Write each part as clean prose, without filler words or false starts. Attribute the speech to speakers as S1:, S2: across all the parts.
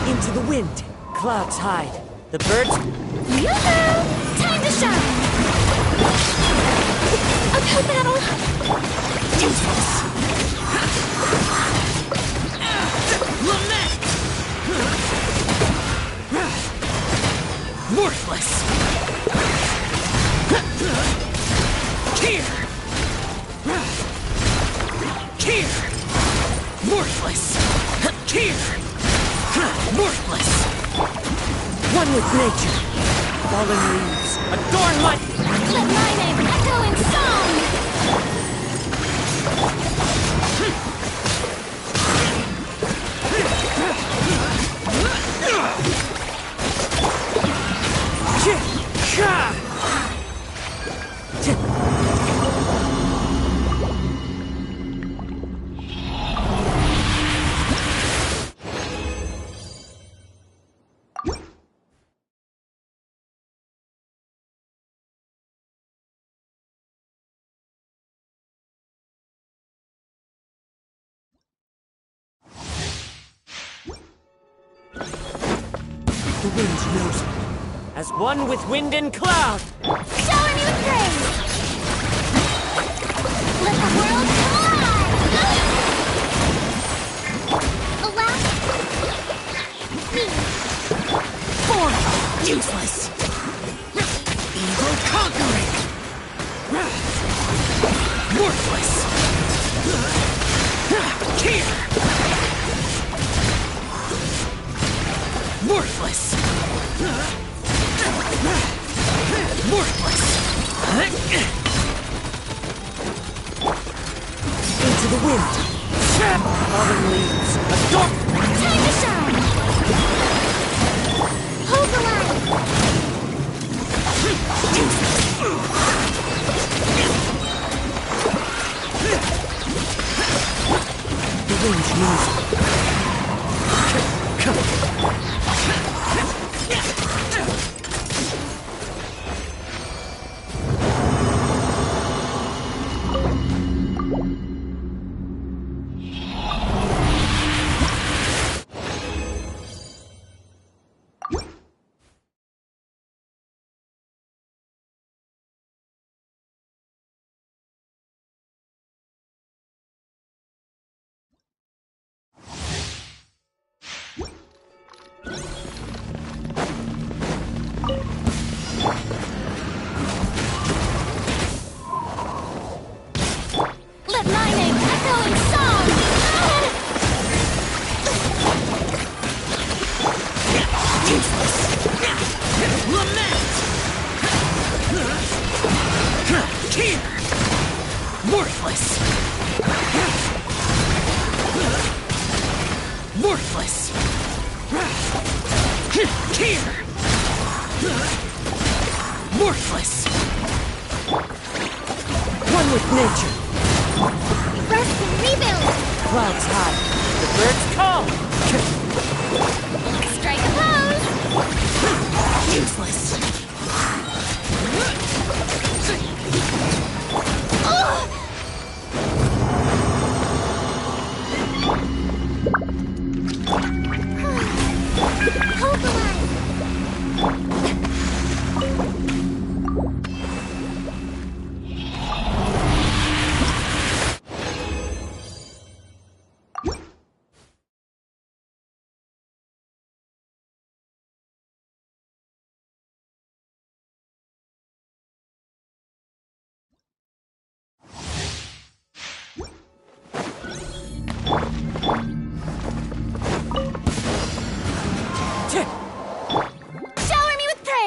S1: Into the wind. Clouds hide. The birds...
S2: Yoo-hoo! Time to shine! Uphill battle! Useless!
S1: Lament! Worthless! Here! Here! Worthless! Here! Worthless! One with nature. Fallen leaves adorn my...
S2: Let my name echo in song!
S1: The wind knows me. As one with wind and cloud.
S2: Shower me with praise! Let the world collide! Alas, me.
S1: Form! Useless! Evil conquering! Worthless! Here! Worthless! Worthless! Into the wind! Fallen leaves! Adorn!
S2: Time to shine! Hold the line!
S1: The wind knows me.
S2: Let my name echo in song!
S1: Useless! Lament! Here! Worthless! Worthless! Here! Worthless! One with nature!
S2: Rest and rebuild!
S1: Clouds high. The birds call.
S2: Strike a pose!
S1: Useless.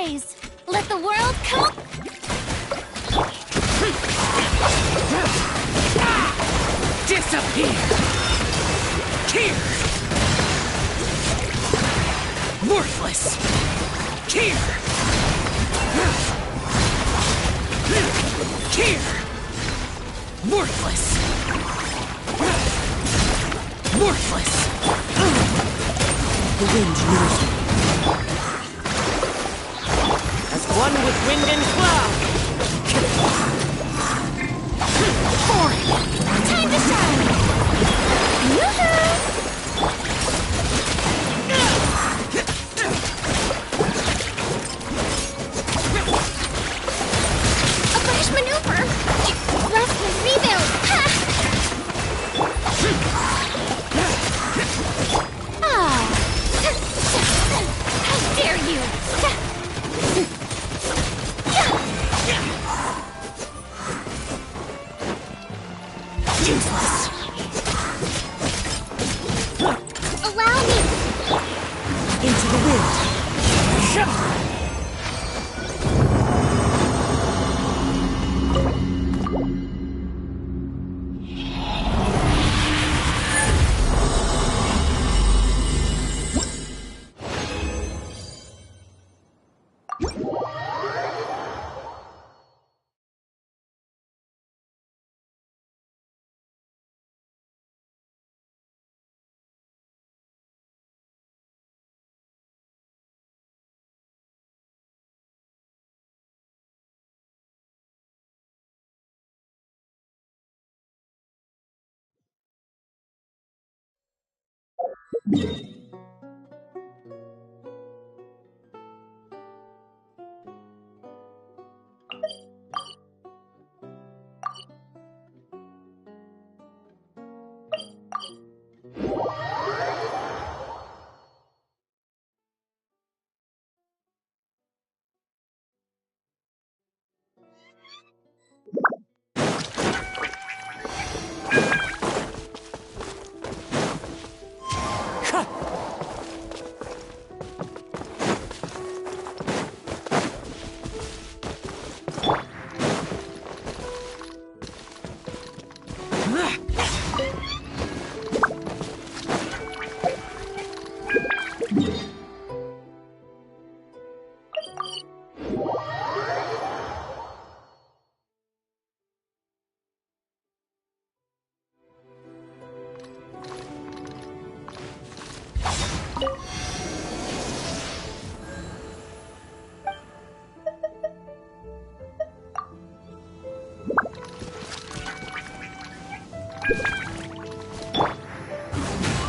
S2: blaze. Let the world come.
S1: Disappear! Here! Worthless! Here! Here! Worthless! Worthless! The wind knows me. As one with wind and cloud!
S2: Time to shine! Yoo-hoo! A fresh maneuver! Rest and rebuild! Ha! Ah! How dare you!
S1: Useless!
S2: Allow me!
S1: Into the wind!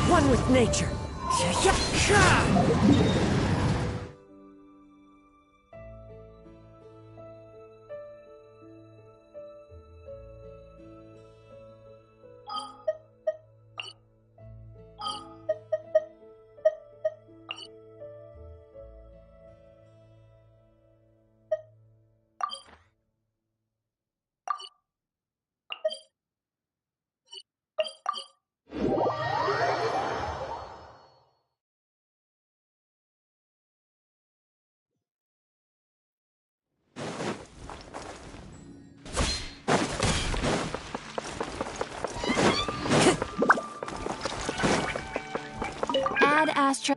S1: One with nature.
S2: Add Astra.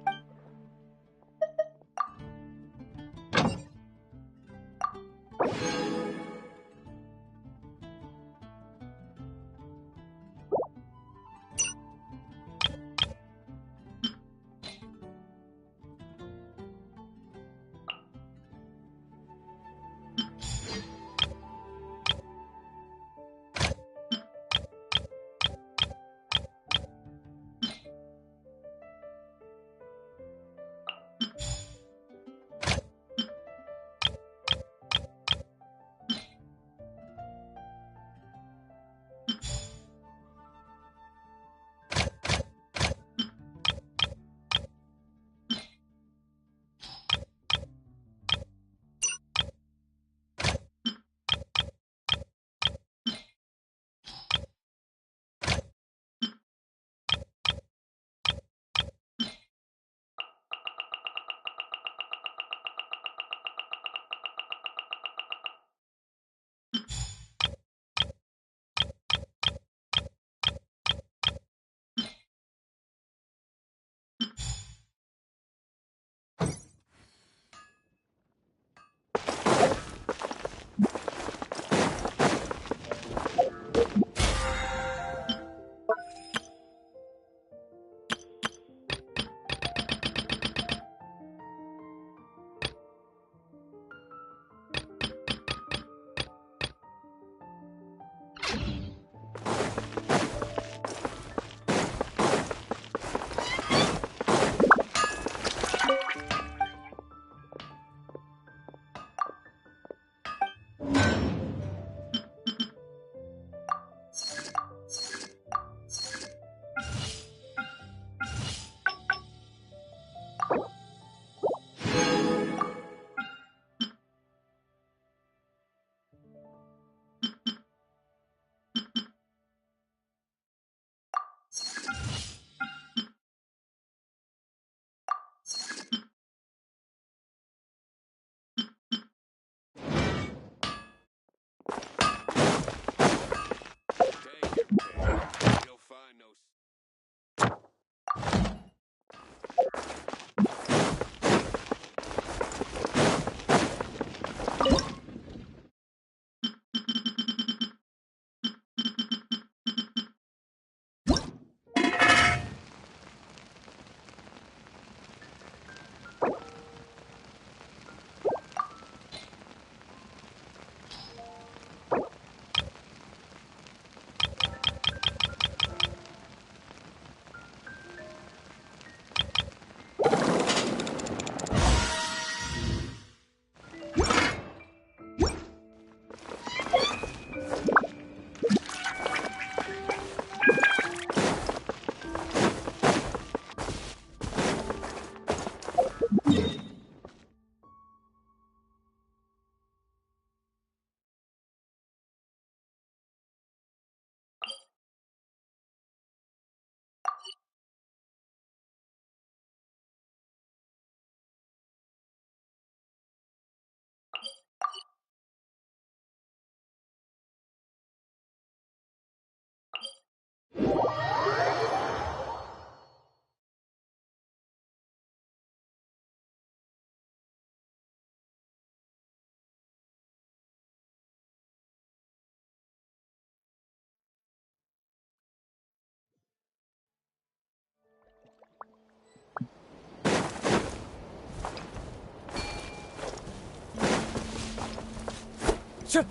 S1: Sure.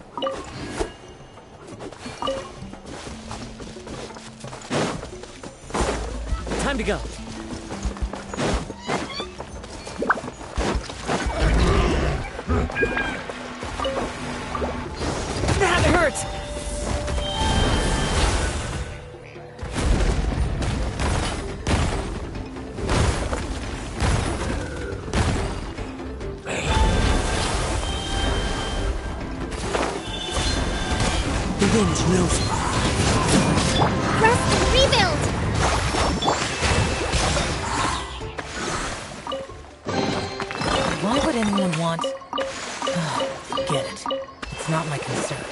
S1: Time to go. That hurts! The wind knows me.
S2: Rest and rebuild!
S3: Why would anyone want... Forget it. It's not my concern.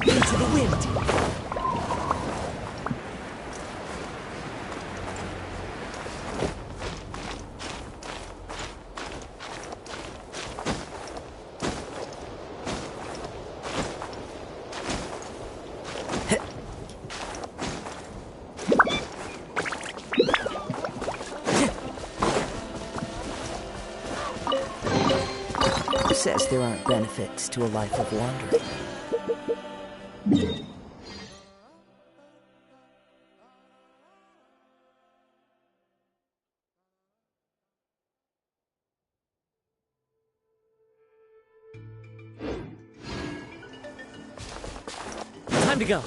S1: Into the wind.
S4: Who says there aren't benefits to a life of wandering?
S1: Time to go.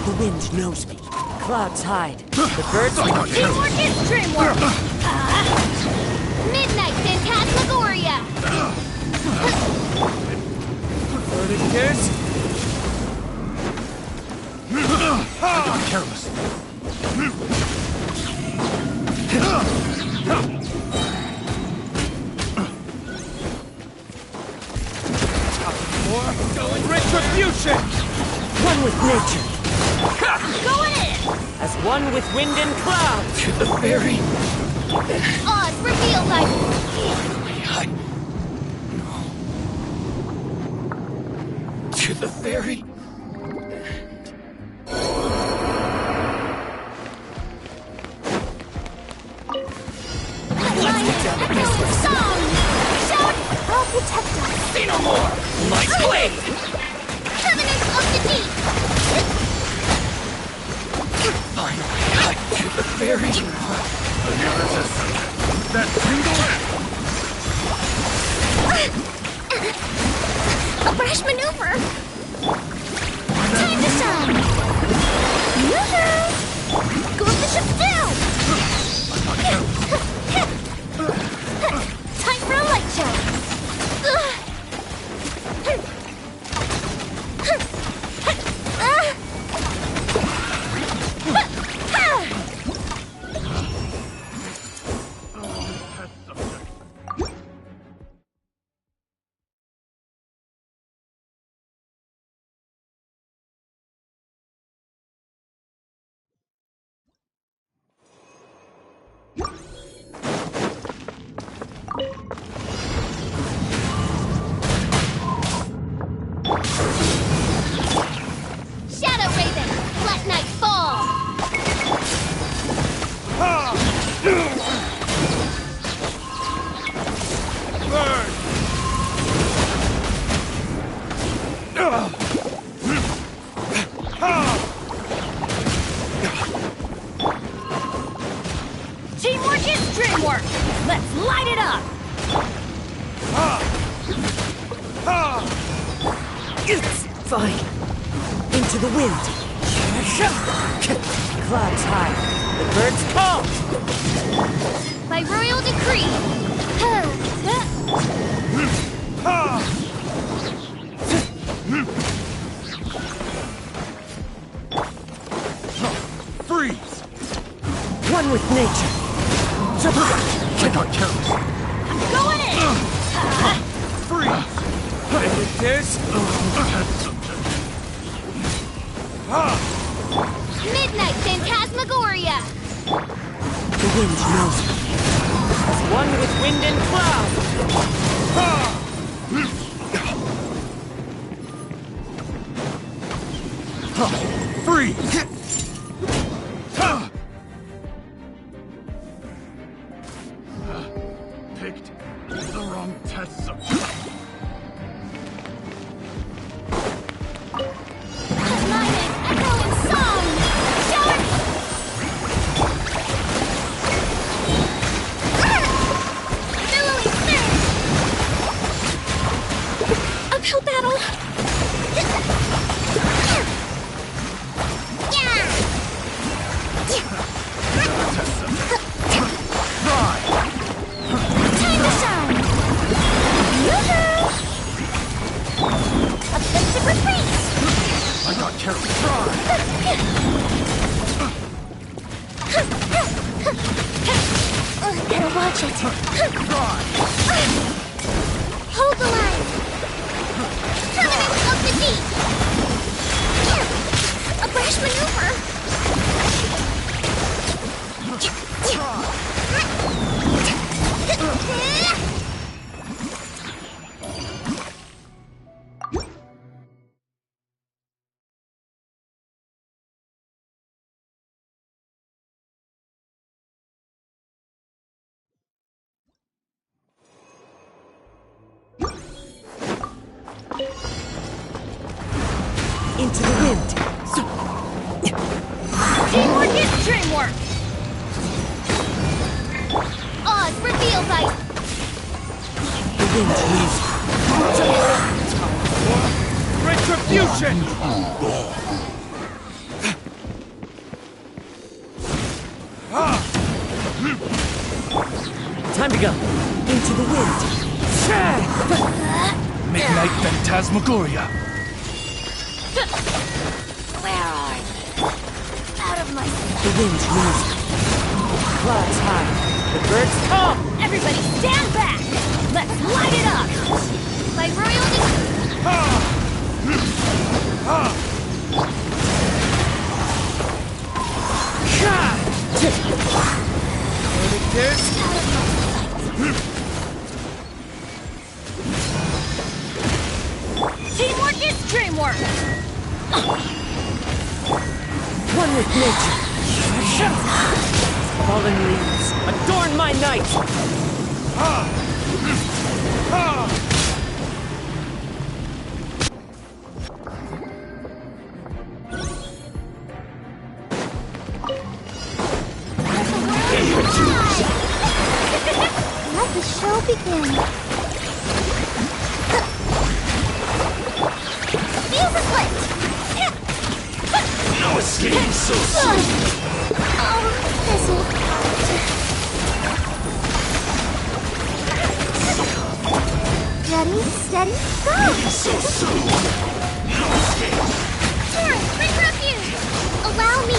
S1: The wind knows me. Clouds hide. The birds...
S2: Teamwork is dreamwork! Midnight Phantasmagoria!
S1: Verticus?
S5: I got careless. Retribution!
S1: One with nature.
S2: Going in!
S1: As one with wind and cloud.
S5: To the very...
S2: Oz reveals
S5: To the very...
S2: Song! Shout! I'll protect us!
S5: Say no more! My blade!
S2: Covenant of the Deep!
S5: Finally, to the very... That
S2: A brash maneuver! Time to shine! Woohoo! Go up the ship down! Time for a light show! Shadow Raven, let night fall! Teamwork is dreamwork! Let's light it up!
S1: It's fine. Into the wind. Clouds hide. The birds call.
S2: By royal decree!
S5: Freeze!
S1: One with nature.
S5: I got careless.
S2: Going in!
S5: Freeze!
S1: And with this,
S2: Midnight Phantasmagoria!
S1: the wind knows me. As one with wind and cloud.
S5: Freeze! Picked the wrong test subject.
S2: Lightning, echo, and song! Shower! Billowing surge! Uphill battle! Time to shine! Woohoo! Offensive retreat!
S5: I got careless.
S2: Better watch it. Hold the line. Covenant of the Deep. A brash maneuver.
S1: Into the wind.
S2: Teamwork is dreamwork. Oz reveals ice.
S1: The wind knows me.
S5: Retribution!
S4: Time to go. Into the wind.
S5: Midnight Phantasmagoria.
S2: Where are you? Out of my sight.
S4: The wind's rising. Clouds high. The birds come.
S2: Everybody stand back! Let's light it up! My royal Teamwork is dreamwork!
S4: One with nature. Fallen leaves, adorn my night!
S2: Let the show begin. Music lit!
S5: No escape so soon.
S2: Oh, fizzle. Ready, steady, go!
S5: So soon. No escape.
S2: Torrent, bring refuge! Allow me!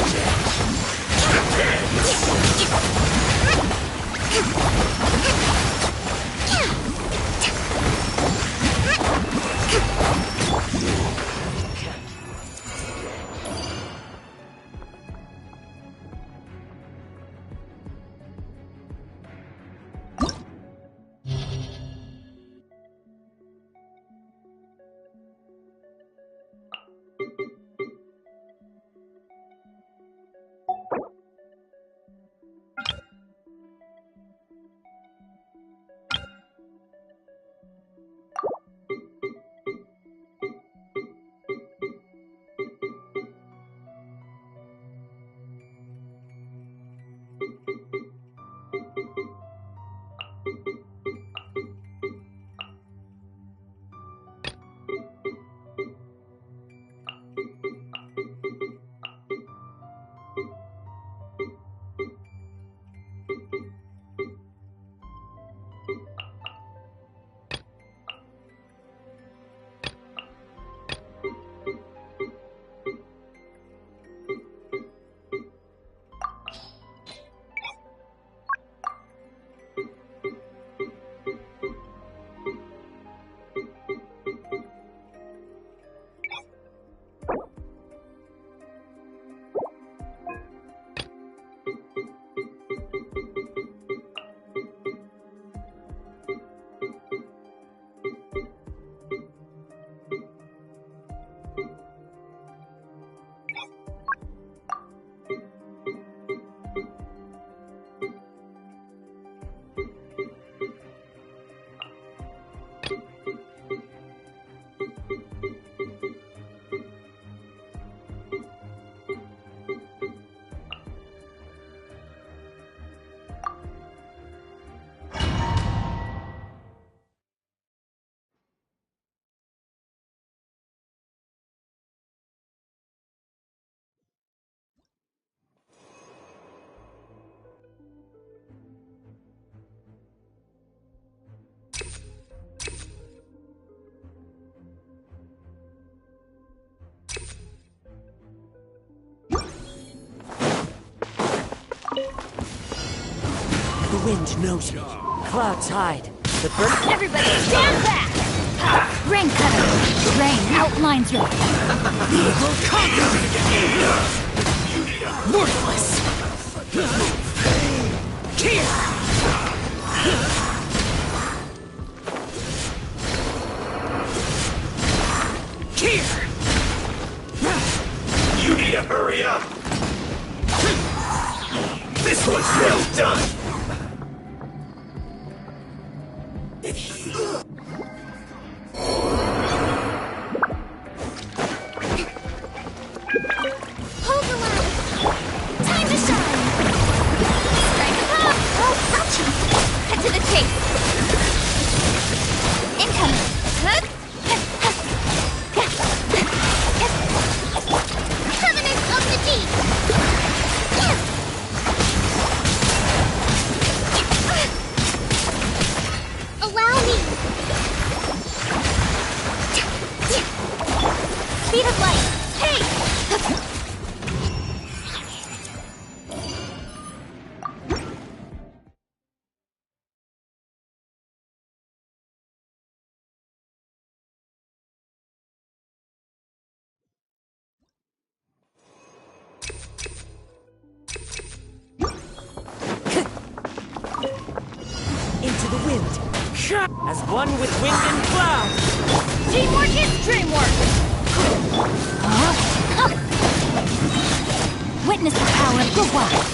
S4: The wind knows me. Clouds hide. The bird...
S2: Everybody stand back! Rain cutter! Rain outlines your...
S3: Worthless!
S5: You need to hurry up. This one's well done.
S2: Hold the line! Time to shine! Strike a pop! Oh, ouchie! Cut to the chase! Incoming! Covenant of the Deep!
S1: As one with wind and cloud.
S2: Teamwork is dreamwork! Witness the power of the wild.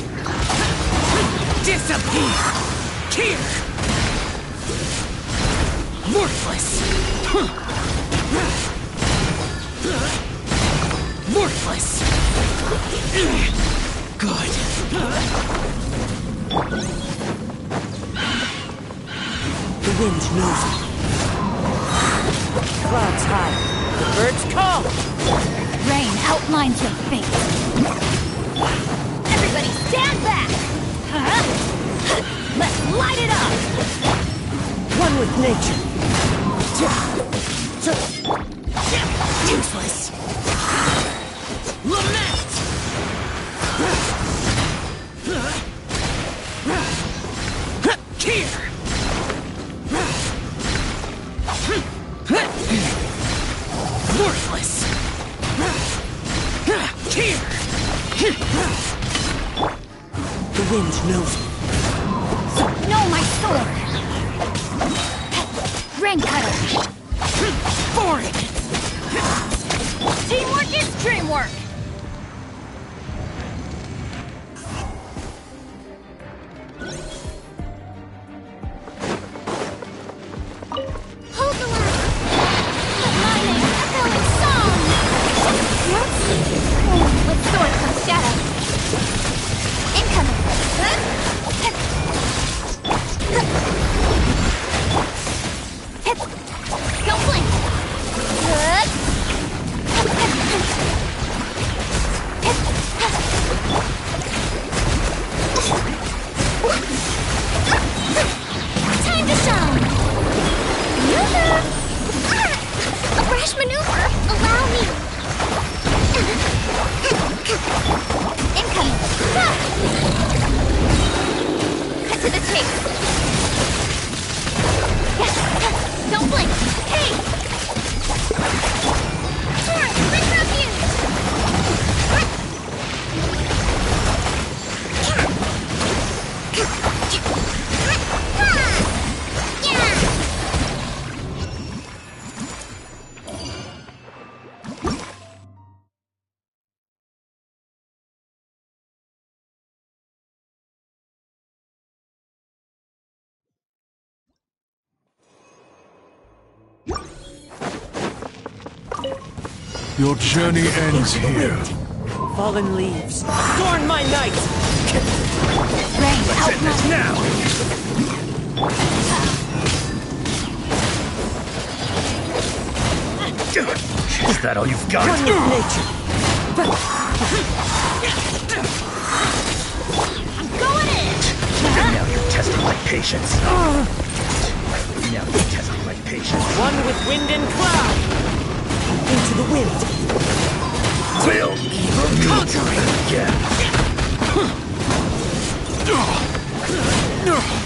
S3: Disappear! Here! Worthless! Worthless! Good.
S4: The wind knows it. Clouds high.
S1: The birds call.
S2: Rain outlines your fate. Everybody stand back! Let's light it up!
S4: One with nature.
S3: Useless! Lament! Here! Worthless! Here!
S4: The wind knows it.
S2: Know my sword! Rain cutter!
S3: Boring!
S2: Teamwork is dreamwork! Hold the line! Let my name echo in song! With sword comes shadow. Incoming! Don't blink! Time to shine! A rash maneuver! Allow me! Incoming! Cut to the chase! Don't blink! Hey! Sword! Quick refuge!
S5: Your journey ends here.
S1: Fallen leaves. Adorn my night.
S2: Rain outlines.
S5: Now! Is that all you've got?
S4: One with nature.
S2: I'm going in!
S5: Now you're testing my patience. Now you're testing my patience.
S1: One with wind and cloud.
S4: Into the wind.
S5: Will conquering again.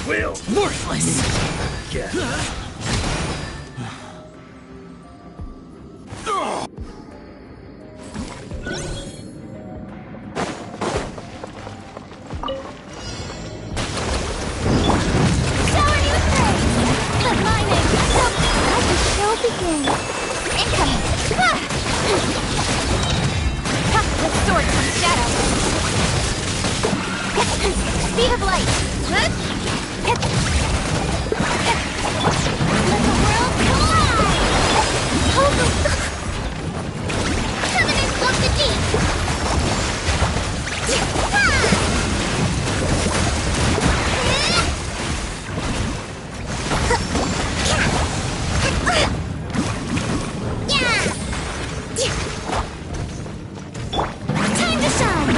S5: Will
S3: Worthless!
S5: again.
S2: Shower you with praise! Let my name echo. Let the show begin. Incoming! With sword comes shadow. Speed of light. Let the world collide! Covenant of the deep! Time to shine!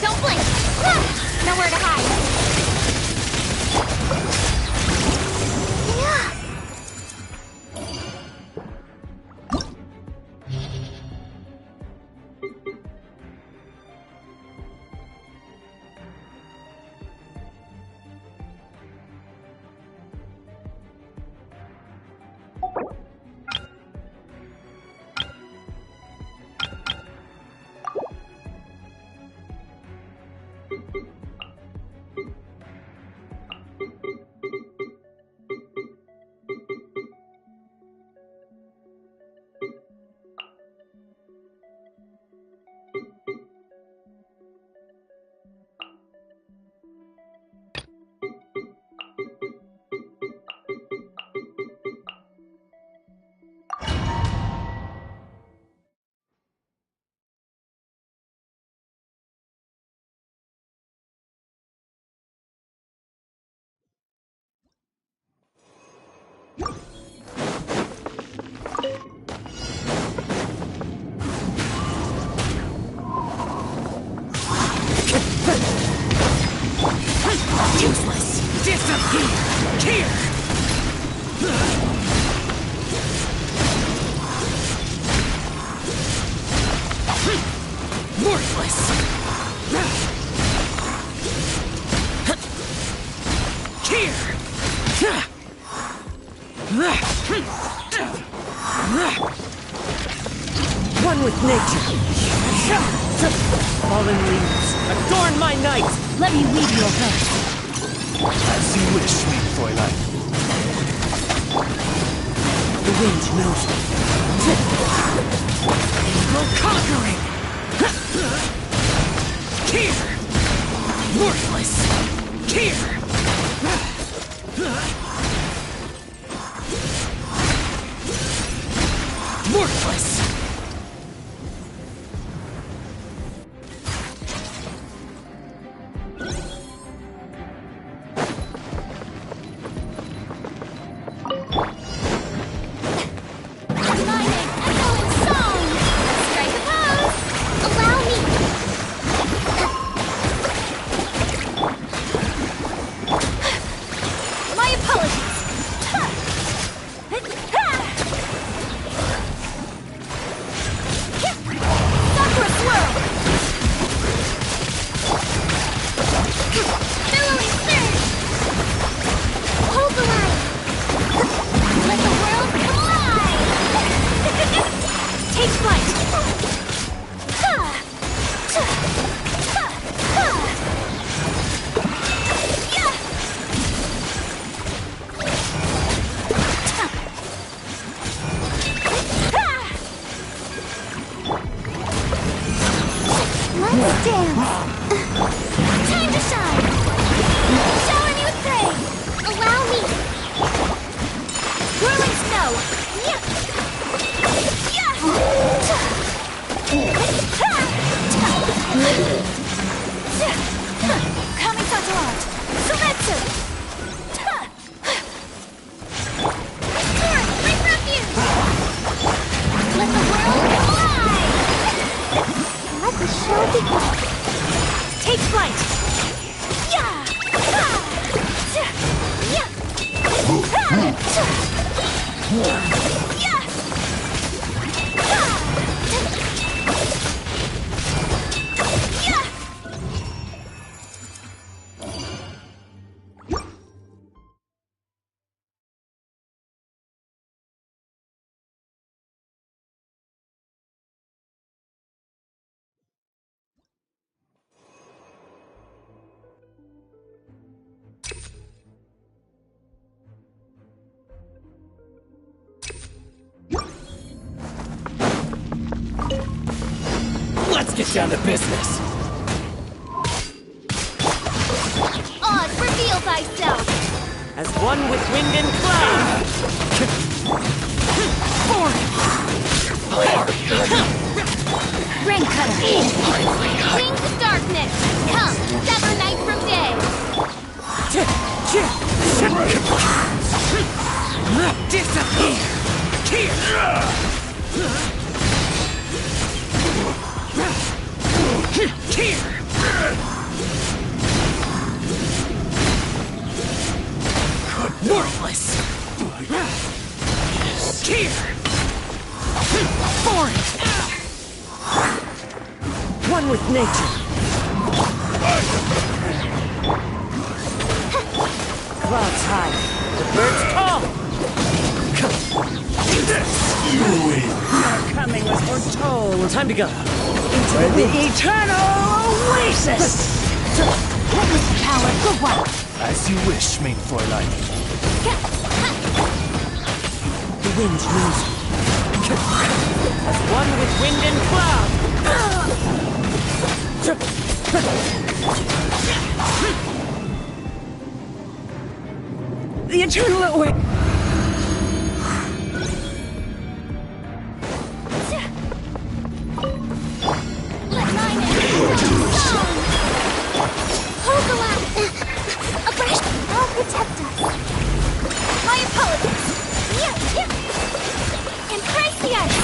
S2: Don't blink! Nowhere to hide!
S3: Useless. Disappear. Here. Worthless. Here.
S4: One with nature. Fallen leaves, adorn my night!
S3: Let me weave your hurt.
S5: As you wish, sweet Fräulein.
S4: The wind knows me.
S3: Go conquering. Here. Worthless. Here. Worthless.
S2: Time to shine! Shower me with praise! Allow me! Whirling snow! Yeah! Yeah! Coming Satalant! Suretsu! Torrent, bring refuge! Let the world fly! Let the show begin! Take flight! Yeah! Yeah!
S3: Let's get down to business.
S2: Oz, reveal thyself!
S4: As one with wind and cloud!
S2: Rain cutter! Wings of darkness! Come, sever night from day!
S3: Disappear. Here. Here! Worthless! Here! For it!
S4: One with nature! Clouds high, the birds call! Our coming was foretold! Time to go! Into the eternal oasis!
S2: Witness power, go wild!
S5: As you wish, mein Fräulein.
S4: The wind knows me. As one with wind and cloud!
S3: The eternal away.
S2: Let mine end! Song! Hold the line! Abreast! I'll protect us! My apologies! Embrace the ice!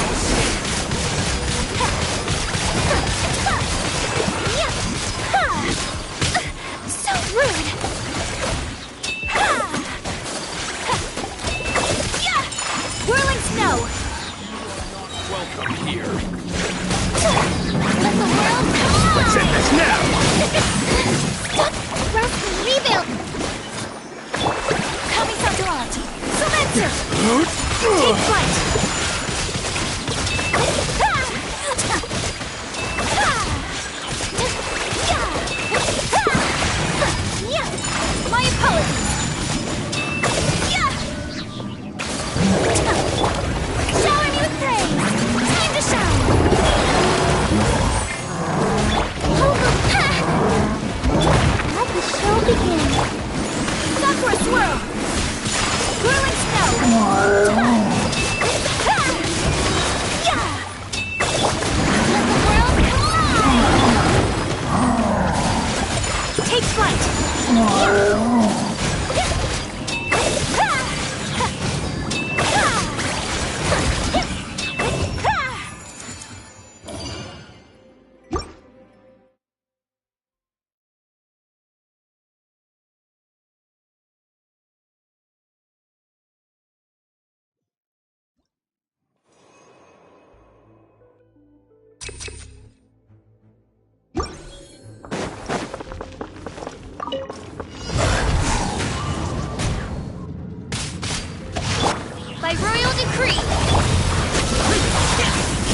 S2: By royal decree.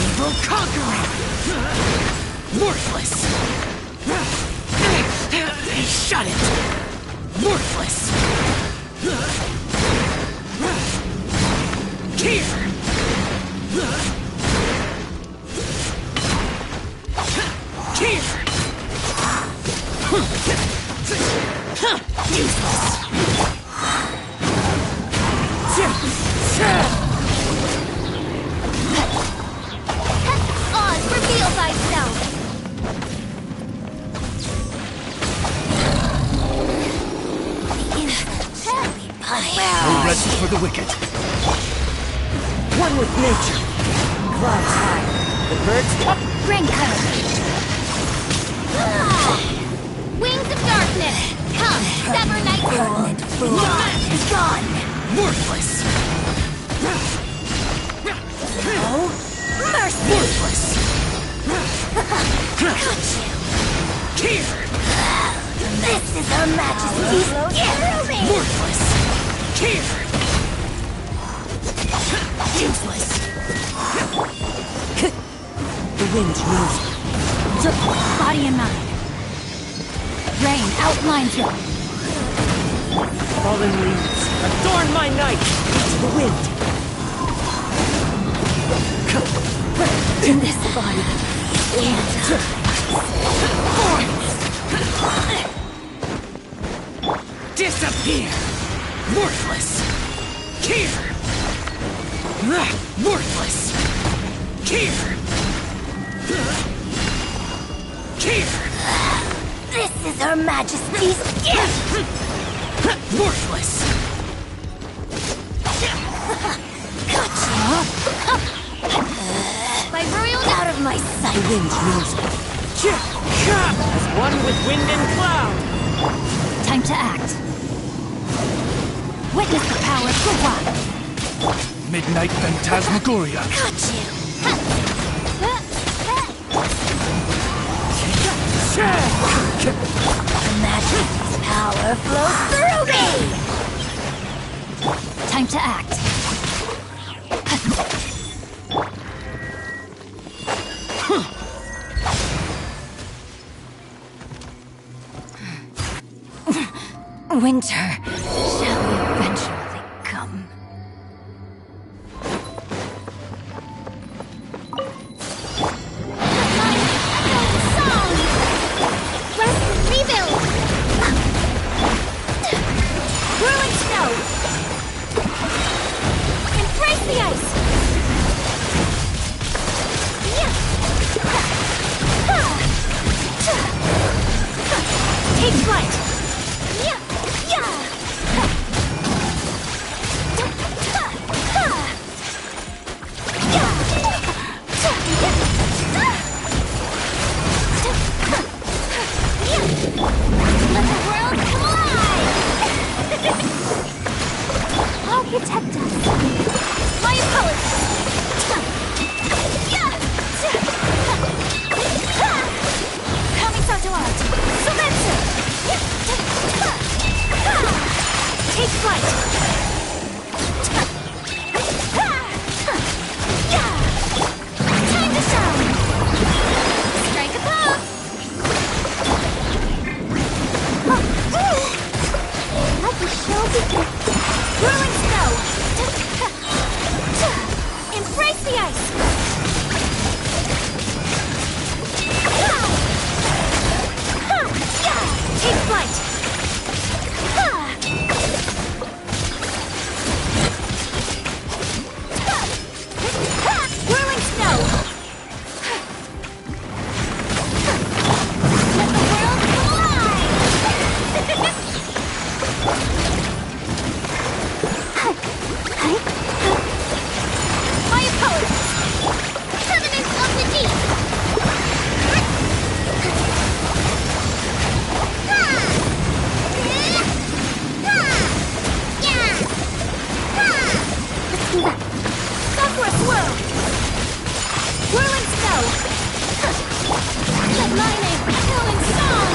S3: Evil conquering! Worthless! Shut it! Worthless! Here! Here! Useless!
S2: Oz, reveal thyself! The innocent shall be punished.
S5: No rest for the wicked.
S4: One with nature. Clouds high. The birds come.
S2: Rain cover. Wings of darkness! Come, sever night rule! Is gone!
S3: Worthless!
S2: No mercy!
S3: Worthless!
S2: Got you!
S3: Here!
S2: This is Her Majesty's army!
S3: Worthless! Here! Useless!
S4: The wind knows.
S2: Body and mind. Rain outlines you.
S4: Fallen leaves adorn my night. Into the wind.
S2: In this body, and
S3: Disappear! Worthless! Here! Worthless! Here! Here!
S2: this is Her Majesty's gift!
S3: Worthless!
S2: By royal out of my sight.
S4: The wind knows. As one with wind and cloud.
S2: Time to act. Witness the power of Gua.
S5: Midnight Phantasmagoria.
S2: Got you. Her Majesty's power flows through me. Time to act. Winter shall eventually come. Song! Rest and rebuild! Whirling snow! Embrace the ice! Take flight! Let the world collide! I'll protect us. My apologies. Coming Sato Art. Surrender! My name, echo in song!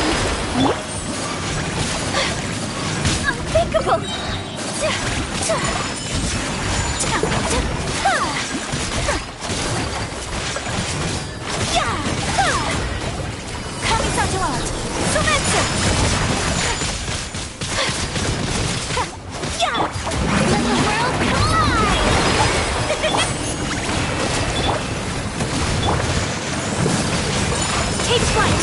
S2: Unthinkable! Kamisato art! Sumetsu! Let the world collide! Take flight!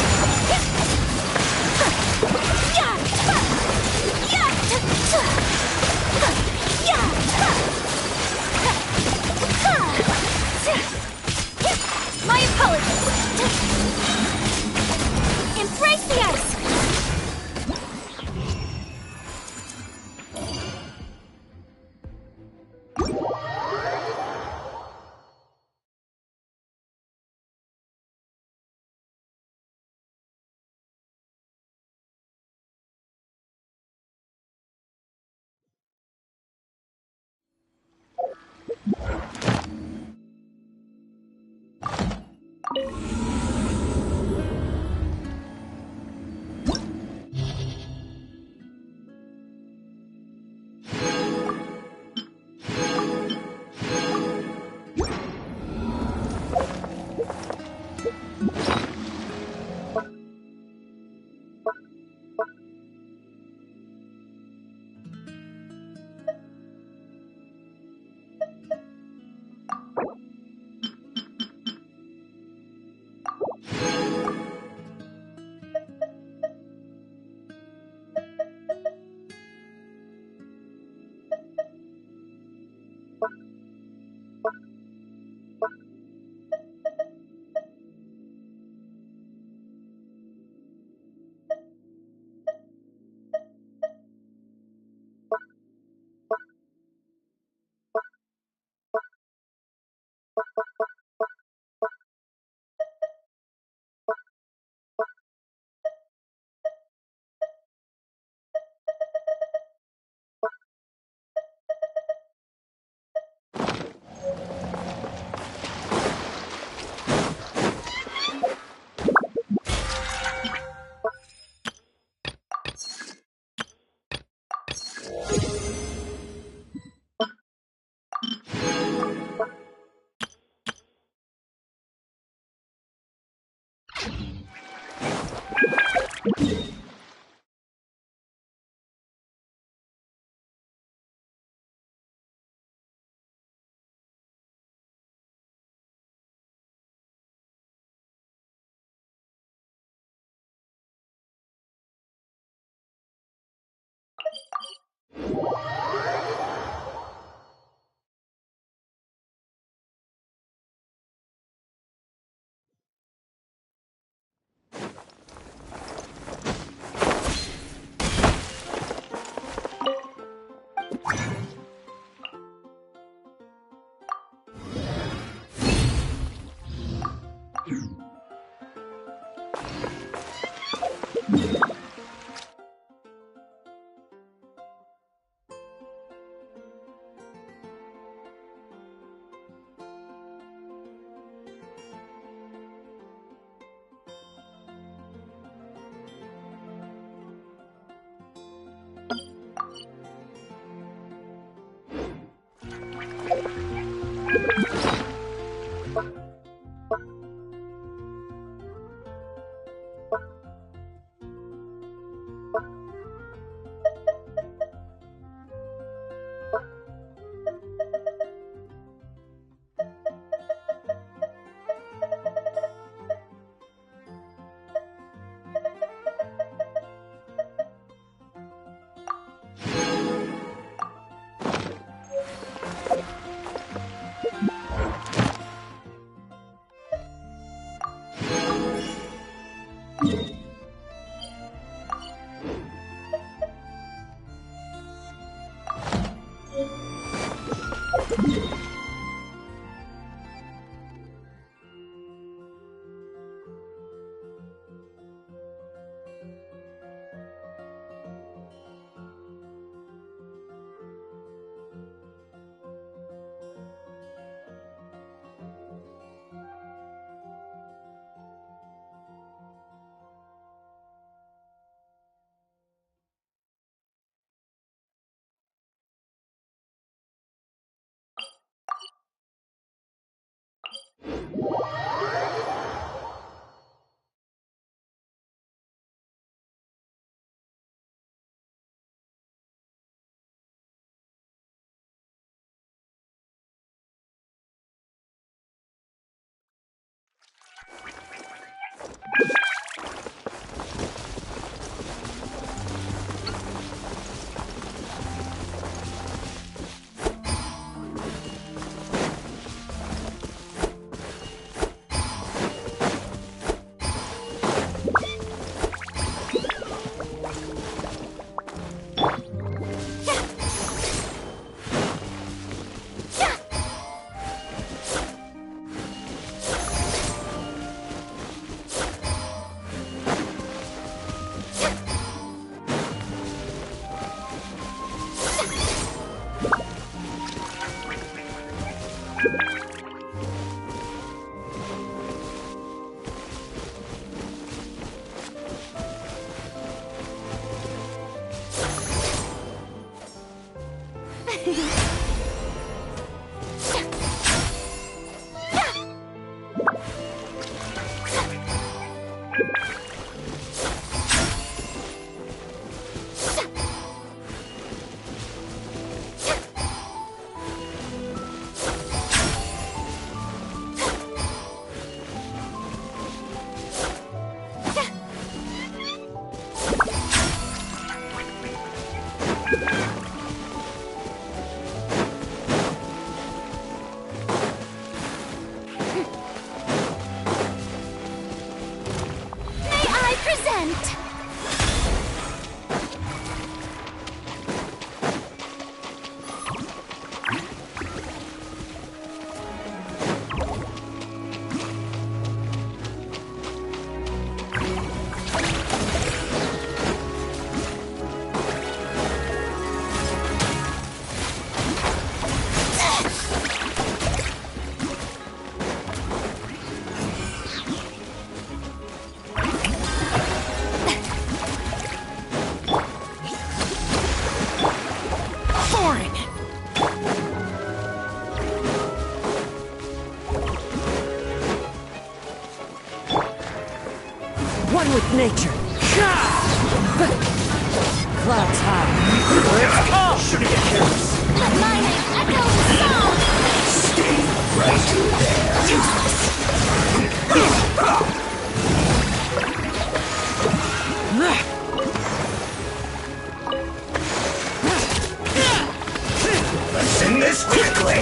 S2: My apologies! Embrace the ice!
S1: One with nature. Clouds high. Let's go!
S5: Shouldn't get careless.
S2: Let my name echo in song!
S5: Stay right there. Let's end this quickly.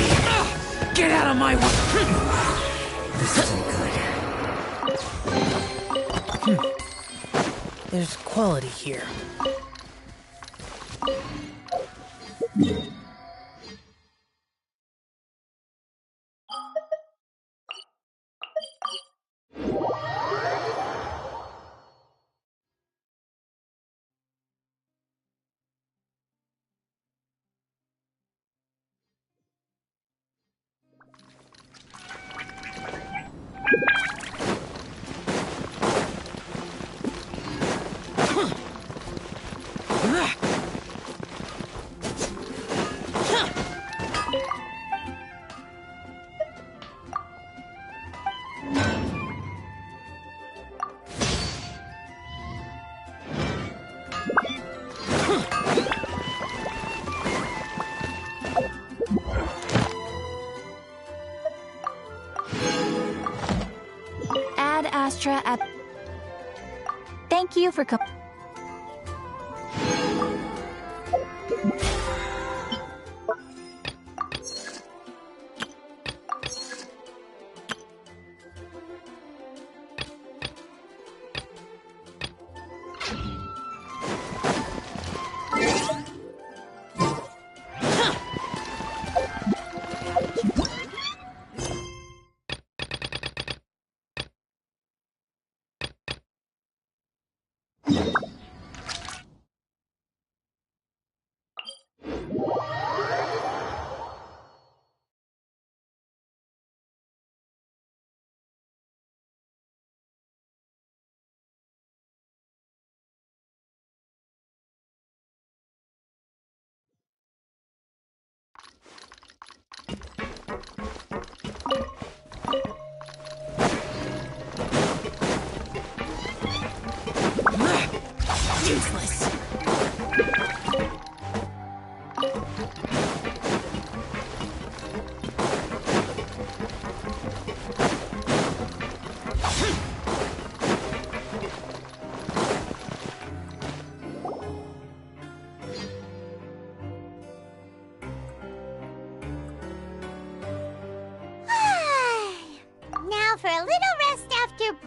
S3: Get out of my way!
S5: This isn't good.
S3: There's quality here.
S2: Ad Astra at... Thank you for...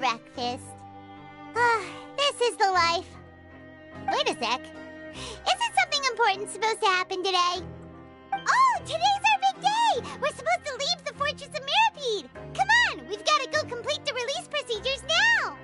S2: breakfast. This is the life. Wait a sec. Isn't something important supposed to happen today? Oh, today's our big day! We're supposed to leave the Fortress of Mirapede! Come on, we've got to go complete the release procedures now!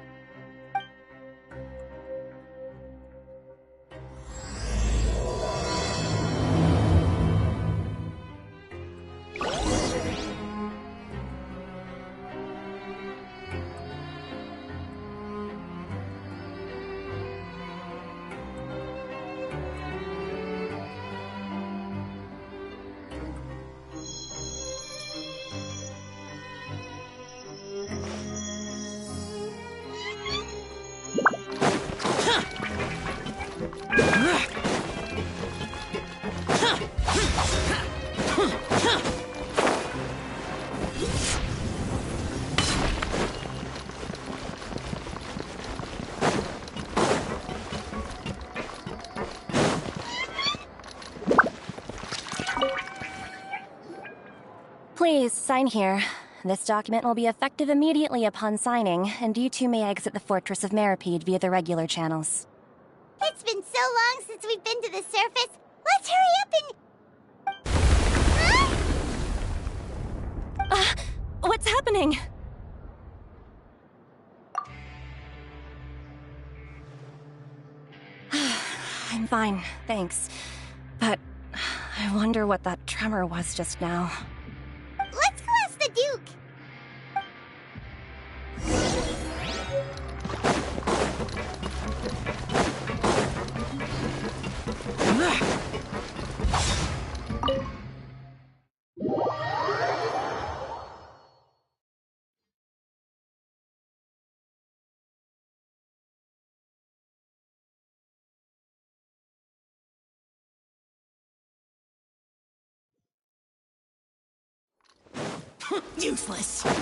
S6: Please, sign here. This document will be effective immediately upon signing, and you two may exit the Fortress of Mirapede via the regular channels.
S2: It's been so long since we've been to the surface. Let's hurry up and... Huh?
S6: What's happening? I'm fine, thanks. But I wonder what that tremor was just now.
S2: Let's go ask the Duke.
S3: Useless.
S2: Your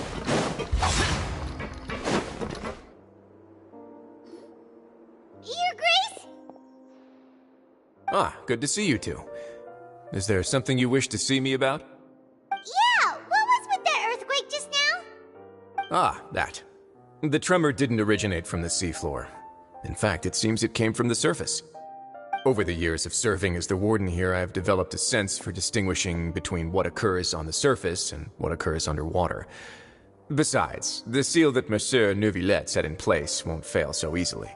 S2: Grace?
S7: Ah, good to see you two. Is there something you wish to see me about?
S2: Yeah, what was with that earthquake just now?
S7: Ah, that. The tremor didn't originate from the seafloor. In fact, it seems it came from the surface. Over the years of serving as the warden here, I have developed a sense for distinguishing between what occurs on the surface and what occurs underwater. Besides, the seal that Monsieur Neuvillette set in place won't fail so easily.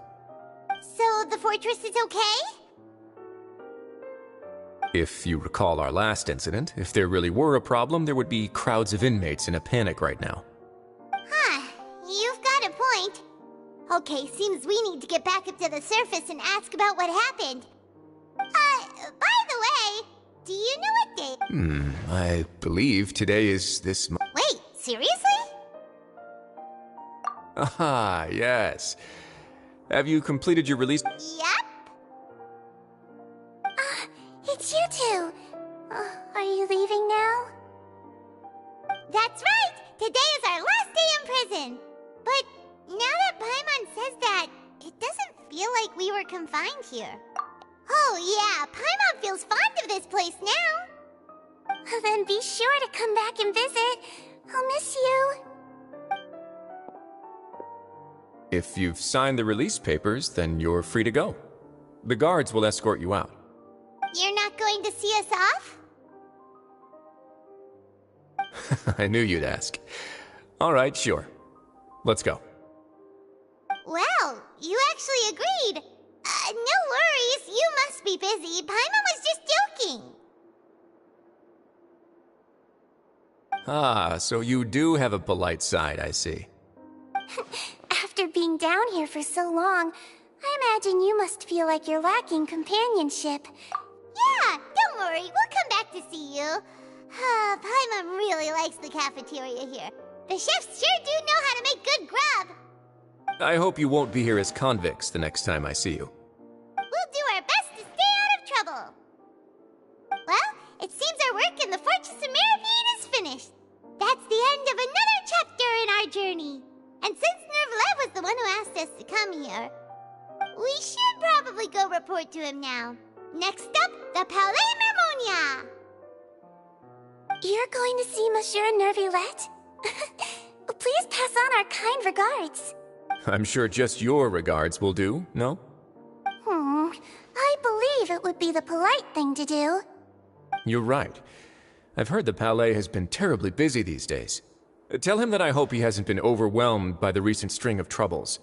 S2: So the fortress is okay?
S7: If you recall our last incident, if there really were a problem, there would be crowds of inmates in a panic right now.
S2: Huh, you've got a point. Okay, seems we need to get back up to the surface and ask about what happened. By the way, do you know what day?
S7: I believe today is this
S2: Wait, seriously?
S7: Ah, yes. Have you completed your release?
S2: Yep. It's you two. Are you leaving now? That's right! Today is our last day in prison. But now that Paimon says that, it doesn't feel like we were confined here. Oh yeah, Paimon feels fond of this place now. Then be sure to come back and visit. I'll miss you.
S7: If you've signed the release papers, then you're free to go. The guards will escort you out.
S2: You're not going to see us off?
S7: I knew you'd ask. All right, sure. Let's go.
S2: Well, you actually agreed. No worries, you must be busy. Paimon was just joking.
S7: Ah, so you do have a polite side, I see.
S2: After being down here for so long, I imagine you must feel like you're lacking companionship. Yeah, don't worry, we'll come back to see you. Paimon really likes the cafeteria here. The chefs sure do know how to make good grub.
S7: I hope you won't be here as convicts the next time I see you.
S2: We'll do our best to stay out of trouble. Well, it seems our work in the Fortress of Mirapede is finished. That's the end of another chapter in our journey. And since Neuvillette was the one who asked us to come here, we should probably go report to him now. Next up, the Palais Mermonia. You're going to see Monsieur Neuvillette? Please pass on our kind regards.
S7: I'm sure just your regards will do, no?
S2: I believe it would be the polite thing to do.
S7: You're right. I've heard the Palais has been terribly busy these days. Tell him that I hope he hasn't been overwhelmed by the recent string of troubles.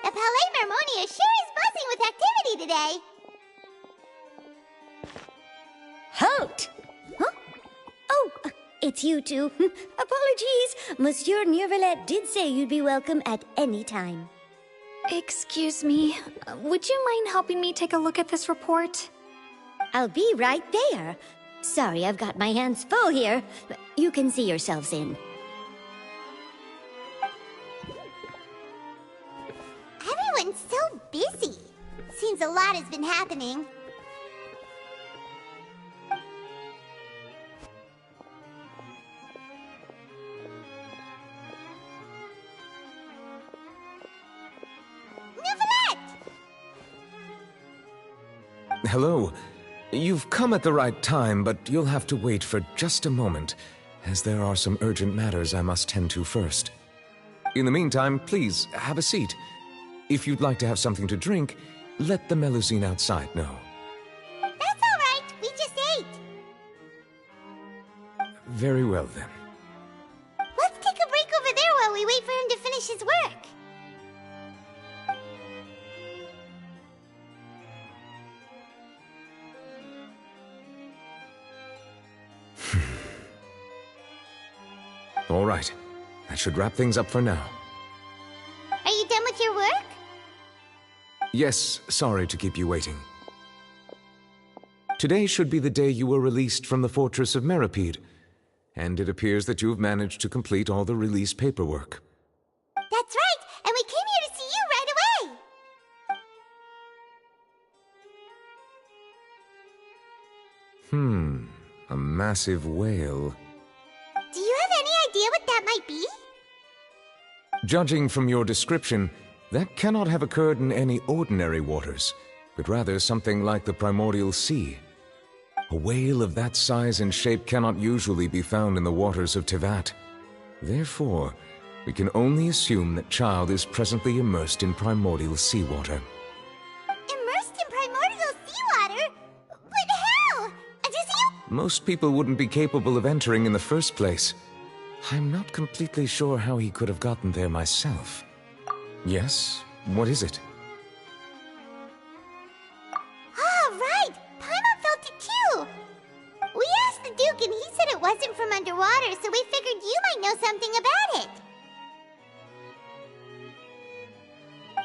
S2: The Palais Mermonia sure is buzzing with activity today.
S8: Halt! Huh? Oh, it's you two. Apologies. Monsieur Neuvillette did say you'd be welcome at any time.
S9: Excuse me, would you mind helping me take a look at this report?
S8: I'll be right there. Sorry, I've got my hands full here. You can see yourselves in.
S2: Everyone's so busy. Seems a lot has been happening.
S10: Hello. You've come at the right time, but you'll have to wait for just a moment, as there are some urgent matters I must tend to first. In the meantime, please, have a seat. If you'd like to have something to drink, let the Melusine outside know.
S2: That's all right. We just ate.
S10: Very well, then.
S2: Let's take a break over there while we wait for him to finish his work.
S10: All right. That should wrap things up for now.
S2: Are you done with your work?
S10: Yes, sorry to keep you waiting. Today should be the day you were released from the Fortress of Meripede, and it appears that you've managed to complete all the release paperwork.
S2: That's right, and we came here to see you right away.
S10: A massive whale.
S2: Do you have any idea what that might be?
S10: Judging from your description, that cannot have occurred in any ordinary waters, but rather something like the primordial sea. A whale of that size and shape cannot usually be found in the waters of Tevat. Therefore, we can only assume that Child is presently immersed in primordial seawater.
S2: Immersed in primordial seawater? But how? Does he...
S10: Most people wouldn't be capable of entering in the first place. I'm not completely sure how he could have gotten there myself. Yes? What is it?
S2: Ah, right! Paimon felt it too! We asked the Duke and he said it wasn't from underwater, so we figured you might know something about it.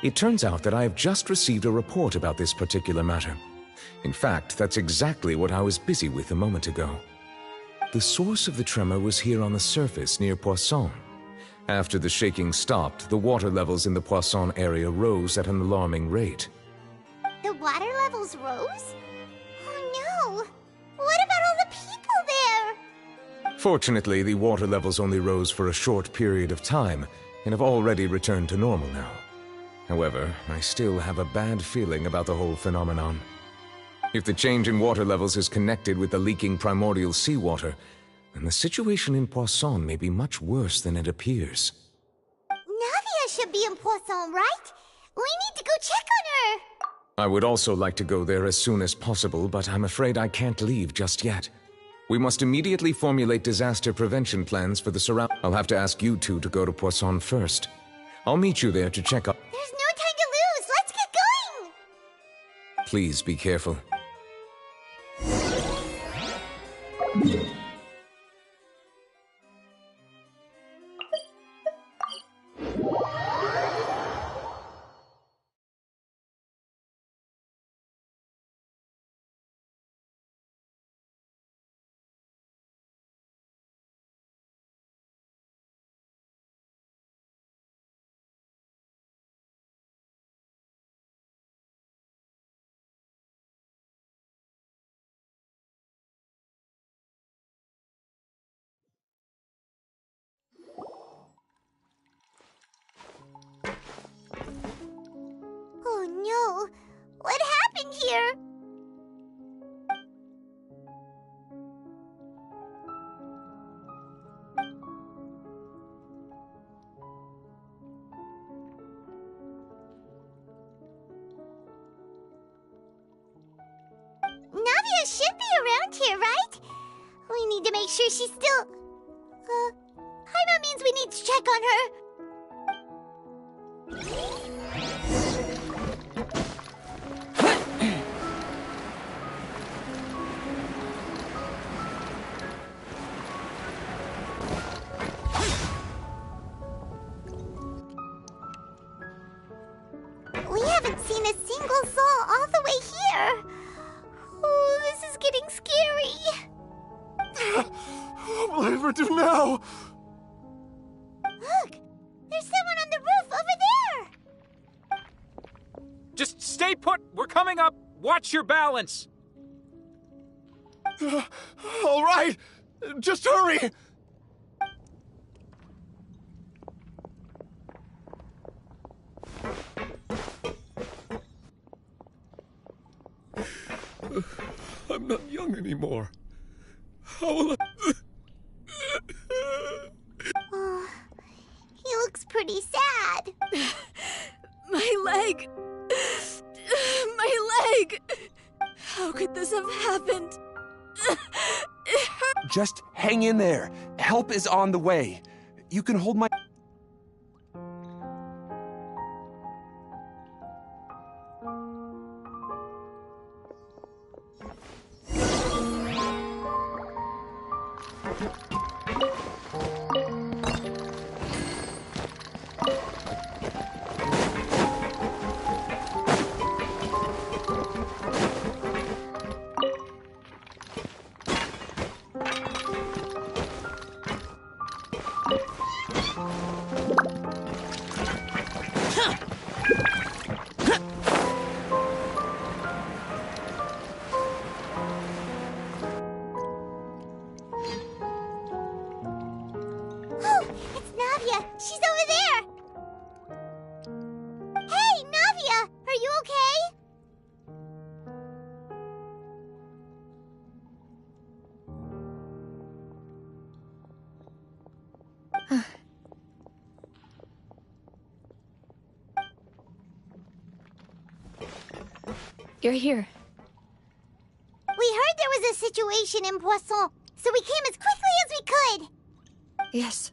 S10: It turns out that I have just received a report about this particular matter. In fact, that's exactly what I was busy with a moment ago. The source of the tremor was here on the surface near Poisson. After the shaking stopped, the water levels in the Poisson area rose at an alarming rate.
S2: The water levels rose? Oh no! What about all the people there?
S10: Fortunately, the water levels only rose for a short period of time and have already returned to normal now. However, I still have a bad feeling about the whole phenomenon. If the change in water levels is connected with the leaking primordial seawater, then the situation in Poisson may be much worse than it appears.
S2: Navia should be in Poisson, right? We need to go check on her!
S10: I would also like to go there as soon as possible, but I'm afraid I can't leave just yet. We must immediately formulate disaster prevention plans for the surround. I'll have to ask you two to go to Poisson first. I'll meet you there to check up.
S2: There's no time to lose! Let's get going!
S10: Please be careful.
S2: Oh no! What happened here? Navia should be around here, right? We need to make sure she's still... Paimon means we need to check on her. We haven't seen a single soul all the way here. Oh, this is getting scary.
S11: What will I ever do now?
S2: Look! There's someone on the roof over there!
S12: Just stay put! We're coming up! Watch your balance!
S11: All right! Just hurry! I'm not young anymore. How will I...
S2: Oh, he looks pretty sad.
S1: My leg! My leg! How could this have happened? It hurt.
S13: Just hang in there. Help is on the way. You can hold my...
S2: Oh, it's Navia. She's over there. Hey, Navia, are you okay?
S9: You're here.
S2: We heard there was a situation in Poisson, so we came as quickly as we could.
S9: Yes.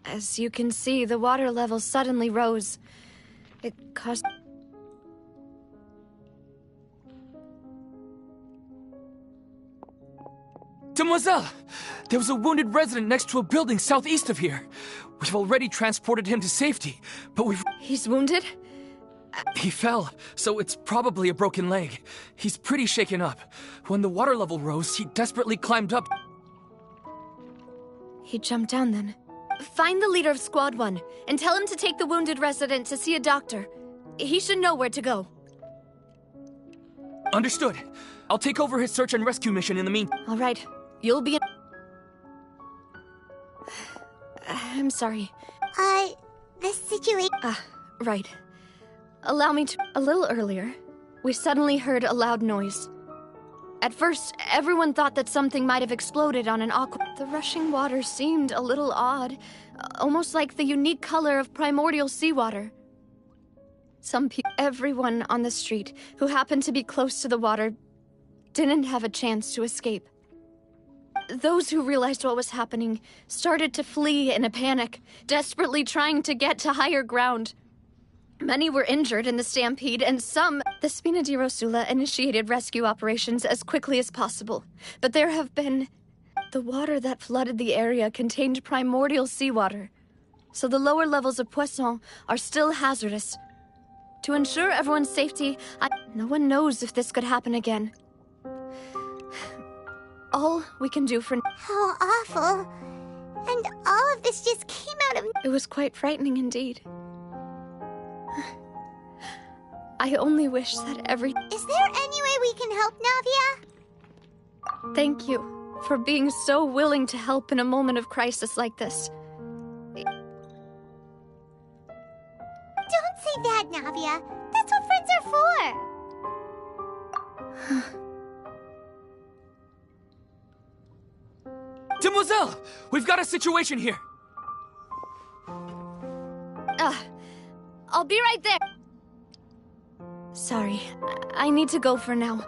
S9: As you can see, the water level suddenly rose. It caused...
S12: Demoiselle! There was a wounded resident next to a building southeast of here. We've already transported him to safety, but we've...
S9: He's wounded?
S12: He fell, so it's probably a broken leg. He's pretty shaken up. When the water level rose, he desperately climbed up.
S9: He jumped down then. Find the leader of Squad 1 and tell him to take the wounded resident to see a doctor. He should know where to go.
S12: Understood. I'll take over his search and rescue mission in the meantime.
S9: All right. You'll be... I'm sorry.
S2: The situation...
S9: Right. Allow me to... A little earlier, we suddenly heard a loud noise. At first, everyone thought that something might have exploded on an aqua... The rushing water seemed a little odd, almost like the unique color of primordial seawater. Everyone on the street who happened to be close to the water didn't have a chance to escape. Those who realized what was happening started to flee in a panic, desperately trying to get to higher ground. Many were injured in the stampede, and some... The Spina di Rosula initiated rescue operations as quickly as possible. But there have been... The water that flooded the area contained primordial seawater, so the lower levels of Poisson are still hazardous. To ensure everyone's safety, no one knows if this could happen again. All we can do for...
S2: How awful. And all of this just came out of...
S9: It was quite frightening indeed. I only wish that every...
S2: Is there any way we can help, Navia?
S9: Thank you for being so willing to help in a moment of crisis like this.
S2: Don't say that, Navia. That's what friends are for.
S12: Demoiselle! We've got a situation here!
S9: I'll be right there. Sorry, I need to go for now.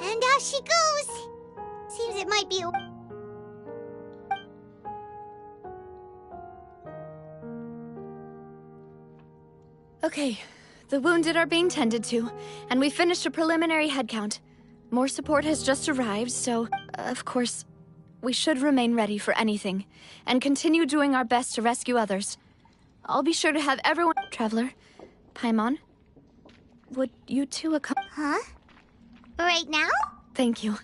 S2: And out she goes. Seems it might be...
S9: Okay, the wounded are being tended to, and we finished a preliminary head count. More support has just arrived, so, of course, we should remain ready for anything, and continue doing our best to rescue others. I'll be sure to have everyone... Traveler, Paimon, would you two accompany...
S2: Huh? Right now?
S9: Thank you.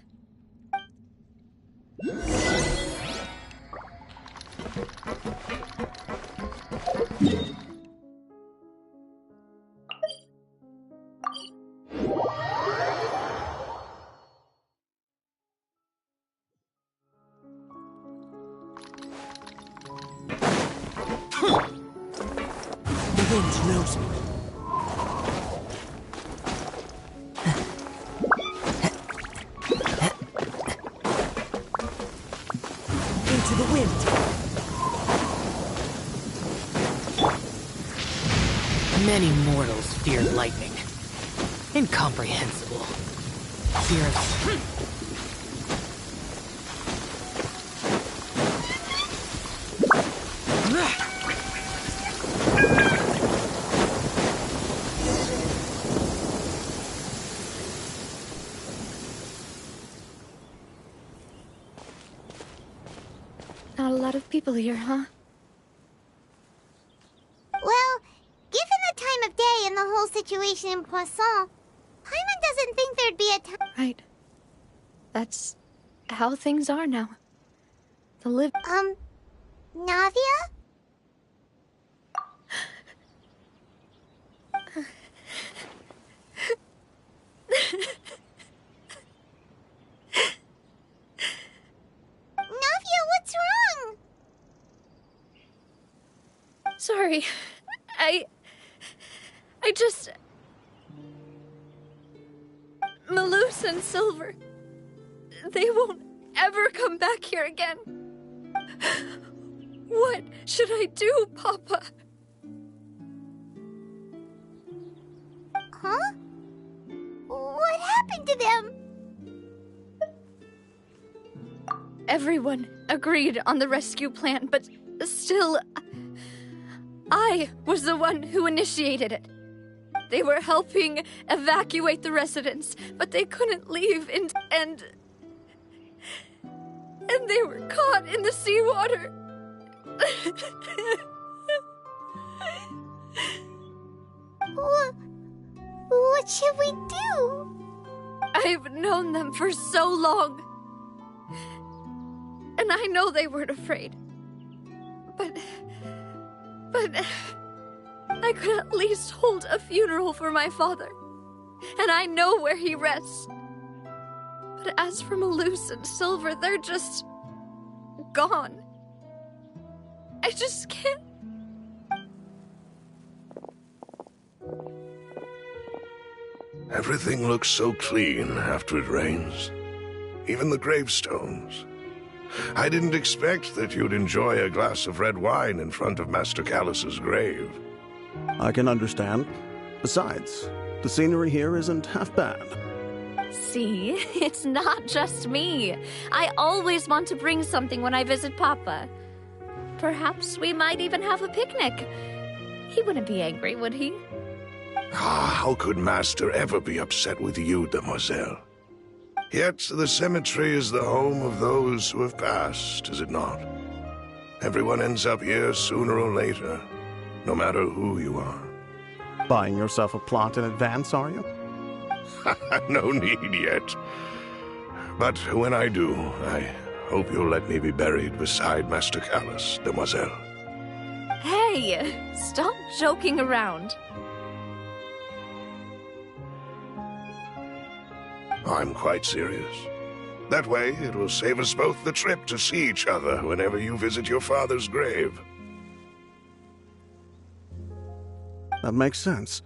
S1: The wind knows me. Into the wind.
S3: Many mortals fear lightning. Incomprehensible. Fear of...
S9: Not a lot of people here, huh?
S2: Well, given the time of day and the whole situation in Poisson, Paimon doesn't think there'd be a time...
S9: Right. That's how things are now. The
S2: Navia? Navia, what's wrong?
S9: Sorry. I just... Malus and Silver... They won't ever come back here again. What should I do, Papa?
S2: Huh? What happened to them?
S9: Everyone agreed on the rescue plan, but still... I was the one who initiated it. They were helping evacuate the residents, but they couldn't leave, and they were caught in the seawater.
S2: What should we do?
S9: I've known them for so long. And I know they weren't afraid. But I could at least hold a funeral for my father. And I know where he rests. But as for Malus and Silver, they're just... gone. I just can't...
S14: Everything looks so clean after it rains. Even the gravestones. I didn't expect that you'd enjoy a glass of red wine in front of Master Callus's grave.
S15: I can understand. Besides, the scenery here isn't half bad.
S9: See, it's not just me. I always want to bring something when I visit Papa. Perhaps we might even have a picnic. He wouldn't be angry, would he?
S14: How could Master ever be upset with you, demoiselle? Yet the cemetery is the home of those who have passed, is it not? Everyone ends up here sooner or later, no matter who you are.
S15: Buying yourself a plot in advance, are you?
S14: No need yet. But when I do, I hope you'll let me be buried beside Master Callus, demoiselle.
S9: Hey, stop joking around.
S14: I'm quite serious. That way, it will save us both the trip to see each other whenever you visit your father's grave.
S15: That makes sense.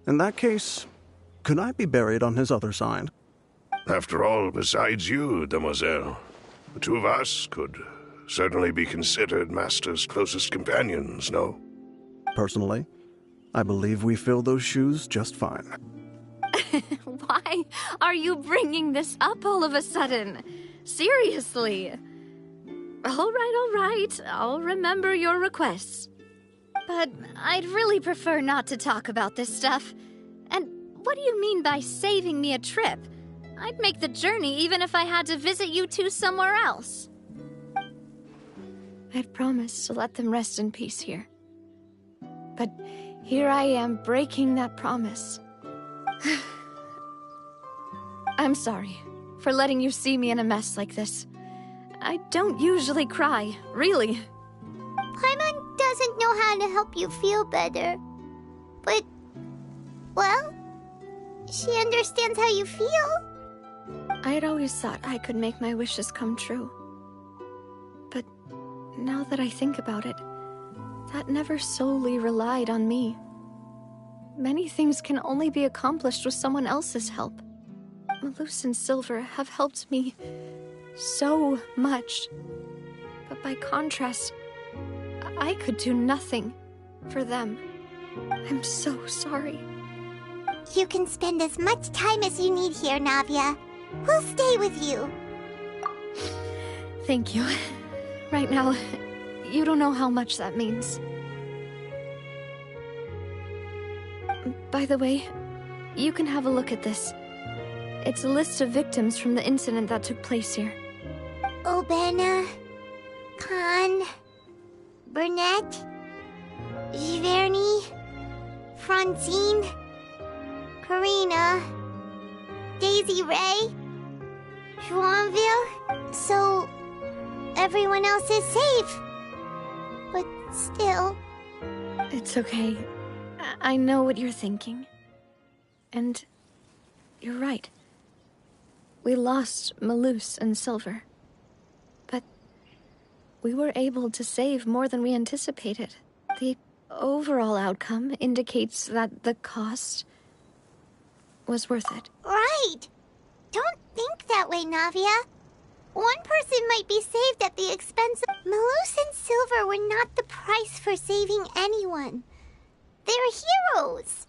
S15: In that case, could I be buried on his other side?
S14: After all, besides you, demoiselle, the two of us could certainly be considered Master's closest companions, no?
S15: Personally, I believe we fill those shoes just fine.
S9: Why are you bringing this up all of a sudden? Seriously. All right. I'll remember your requests. But I'd really prefer not to talk about this stuff. And what do you mean by saving me a trip? I'd make the journey even if I had to visit you two somewhere else. I'd promised to let them rest in peace here. But here I am breaking that promise. I'm sorry for letting you see me in a mess like this. I don't usually cry, really.
S2: Paimon doesn't know how to help you feel better. But, well, she understands how you feel.
S9: I had always thought I could make my wishes come true. But now that I think about it, that never solely relied on me. Many things can only be accomplished with someone else's help. Malus and Silver have helped me so much. But by contrast, I could do nothing for them. I'm so sorry.
S2: You can spend as much time as you need here, Navia. We'll stay with you.
S9: Thank you. Right now, you don't know how much that means. By the way, you can have a look at this. It's a list of victims from the incident that took place here.
S2: Obena, Khan, Burnett, Giverny, Francine, Karina, Daisy Ray, Joinville. So, everyone else is safe. But still...
S9: It's okay. I know what you're thinking. And you're right. We lost Malus and Silver. But we were able to save more than we anticipated. The overall outcome indicates that the cost was worth it.
S2: Right! Don't think that way, Navia. One person might be saved at the expense of... Malus and Silver were not the price for saving anyone. They're heroes!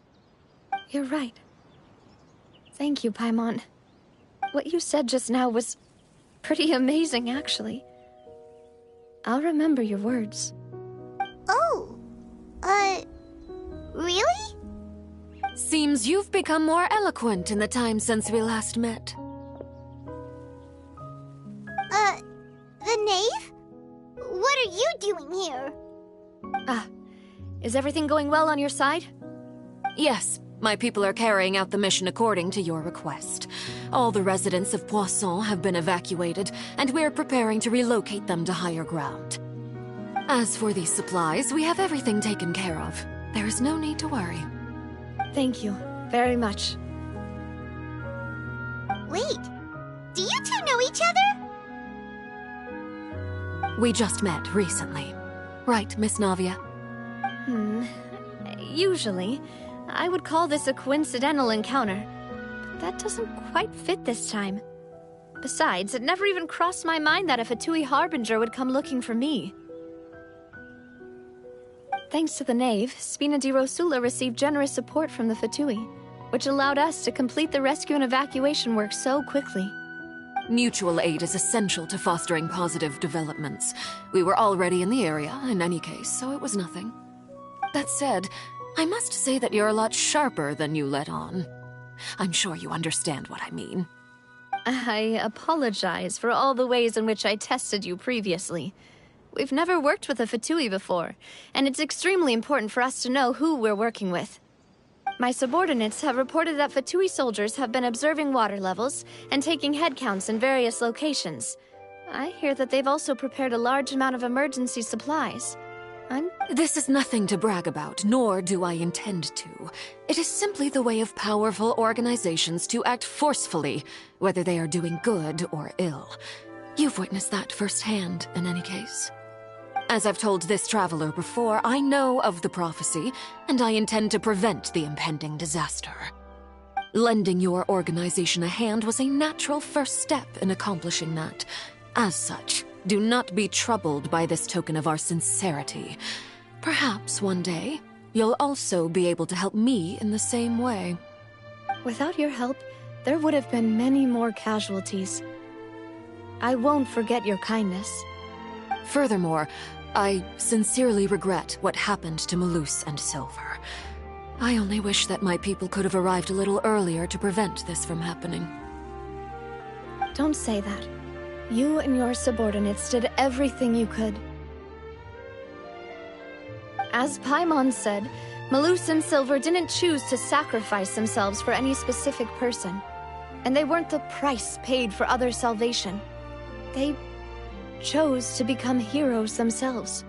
S9: You're right. Thank you, Paimon. What you said just now was pretty amazing, actually. I'll remember your words.
S2: Oh, really?
S16: Seems you've become more eloquent in the time since we last met.
S2: The knave? What are you doing here?
S9: Is everything going well on your side?
S16: Yes, my people are carrying out the mission according to your request. All the residents of Poisson have been evacuated, and we're preparing to relocate them to higher ground. As for these supplies, we have everything taken care of. There is no need to worry.
S9: Thank you very much.
S2: Wait, do you two know each other?
S16: We just met recently. Right, Miss Navia?
S9: Usually, I would call this a coincidental encounter. But that doesn't quite fit this time. Besides, it never even crossed my mind that a Fatui Harbinger would come looking for me. Thanks to the knave, Spina di Rosula received generous support from the Fatui. which allowed us to complete the rescue and evacuation work so quickly.
S16: Mutual aid is essential to fostering positive developments. We were already in the area, in any case, so it was nothing. That said, I must say that you're a lot sharper than you let on. I'm sure you understand what I mean.
S9: I apologize for all the ways in which I tested you previously. We've never worked with a Fatui before, and it's extremely important for us to know who we're working with. My subordinates have reported that Fatui soldiers have been observing water levels and taking head counts in various locations. I hear that they've also prepared a large amount of emergency supplies.
S16: This is nothing to brag about, nor do I intend to. It is simply the way of powerful organizations to act forcefully, whether they are doing good or ill. You've witnessed that firsthand, in any case. As I've told this traveler before, I know of the prophecy, and I intend to prevent the impending disaster. Lending your organization a hand was a natural first step in accomplishing that. As such, do not be troubled by this token of our sincerity. Perhaps one day, you'll also be able to help me in the same way.
S9: Without your help, there would have been many more casualties. I won't forget your kindness.
S16: Furthermore, I sincerely regret what happened to Malus and Silver. I only wish that my people could have arrived a little earlier to prevent this from happening.
S9: Don't say that. You and your subordinates did everything you could. As Paimon said, Malus and Silver didn't choose to sacrifice themselves for any specific person. And they weren't the price paid for other salvation. They chose to become heroes themselves.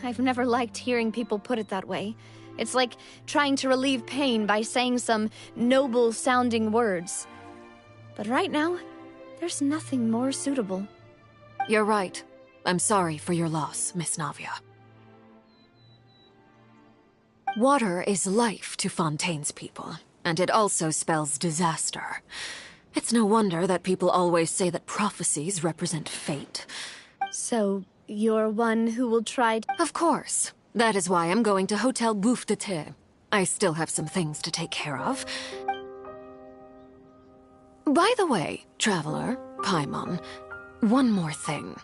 S9: I've never liked hearing people put it that way. It's like trying to relieve pain by saying some noble-sounding words. But right now, there's nothing more suitable.
S16: You're right. I'm sorry for your loss, Miss Navia. Water is life to Fontaine's people, and it also spells disaster. It's no wonder that people always say that prophecies represent fate.
S9: So, you're one who will try to—
S16: Of course. That is why I'm going to Hotel Bouffe de Thé. I still have some things to take care of. By the way, Traveler, Paimon, one more thing.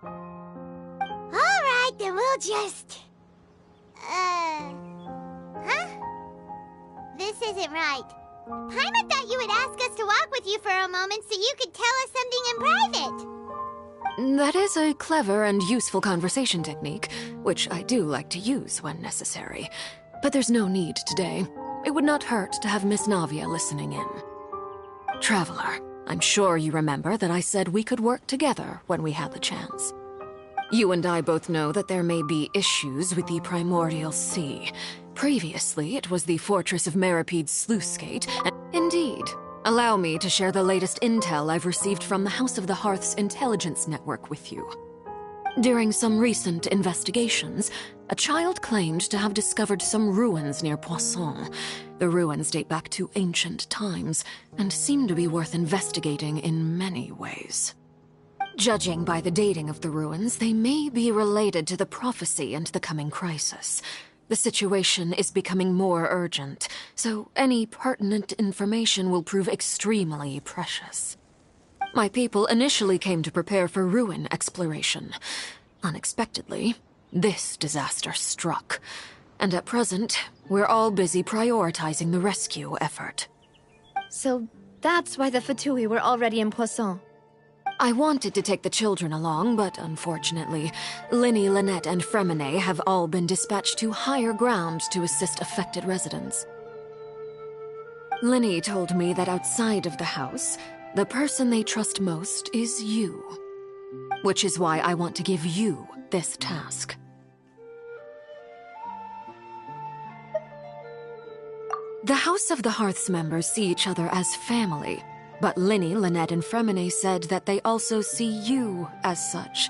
S2: Alright, then we'll just... Huh? This isn't right. Paimon thought you would ask us to walk with you for a moment so you could tell us something in private.
S16: That is a clever and useful conversation technique, which I do like to use when necessary. But there's no need today. It would not hurt to have Miss Navia listening in. Traveler, I'm sure you remember that I said we could work together when we had the chance. You and I both know that there may be issues with the Primordial Sea. Previously, it was the Fortress of Meripede's sluice gate, and indeed, allow me to share the latest intel I've received from the House of the Hearth's intelligence network with you. During some recent investigations, a child claimed to have discovered some ruins near Poisson. The ruins date back to ancient times, and seem to be worth investigating in many ways. Judging by the dating of the ruins, they may be related to the prophecy and the coming crisis. The situation is becoming more urgent, so any pertinent information will prove extremely precious. My people initially came to prepare for ruin exploration. Unexpectedly, this disaster struck, and at present, we're all busy prioritizing the rescue effort.
S9: So that's why the Fatui were already in Poisson.
S16: I wanted to take the children along, but unfortunately, Linny, Lynette, and Fremine have all been dispatched to higher ground to assist affected residents. Linny told me that outside of the house, the person they trust most is you. Which is why I want to give you this task. The House of the Hearth's members see each other as family, but Linny, Lynette, and Fremine said that they also see you as such,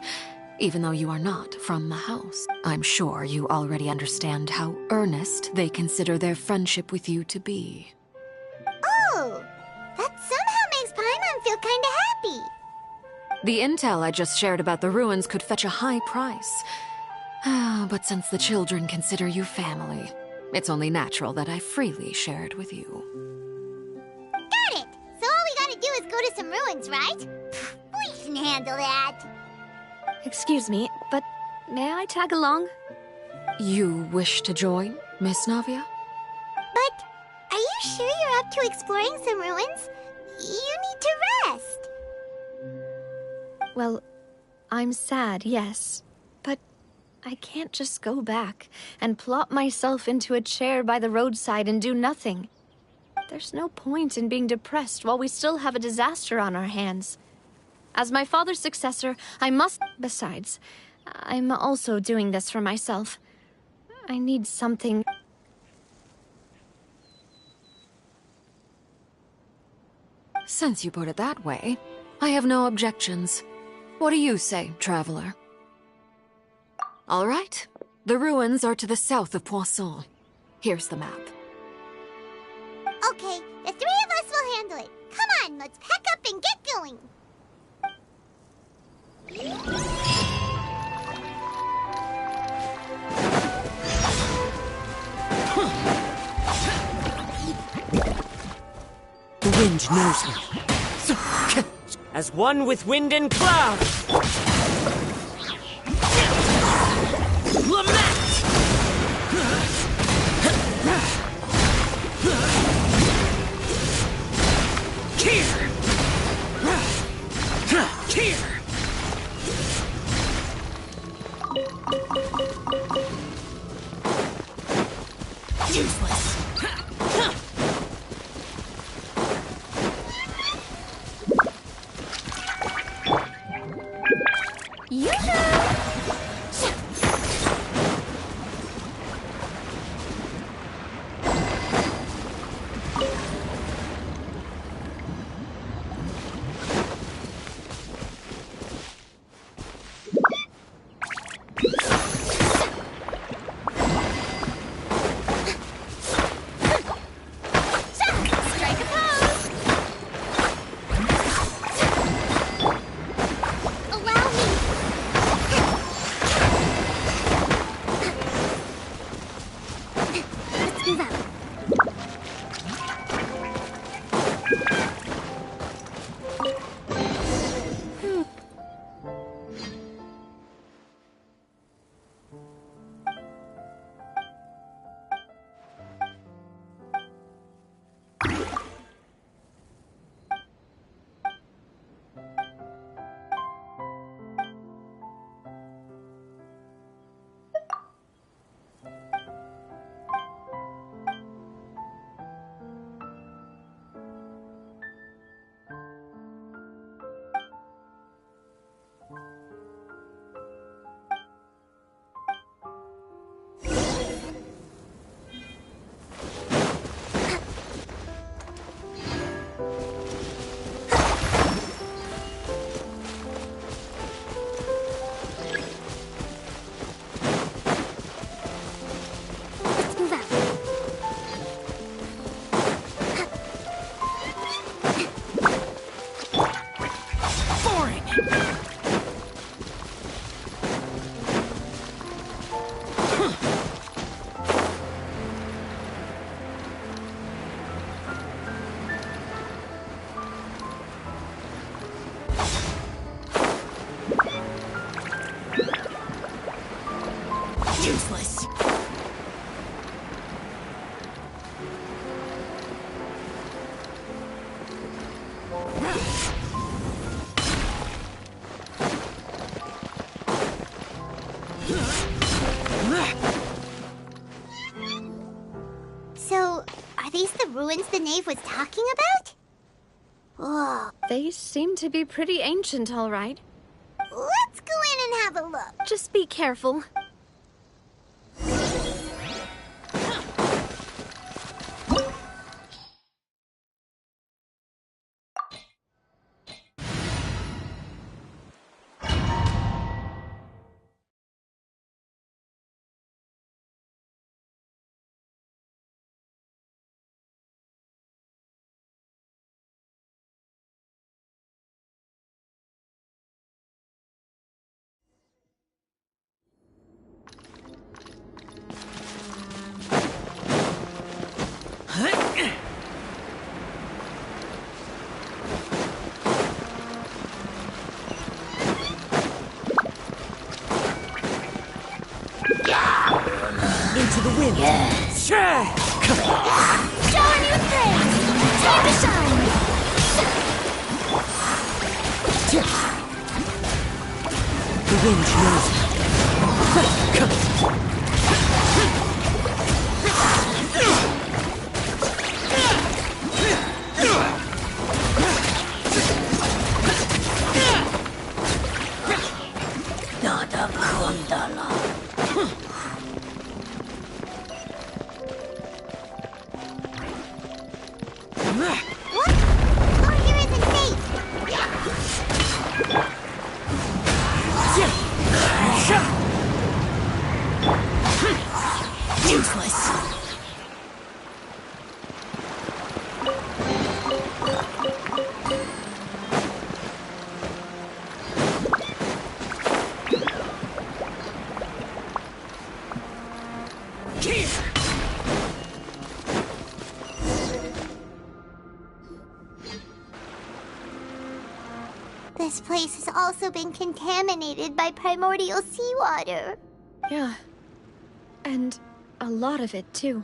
S16: even though you are not from the house. I'm sure you already understand how earnest they consider their friendship with you to be.
S2: Oh, that somehow makes Paimon feel kinda happy.
S16: The intel I just shared about the ruins could fetch a high price. But since the children consider you family, It's only natural that I freely share it with you.
S2: Got it! So all we gotta do is go to some ruins, right? Pfft, we can handle that.
S9: Excuse me, but may I tag along?
S16: You wish to join, Miss Navia?
S2: But are you sure you're up to exploring some ruins? You need to rest.
S9: Well, I'm sad, yes. But I can't just go back and plop myself into a chair by the roadside and do nothing. There's no point in being depressed while we still have a disaster on our hands. As my father's successor, I must... Besides, I'm also doing this for myself. I need something...
S16: Since you put it that way, I have no objections. What do you say, traveler? All right. The ruins are to the south of Poisson. Here's the map.
S2: Okay, the three of us will handle it. Come on, let's pack up and get going.
S1: The wind knows me. As one with wind and cloud. Lament! Here! Here! Useless! Useless!
S2: So, are these the ruins the knave was talking about? Whoa.
S9: They seem to be pretty ancient, all right.
S2: Let's go in and have a look.
S9: Just be careful.
S1: Into the wind.
S8: Yes.
S1: Sure.
S8: Show new things. Time to shine.
S1: The wind knows me.
S8: Nada Kundala.
S2: What? Oh, here isn't safe.
S8: Useless.
S2: This place has also been contaminated by primordial seawater.
S9: Yeah. And a lot of it, too.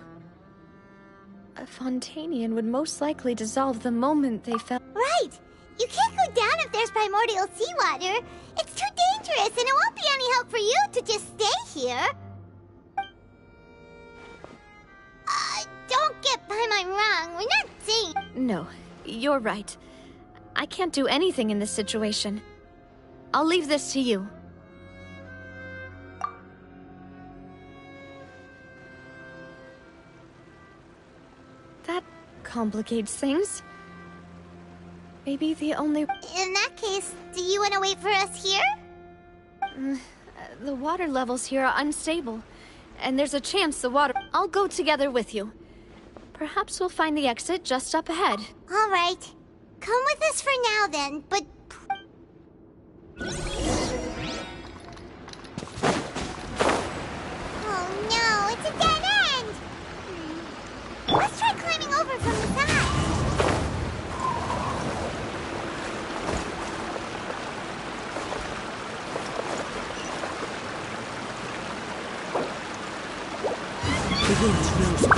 S9: A Fontanian would most likely dissolve the moment they fell.
S2: Right! You can't go down if there's primordial seawater. It's too dangerous, and it won't be any help for you to just stay here. Don't get by my wrong. We're not saying...
S9: No, you're right. I can't do anything in this situation. I'll leave this to you. That complicates things. Maybe the only...
S2: In that case, do you want to wait for us here?
S9: The water levels here are unstable, and there's a chance the water... I'll go together with you. Perhaps we'll find the exit just up ahead.
S2: All right. Come with us for now, then, but... Oh, no, it's a dead end! Let's try climbing over from the side.
S1: The wind knows me.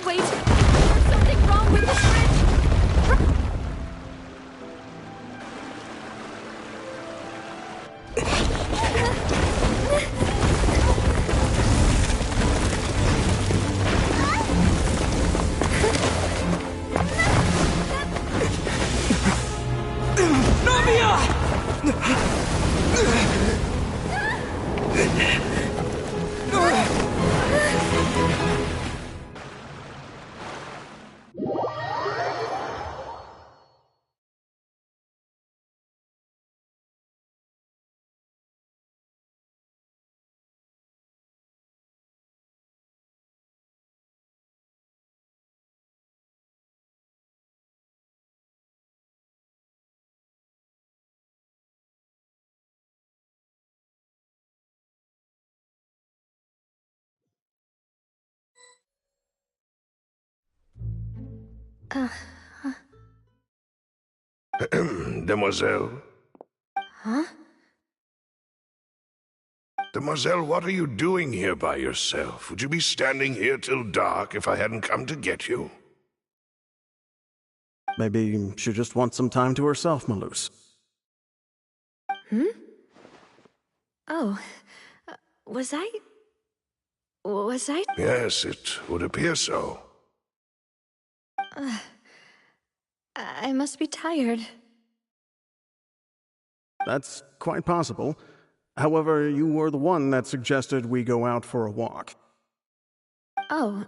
S9: Wait! There's something wrong with this bridge!
S14: Demoiselle?
S9: Huh?
S14: Demoiselle, what are you doing here by yourself? Would you be standing here till dark if I hadn't come to get you?
S15: Maybe she just wants some time to herself, Malus.
S9: Hmm? Oh. Was Was I?
S14: Yes, it would appear so.
S9: I must be tired.
S15: That's quite possible. However, you were the one that suggested we go out for a walk.
S9: Oh,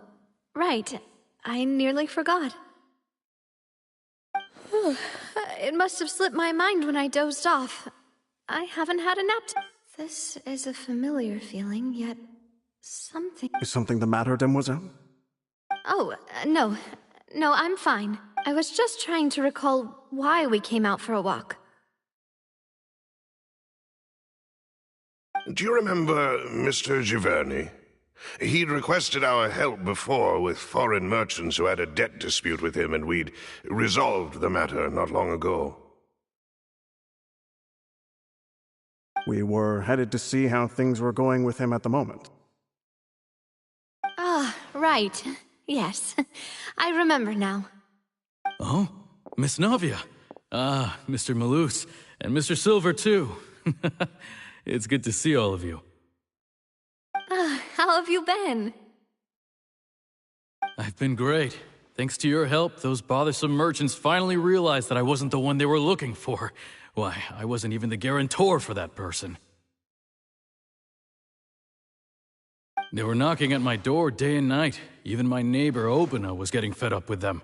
S9: right. I nearly forgot. It must have slipped my mind when I dozed off. I haven't had a nap. This is a familiar feeling, yet something...
S15: Is something the matter, Demoiselle?
S9: Oh, no. No, I'm fine. I was just trying to recall why we came out for a walk.
S14: Do you remember Mr. Giverny? He'd requested our help before with foreign merchants who had a debt dispute with him, and we'd resolved the matter not long ago.
S15: We were headed to see how things were going with him at the moment.
S9: Ah, right. Yes. I remember now.
S17: Oh, Miss Navia. Ah, Mr. Malus, and Mr. Silver, too. It's good to see all of you.
S9: How have you been?
S17: I've been great. Thanks to your help, those bothersome merchants finally realized that I wasn't the one they were looking for. Why, I wasn't even the guarantor for that person. They were knocking at my door day and night. Even my neighbor, Obina, was getting fed up with them.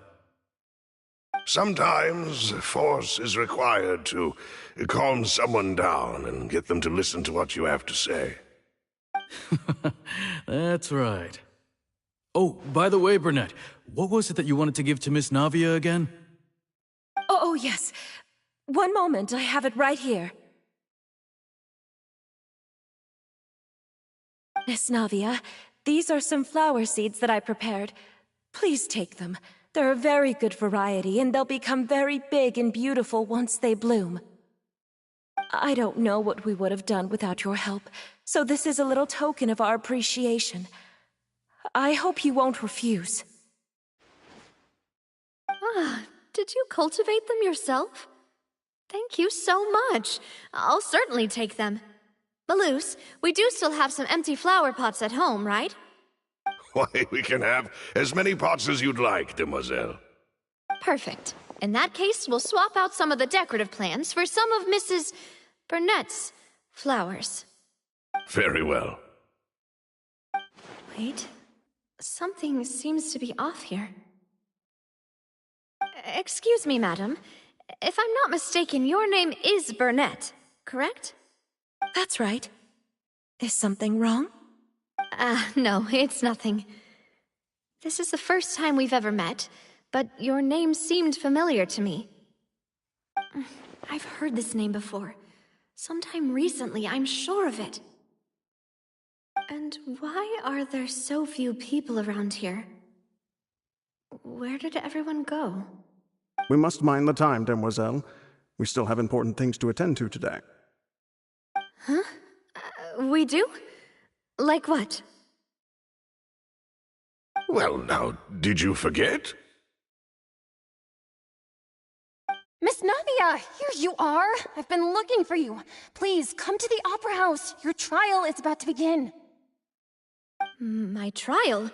S14: Sometimes force is required to calm someone down and get them to listen to what you have to say.
S17: That's right. Oh, by the way, Burnett, what was it that you wanted to give to Miss Navia again?
S1: Oh, yes. One moment, I have it right here. Miss Navia, these are some flower seeds that I prepared. Please take them. They're a very good variety, and they'll become very big and beautiful once they bloom. I don't know what we would have done without your help, so this is a little token of our appreciation. I hope you won't refuse.
S9: Ah, did you cultivate them yourself? Thank you so much. I'll certainly take them. Malus, we do still have some empty flower pots at home, right?
S14: Why, we can have as many pots as you'd like, demoiselle.
S9: Perfect. In that case, we'll swap out some of the decorative plants for some of Mrs. Burnett's flowers.
S14: Very well.
S9: Wait. Something seems to be off here. Excuse me, madam. If I'm not mistaken, your name is Burnett, correct?
S1: That's right. Is something wrong?
S9: No, it's nothing. This is the first time we've ever met, but your name seemed familiar to me. I've heard this name before. Sometime recently, I'm sure of it. And why are there so few people around here? Where did everyone go?
S15: We must mind the time, demoiselle. We still have important things to attend to today.
S9: Huh? We do? Like what?
S14: Well, now, did you forget?
S18: Miss Navia, here you are. I've been looking for you. Please, come to the Opera House. Your trial is about to begin.
S9: My trial?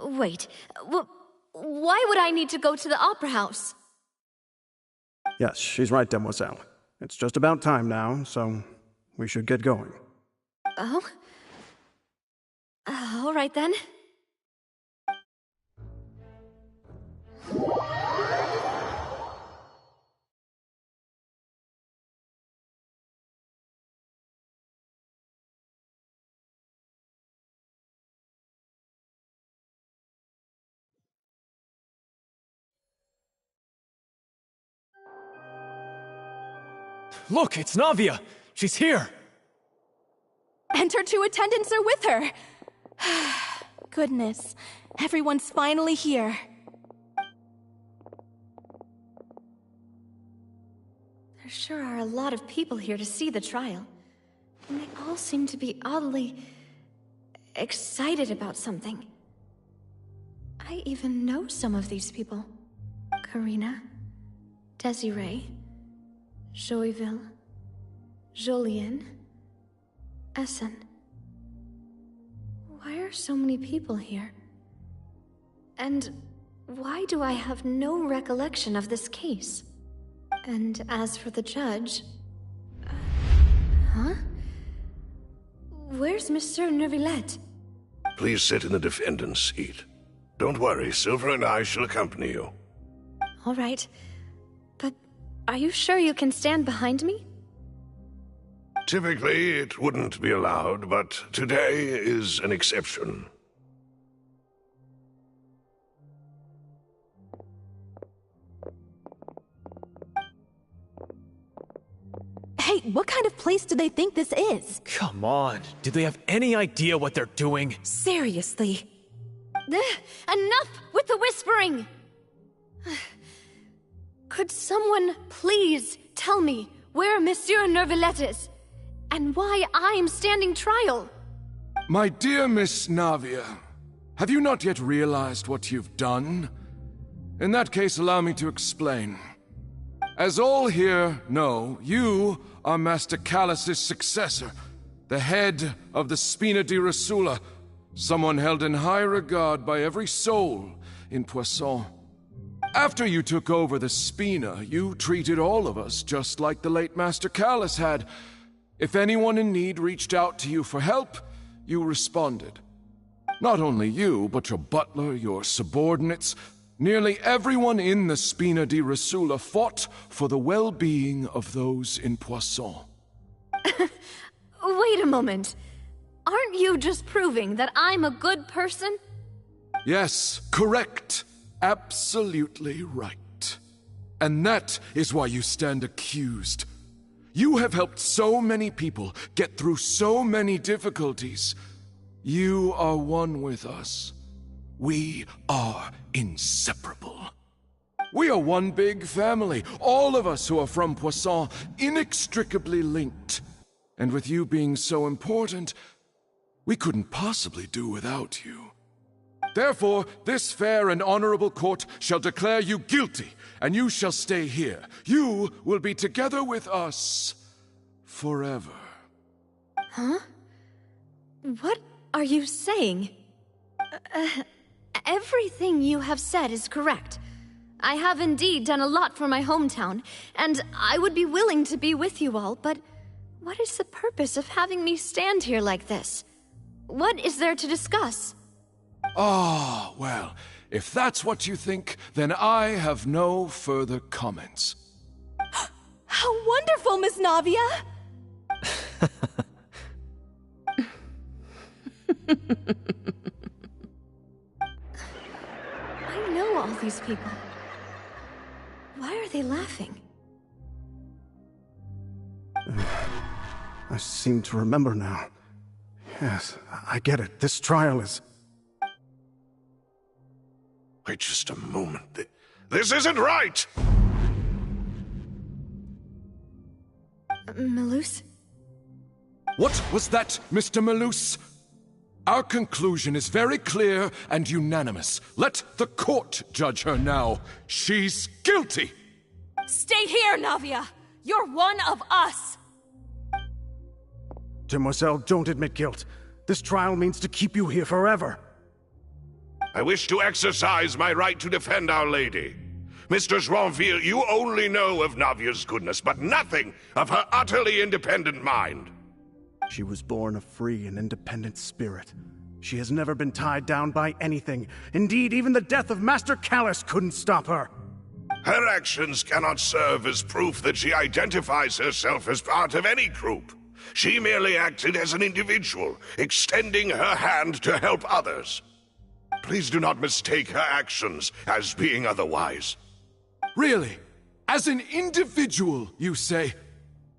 S9: Wait, why would I need to go to the Opera House?
S15: Yes, she's right, demoiselle. It's just about time now, so we should get going.
S9: Oh? All right then.
S12: Look, it's Navia! She's here!
S18: And her two attendants are with her. Goodness, everyone's finally here.
S9: There sure are a lot of people here to see the trial. And they all seem to be oddly excited about something. I even know some of these people. Karina, Desiree, Joyville, Jolien, Essen. Why are so many people here? And why do I have no recollection of this case? And as for the judge... huh? Where's Monsieur Neuvillette?
S14: Please sit in the defendant's seat. Don't worry, Silver and I shall accompany you.
S9: All right. But are you sure you can stand behind me?
S14: Typically, it wouldn't be allowed, but today is an exception.
S19: Hey, what kind of place do they think this is?
S20: Come on. Do they have any idea what they're doing?
S1: Seriously.
S9: Enough with the whispering! Could someone please tell me where Monsieur Neuvillette is? And why I'm standing trial?
S11: My dear Miss Navia, have you not yet realized what you've done? In that case, allow me to explain. As all here know, you are Master Callus's successor, the head of the Spina di Rosula, someone held in high regard by every soul in Poisson. After you took over the Spina, you treated all of us just like the late Master Callus had. If anyone in need reached out to you for help, you responded. Not only you, but your butler, your subordinates, nearly everyone in the Spina di Rosula fought for the well-being of those in Poisson.
S9: Wait a moment. Aren't you just proving that I'm a good person?
S11: Yes, correct. Absolutely right. And that is why you stand accused. You have helped so many people get through so many difficulties. You are one with us. We are inseparable. We are one big family, all of us who are from Poisson, inextricably linked. And with you being so important, we couldn't possibly do without you. Therefore, this fair and honorable court shall declare you guilty, and you shall stay here. You will be together with us forever.
S9: Huh? What are you saying? Everything you have said is correct. I have indeed done a lot for my hometown, and I would be willing to be with you all, but what is the purpose of having me stand here like this? What is there to discuss?
S11: Ah, well, if that's what you think, then I have no further comments.
S19: How wonderful, Miss Navia!
S9: I know all these people. Why are they laughing?
S15: I seem to remember now. Yes, I get it. This trial is...
S14: Wait just a moment. This isn't right!
S9: Malus?
S11: What was that, Mr. Malus? Our conclusion is very clear and unanimous. Let the court judge her now. She's guilty!
S19: Stay here, Navia! You're one of us!
S15: Demoiselle, don't admit guilt. This trial means to keep you here forever.
S14: I wish to exercise my right to defend Our Lady. Mr. Joinville, you only know of Navia's goodness, but nothing of her utterly independent mind.
S15: She was born a free and independent spirit. She has never been tied down by anything. Indeed, even the death of Master Callus couldn't stop her.
S14: Her actions cannot serve as proof that she identifies herself as part of any group. She merely acted as an individual, extending her hand to help others. Please do not mistake her actions as being otherwise.
S11: Really? As an individual, you say?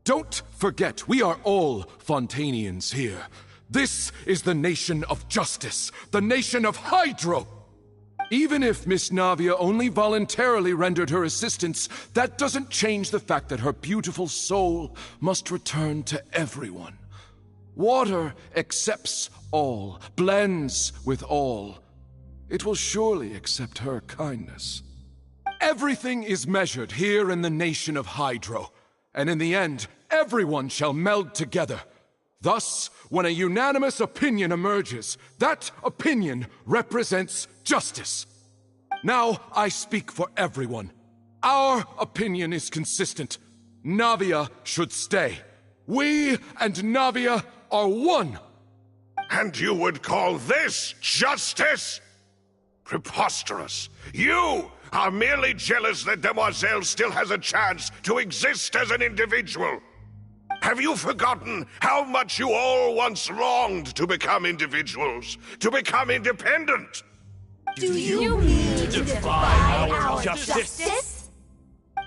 S11: Don't forget, we are all Fontanians here. This is the nation of justice, the nation of Hydro. Even if Miss Navia only voluntarily rendered her assistance, that doesn't change the fact that her beautiful soul must return to everyone. Water accepts all, blends with all. It will surely accept her kindness. Everything is measured here in the nation of Hydro, and in the end, everyone shall meld together. Thus, when a unanimous opinion emerges, that opinion represents justice. Now, I speak for everyone. Our opinion is consistent. Navia should stay. We and Navia are one.
S14: And you would call this justice? Preposterous. You are merely jealous that Demoiselle still has a chance to exist as an individual. Have you forgotten how much you all once longed to become individuals, to become independent?
S19: Do you mean to defy our justice?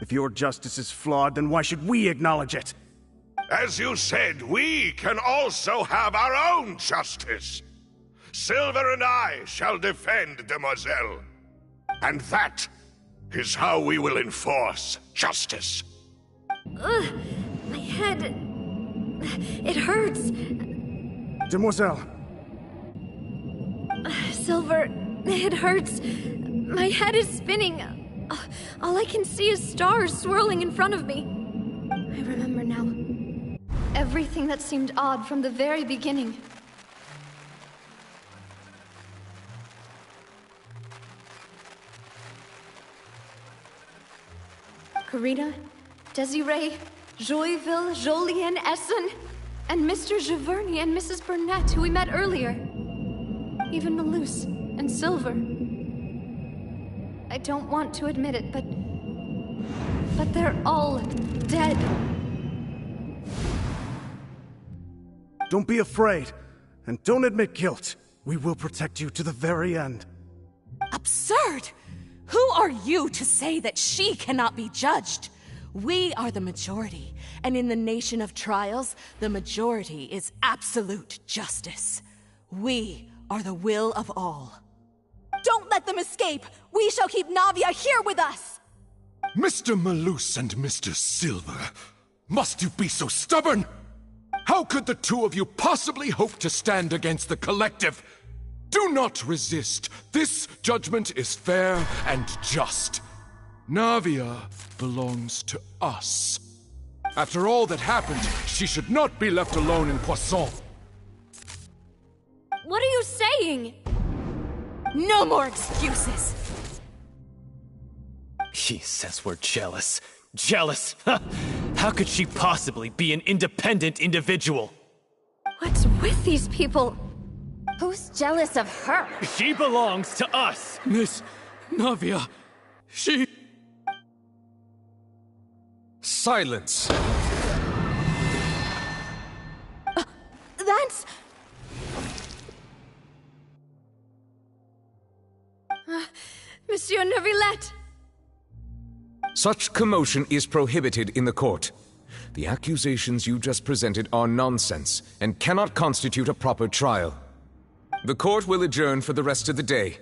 S15: If your justice is flawed, then why should we acknowledge it?
S14: As you said, we can also have our own justice. Silver and I shall defend Demoiselle. And that is how we will enforce justice.
S9: Ugh, my head... it hurts.
S15: Demoiselle.
S9: Silver, it hurts. My head is spinning. All I can see is stars swirling in front of me. I remember now. Everything that seemed odd from the very beginning. Karina, Desiree, Joyville, Jolien, Essen, and Mr. Giverny and Mrs. Burnett, who we met earlier. Even Malus and Silver. I don't want to admit it, but they're all dead.
S15: Don't be afraid, and don't admit guilt. We will protect you to the very end.
S19: Absurd! Who are you to say that she cannot be judged? We are the majority, and in the nation of trials, the majority is absolute justice. We are the will of all. Don't let them escape! We shall keep Navia here with us!
S11: Mr. Malus and Mr. Silver, must you be so stubborn? How could the two of you possibly hope to stand against the collective? Do not resist. This judgment is fair and just. Navia belongs to us. After all that happened, she should not be left alone in Poisson.
S9: What are you saying?
S19: No more excuses!
S20: He says we're jealous. Jealous? How could she possibly be an independent individual?
S9: What's with these people?
S18: Who's jealous of her?
S20: She belongs to us!
S17: Miss Navia, she...
S10: Silence!
S19: That's...
S9: Monsieur Neuvillette!
S10: Such commotion is prohibited in the court. The accusations you just presented are nonsense and cannot constitute a proper trial. The court will adjourn for the rest of the day.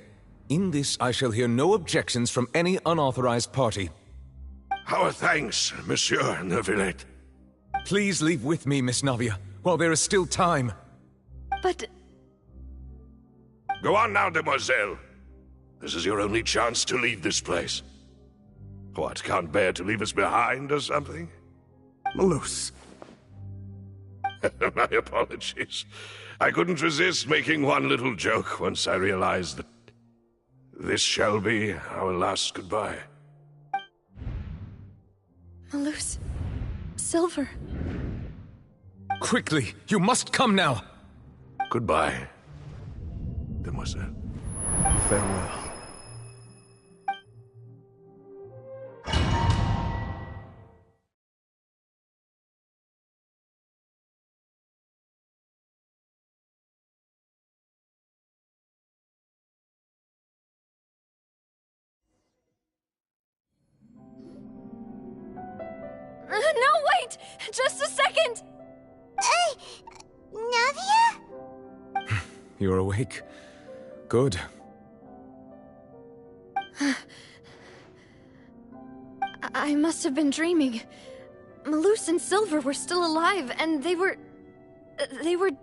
S10: In this, I shall hear no objections from any unauthorized party.
S14: Our thanks, Monsieur Neuvillette.
S10: Please leave with me, Miss Navia, while there is still time.
S9: But...
S14: Go on now, Demoiselle. This is your only chance to leave this place. What, can't bear to leave us behind or something?
S15: Malus.
S14: My apologies. I couldn't resist making one little joke once I realized that this shall be our last goodbye.
S9: Malus... Silver...
S10: Quickly, you must come now!
S14: Goodbye, Demoiselle.
S15: Farewell.
S9: No, wait! Just a second!
S2: Navia?
S10: You're awake. Good.
S9: I must have been dreaming. Malus and Silver were still alive, and they were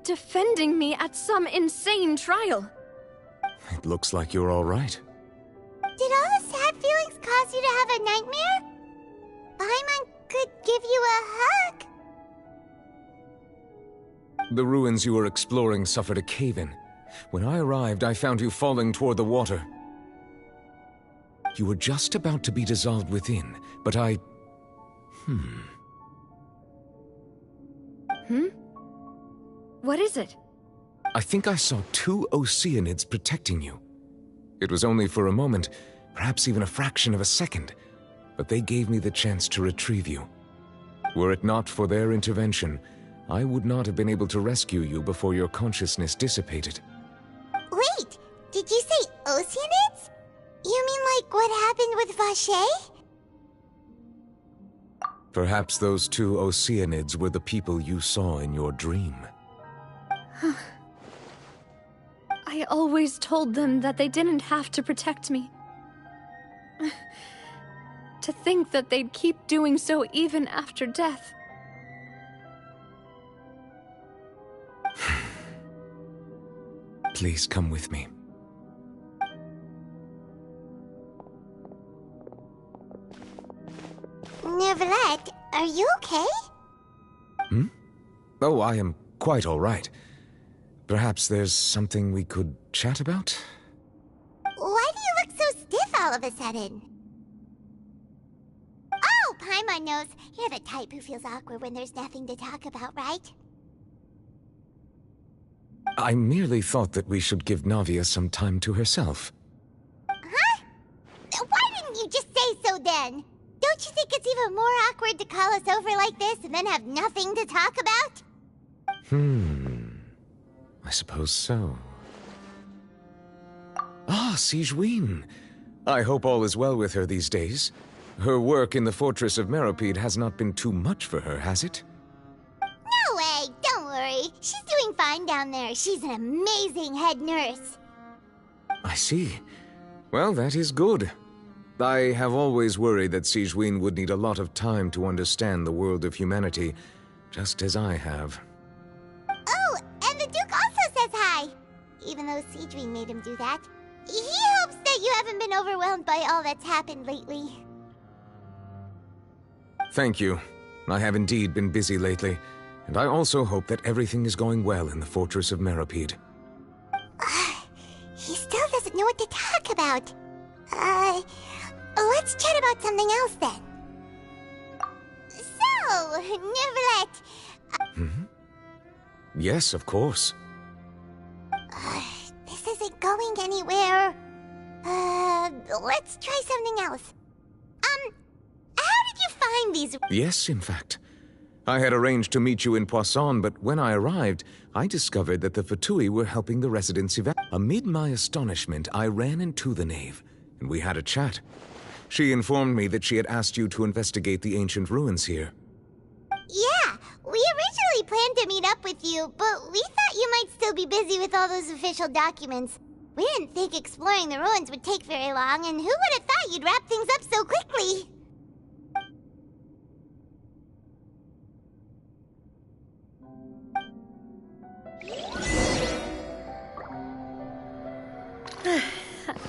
S9: defending me at some insane trial.
S10: It looks like you're all right.
S2: Did all the sad feelings cause you to have a nightmare? Paimon could give you a hug.
S10: The ruins you were exploring suffered a cave-in. When I arrived, I found you falling toward the water. You were just about to be dissolved within, but I...
S9: What is it?
S10: I think I saw 2 Oceanids protecting you. It was only for a moment, perhaps even a fraction of a second, but they gave me the chance to retrieve you. Were it not for their intervention, I would not have been able to rescue you before your consciousness dissipated.
S2: Wait, did you say Oceanids? You mean like what happened with Vache?
S10: Perhaps those 2 Oceanids were the people you saw in your dream.
S9: I always told them that they didn't have to protect me. To think that they'd keep doing so even after death.
S10: Please come with me.
S2: Neverlet, are you okay?
S10: Oh, I am quite all right. Perhaps there's something we could chat about?
S2: Why do you look so stiff all of a sudden? Oh, Paimon knows. You're the type who feels awkward when there's nothing to talk about, right?
S10: I merely thought that we should give Navia some time to herself.
S2: Huh? Why didn't you just say so then? Don't you think it's even more awkward to call us over like this and then have nothing to talk about?
S10: I suppose so. Ah, Sigewinne. I hope all is well with her these days. Her work in the Fortress of Meropide has not been too much for her, has it?
S2: No way! Don't worry. She's doing fine down there. She's an amazing head nurse.
S10: I see. Well, that is good. I have always worried that Sigewinne would need a lot of time to understand the world of humanity, just as I have.
S2: Oh, and the Duke also says hi! Even though Sigewinne made him do that. He hopes that you haven't been overwhelmed by all that's happened lately.
S10: Thank you. I have indeed been busy lately, and I also hope that everything is going well in the Fortress of Meropide.
S2: He still doesn't know what to talk about. Let's chat about something else then. So, Neverlet...
S10: Yes, of course.
S2: This isn't going anywhere. Let's try something else. How did you find these...
S10: Yes, in fact. I had arranged to meet you in Poisson, but when I arrived, I discovered that the Fatui were helping the residents evacuate. Amid my astonishment, I ran into the knave, and we had a chat. She informed me that she had asked you to investigate the ancient ruins here.
S2: Yeah, we originally planned to meet up with you, but we thought you might still be busy with all those official documents. We didn't think exploring the ruins would take very long, and who would have thought you'd wrap things up so quickly?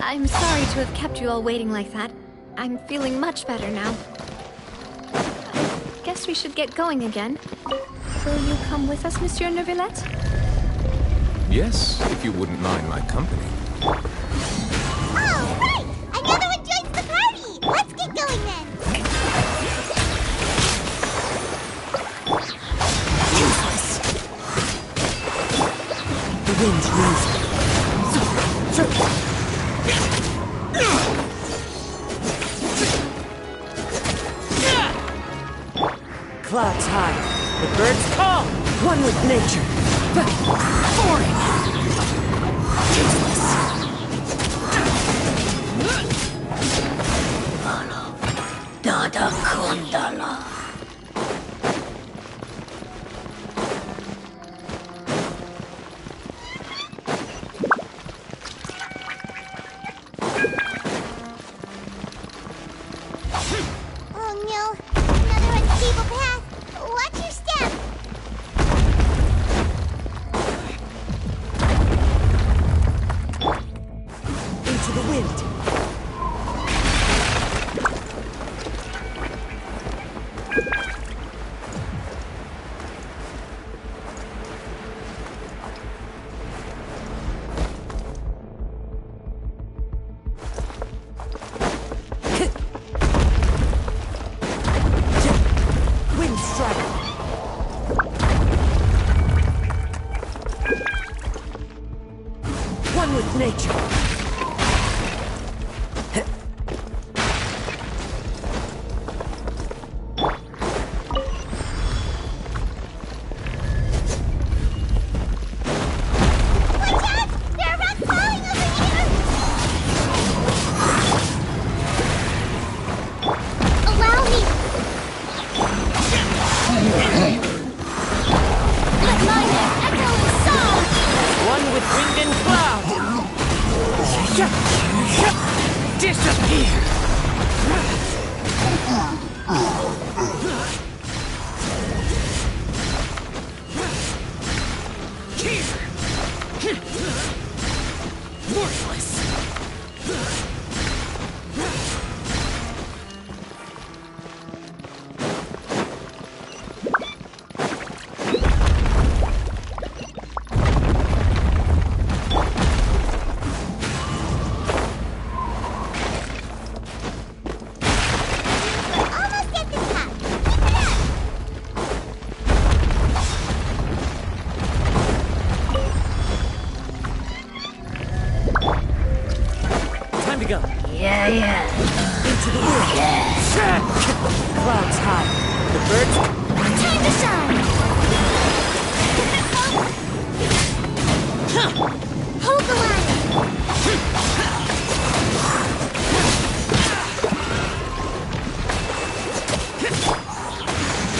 S9: I'm sorry to have kept you all waiting like that. I'm feeling much better now. I guess we should get going again. Will you come with us, Monsieur Neuvillette?
S10: Yes, if you wouldn't mind my company.
S2: Oh, right! Another one joins the party! Let's get going then!
S19: Useless! The wind moves. Clouds high, the birds call, one with nature. Boring. Useless.
S4: Dada Kundala.
S2: Oh no, another unstable path. Watch your step.
S19: Into the wind.
S4: One with nature. Clouds high. The birds...
S2: Time to shine! Hold the line!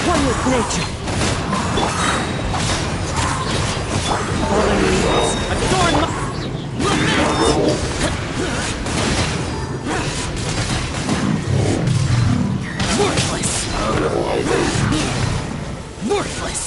S4: One with nature. Fallen leaves adorn my... Worthless! Worthless!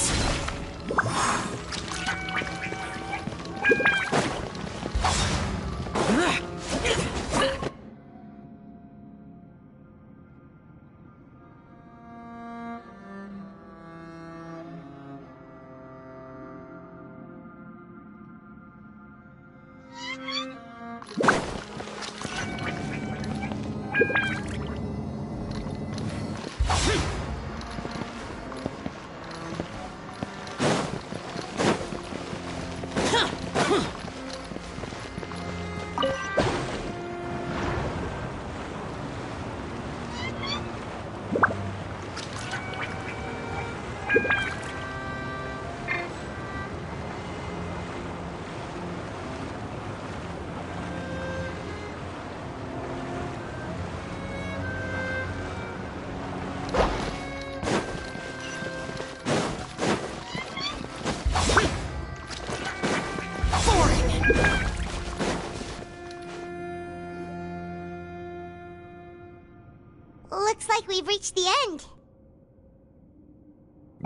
S2: Looks like we've reached the end.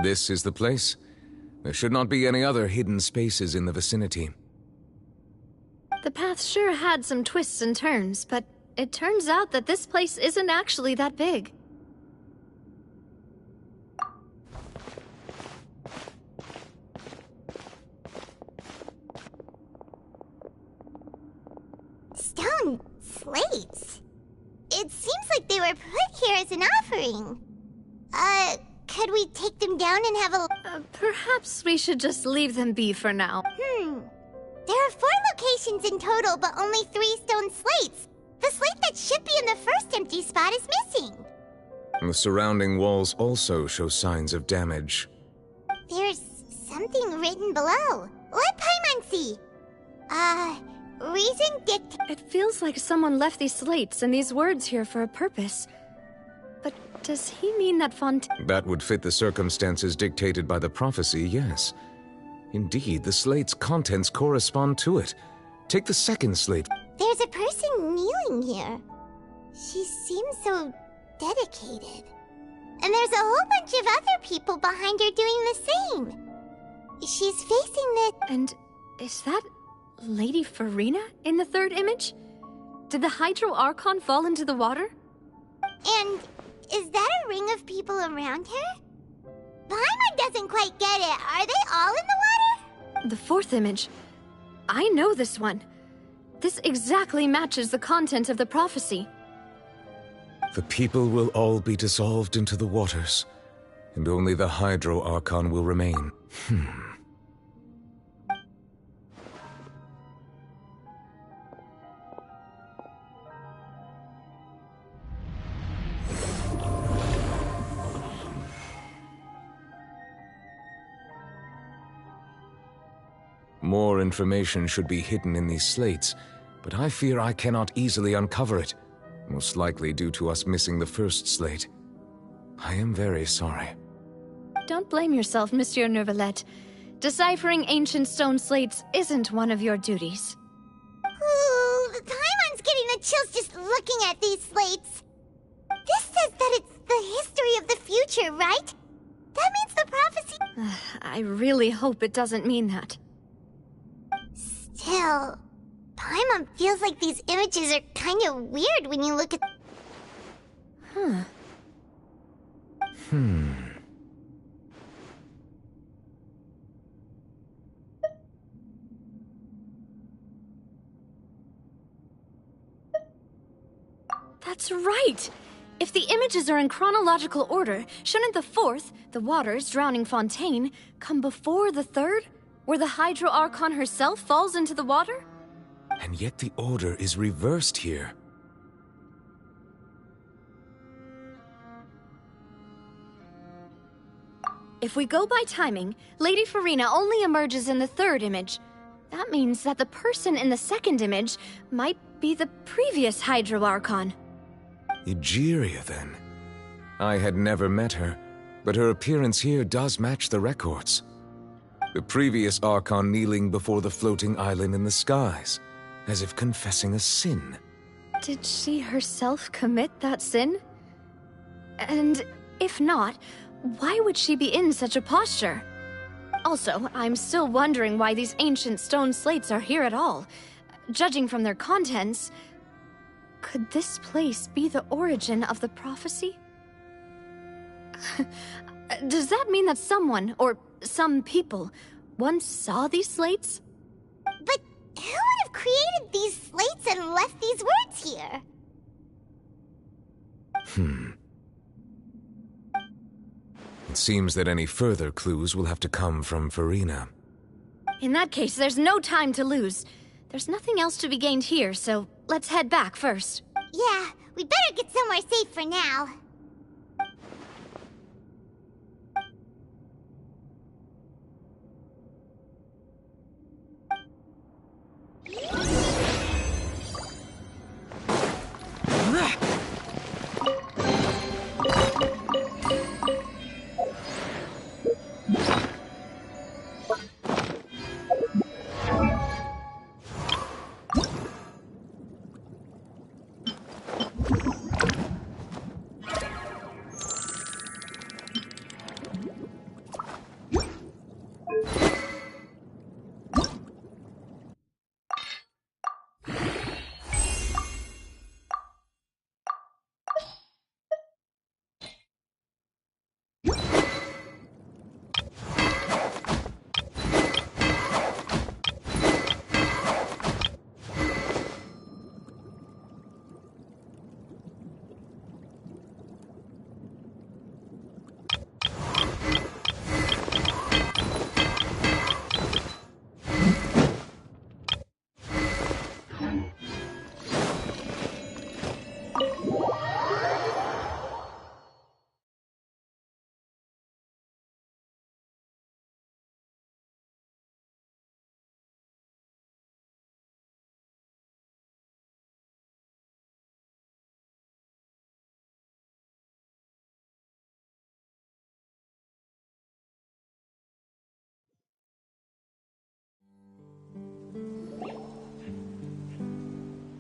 S10: This is the place. There should not be any other hidden spaces in the vicinity.
S9: The path sure had some twists and turns, but it turns out that this place isn't actually that big.
S2: Stone slates? It seems like they were put here as an offering. Could we take them down and have a...
S9: Perhaps we should just leave them be for now.
S2: There are 4 locations in total, but only 3 stone slates. The slate that should be in the first empty spot is missing.
S10: The surrounding walls also show signs of damage.
S2: There's something written below. Let Paimon see. Reason dictates...
S9: It feels like someone left these slates and these words here for a purpose. But does he mean that
S10: That would fit the circumstances dictated by the prophecy, yes. Indeed, the slate's contents correspond to it. Take the second slate.
S2: There's a person kneeling here. She seems so dedicated. And there's a whole bunch of other people behind her doing the same. She's facing the...
S9: And is that Lady Farina in the third image? Did the Hydro Archon fall into the water?
S2: And is that a ring of people around her? Paimon doesn't quite get it. Are they all in the water?
S9: The fourth image. I know this one. This exactly matches the content of the prophecy.
S10: The people will all be dissolved into the waters, and only the Hydro Archon will remain. More information should be hidden in these slates, but I fear I cannot easily uncover it, most likely due to us missing the first slate. I am very sorry.
S9: Don't blame yourself, Monsieur Neuvillette. Deciphering ancient stone slates isn't one of your duties.
S2: Ooh, Paimon's getting the chills just looking at these slates. This says that it's the history of the future, right? That means the prophecy...
S9: I really hope it doesn't mean that.
S2: Still, Paimon feels like these images are kind of weird when you look at...
S9: That's right! If the images are in chronological order, shouldn't the fourth, the waters drowning Fontaine, come before the third, where the Hydro Archon herself falls into the water?
S10: And yet the order is reversed here.
S9: If we go by timing, Lady Farina only emerges in the third image. That means that the person in the second image might be the previous Hydro Archon.
S10: Egeria, then. I had never met her, but her appearance here does match the records. The previous Archon kneeling before the floating island in the skies, as if confessing a sin.
S9: Did she herself commit that sin? And if not, why would she be in such a posture? Also, I'm still wondering why these ancient stone slates are here at all. Judging from their contents, could this place be the origin of the prophecy? Does that mean that someone, or some people, once saw these slates?
S2: But who would have created these slates and left these words here?
S10: It seems that any further clues will have to come from Farina.
S9: In that case, there's no time to lose. There's nothing else to be gained here, so let's head back first.
S2: Yeah, we better get somewhere safe for now.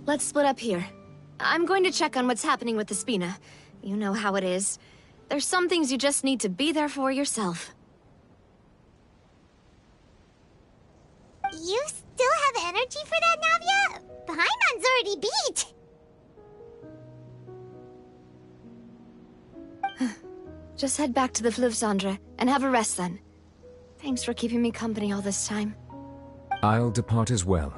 S9: Let's split up here. I'm going to check on what's happening with the Spina. You know how it is. There's some things you just need to be there for yourself.
S2: You still have energy for that, Navia? Paimon's already beat!
S9: Just head back to the Fleuve Cendre and have a rest then. Thanks for keeping me company all this time.
S10: I'll depart as well.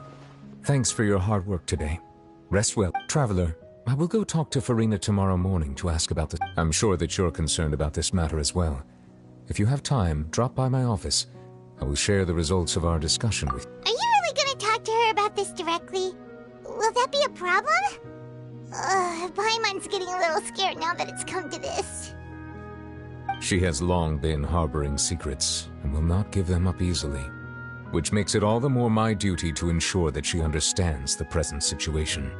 S10: Thanks for your hard work today. Rest well. Traveler, I will go talk to Farina tomorrow morning to ask about this. I'm sure that you're concerned about this matter as well. If you have time, drop by my office. I will share the results of our discussion with you.
S2: Are you really gonna talk to her about this directly? Will that be a problem? Paimon's getting a little scared now that it's come to this.
S10: She has long been harboring secrets and will not give them up easily. which makes it all the more my duty to ensure that she understands the present situation.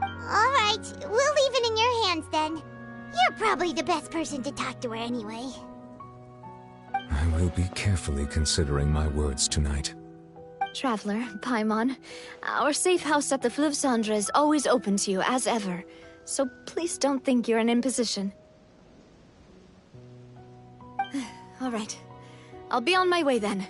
S2: All right, we'll leave it in your hands then. You're probably the best person to talk to her anyway.
S10: I will be carefully considering my words tonight.
S9: Traveler, Paimon, our safe house at the Fleuve Cendre is always open to you, as ever. So please don't think you're an imposition. All right. I'll be on my way then.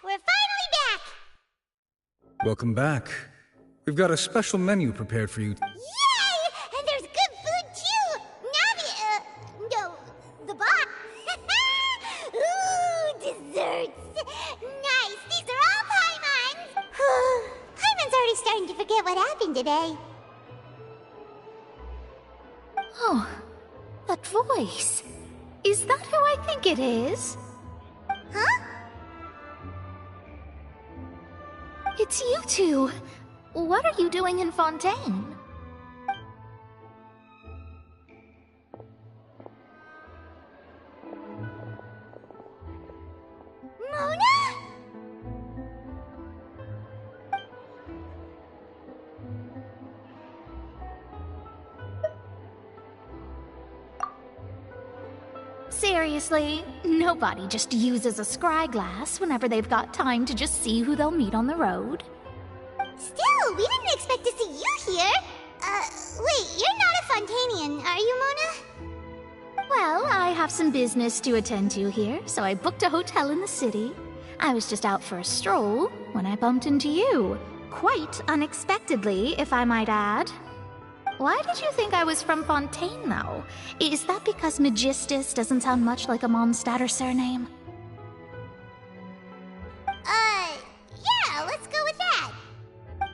S2: We're finally back!
S21: Welcome back. We've got a special menu prepared for you.
S2: Yay! And there's good food too! Navi, no, the bot. Ooh, desserts! Nice, these are all Paimon's! Paimon's already starting to forget what happened today.
S8: Oh, that voice. Is that who I think it is?
S2: Huh?
S8: It's you two. What are you doing in Fontaine?
S2: Mona?
S8: Seriously, nobody just uses a scry glass whenever they've got time to just see who they'll meet on the road.
S2: Still, we didn't expect to see you here. Wait, you're not a Fontanian, are you, Mona?
S8: Well, I have some business to attend to here, so I booked a hotel in the city. I was just out for a stroll when I bumped into you. Quite unexpectedly, if I might add. Why did you think I was from Fontaine, though? Is that because Magistus doesn't sound much like a Mondstadter surname?
S2: Yeah, let's go with that.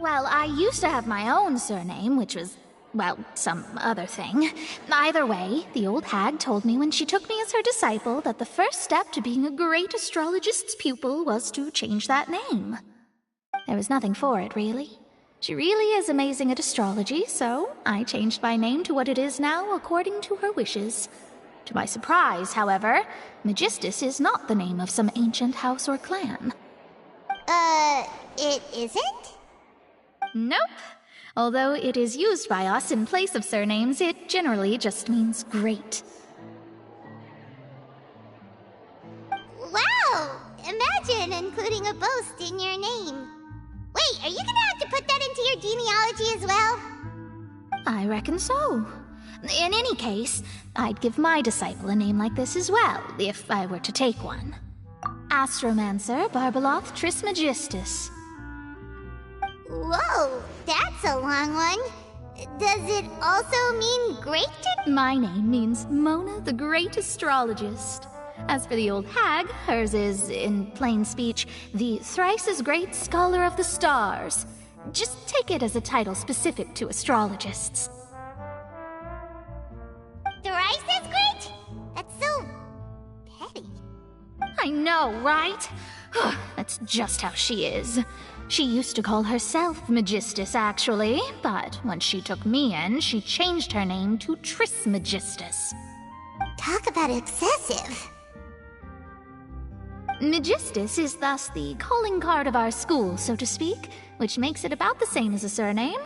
S8: Well, I used to have my own surname, which was, well, some other thing. Either way, the old hag told me when she took me as her disciple that the first step to being a great astrologist's pupil was to change that name. There was nothing for it, really. She really is amazing at astrology, so I changed my name to what it is now according to her wishes. To my surprise, however, Magistus is not the name of some ancient house or clan.
S2: It isn't?
S8: Nope. Although it is used by us in place of surnames, it generally just means great.
S2: Wow! Imagine including a boast in your name. Wait, are you gonna have to put that into your genealogy as well?
S8: I reckon so. In any case, I'd give my disciple a name like this as well, if I were to take one. Astromancer Barbeloth Trismegistus.
S2: Whoa, that's a long one. Does it also mean great?
S8: My name means Mona the Great Astrologist. As for the old hag, hers is, in plain speech, the thrice-as-great Scholar of the Stars. Just take it as a title specific to astrologists.
S2: Thrice as great? That's so petty.
S8: I know, right? That's just how she is. She used to call herself Magistus, actually, but when she took me in, she changed her name to Trismegistus.
S2: Talk about excessive.
S8: Magistus is thus the calling card of our school, so to speak, which makes it about the same as a surname.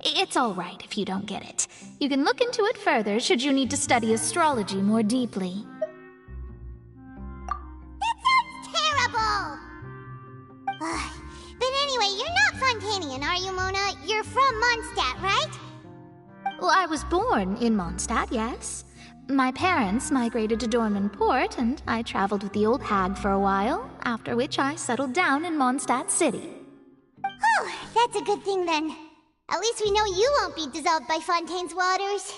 S8: It's all right if you don't get it. You can look into it further should you need to study astrology more deeply.
S2: That sounds terrible! But anyway, you're not Fontanian, are you, Mona? You're from Mondstadt, right?
S8: Well, I was born in Mondstadt, yes. My parents migrated to Dorman Port, and I traveled with the old hag for a while, after which I settled down in Mondstadt City.
S2: Oh, that's a good thing then. At least we know you won't be dissolved by Fontaine's waters.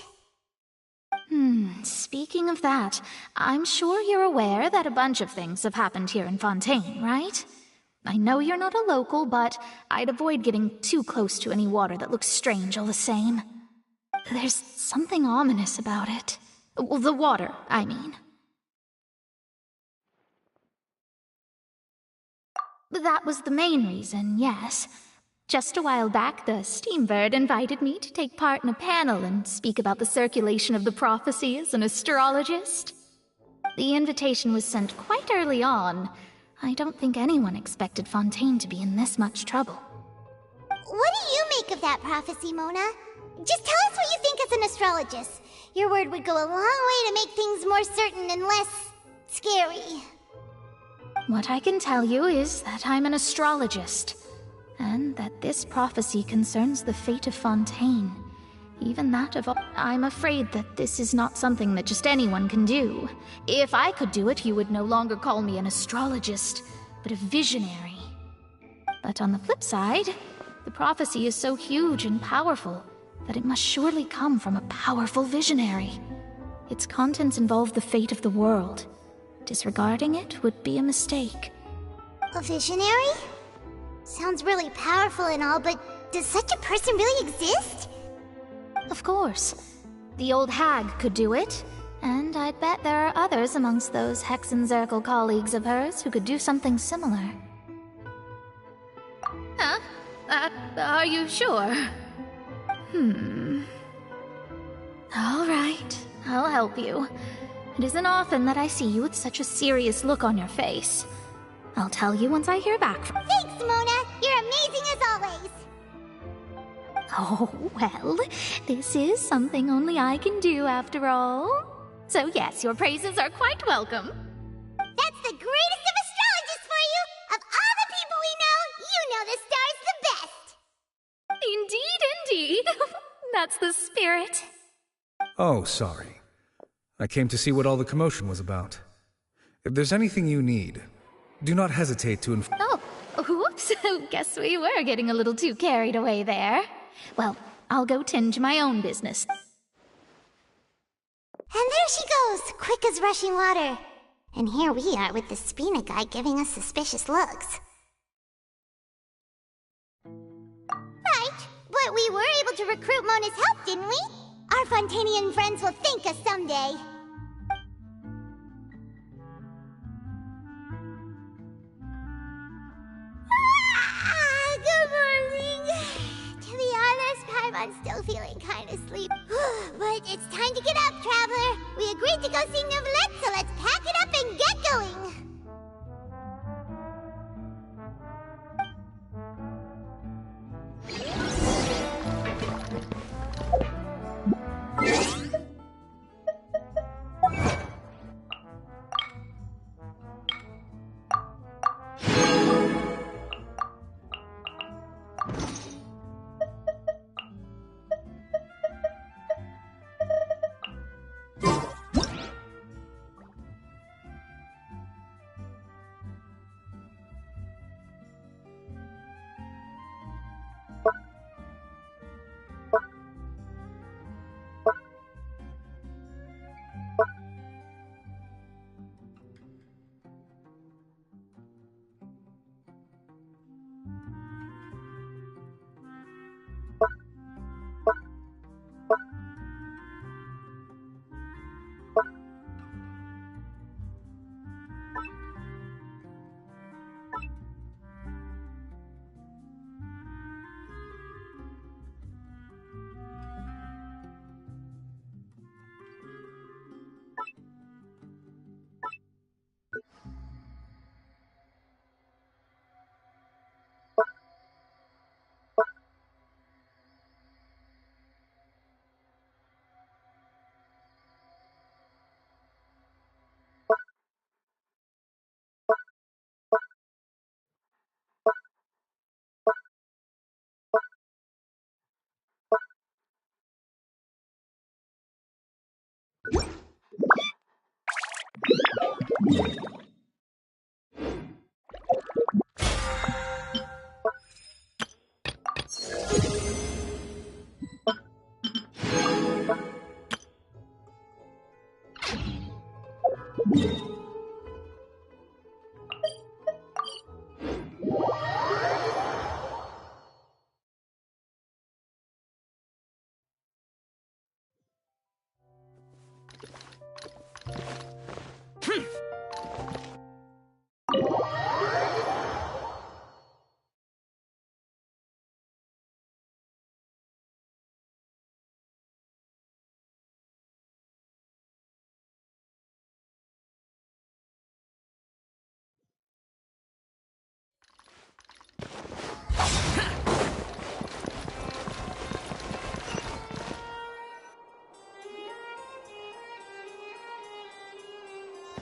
S8: Speaking of that, I'm sure you're aware that a bunch of things have happened here in Fontaine, right? I know you're not a local, but I'd avoid getting too close to any water that looks strange all the same. There's something ominous about it. Well, the water, I mean. That was the main reason, yes. Just a while back, the Steambird invited me to take part in a panel and speak about the circulation of the prophecy as an astrologist. The invitation was sent quite early on. I don't think anyone expected Fontaine to be in this much trouble.
S2: What do you make of that prophecy, Mona? Just tell us what you think as an astrologist. Your word would go a long way to make things more certain and less scary.
S8: What I can tell you is that I'm an astrologist, and that this prophecy concerns the fate of Fontaine. Even that of all. I'm afraid that this is not something that just anyone can do. If I could do it, you would no longer call me an astrologist, but a visionary. But on the flip side, the prophecy is so huge and powerful that it must surely come from a powerful visionary. Its contents involve the fate of the world. Disregarding it would be a mistake.
S2: A visionary? Sounds really powerful and all, but does such a person really exist?
S8: Of course. The old hag could do it, and I'd bet there are others amongst those Hexenzirkel colleagues of hers who could do something similar. Huh? Are you sure? All right, I'll help you. It isn't often that I see you with such a serious look on your face. I'll tell you once I hear back from—
S2: Thanks, Mona! You're amazing as always!
S8: Oh, well, this is something only I can do after all. So yes, your praises are quite welcome.
S2: That's the greatest of astrologists for you! Of all the people we know, you know the star's the best!
S8: Indeed. That's the spirit.
S21: Oh, sorry. I came to see what all the commotion was about. If there's anything you need, do not hesitate to inform.
S8: Oh, whoops. Guess we were getting a little too carried away there. Well, I'll go tend to my own business.
S2: And there she goes, quick as rushing water. And here we are with the Spina guy giving us suspicious looks. Right, but we were able to recruit Mona's help, didn't we? Our Fontanian friends will thank us someday. Good morning. To be honest, Paimon's still feeling kind of sleepy. But it's time to get up, Traveler. We agreed to go see Neuvillette, so let's pack it up and get going.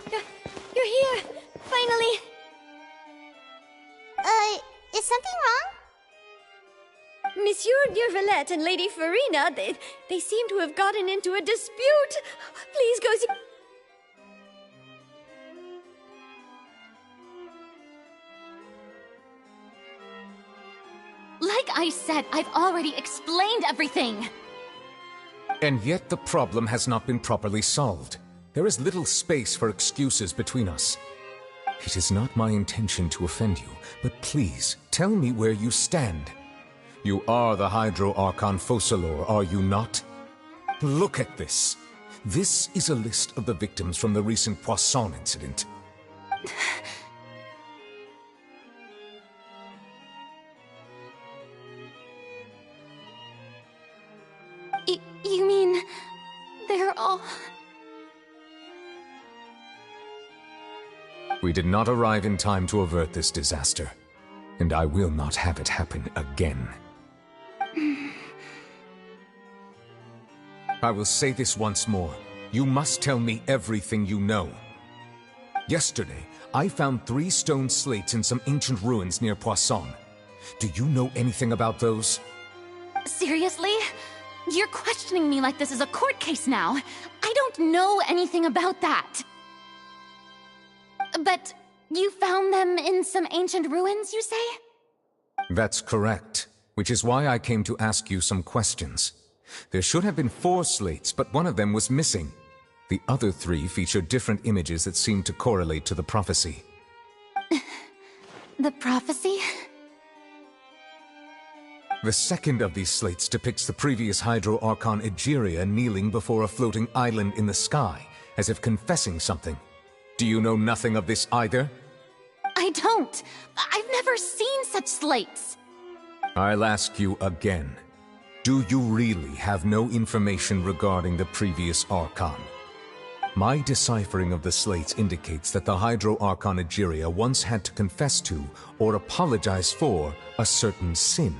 S18: You're here! Finally!
S2: Is something wrong?
S18: Monsieur D'Urvalette and Lady Farina, they seem to have gotten into a dispute. Please go see...
S8: Like I said, I've already explained everything.
S10: And yet the problem has not been properly solved. There is little space for excuses between us. It is not my intention to offend you, but please, tell me where you stand. You are the Hydro Archon Focalor, are you not? Look at this. This is a list of the victims from the recent Poisson incident.
S8: You mean... they're all...
S10: We did not arrive in time to avert this disaster, and I will not have it happen again. I will say this once more. You must tell me everything you know. Yesterday, I found 3 stone slates in some ancient ruins near Poisson. Do you know anything about those?
S8: Seriously? You're questioning me like this is a court case now. I don't know anything about that. But you found them in some ancient ruins, you say?
S10: That's correct, which is why I came to ask you some questions. There should have been 4 slates, but one of them was missing. The other 3 feature different images that seem to correlate to the prophecy.
S8: The prophecy?
S10: The second of these slates depicts the previous Hydro Archon Egeria kneeling before a floating island in the sky, as if confessing something. Do you know nothing of this either?
S8: I don't. I've never seen such slates.
S10: I'll ask you again. Do you really have no information regarding the previous Archon? My deciphering of the slates indicates that the Hydro Archon Egeria once had to confess to, or apologize for, a certain sin.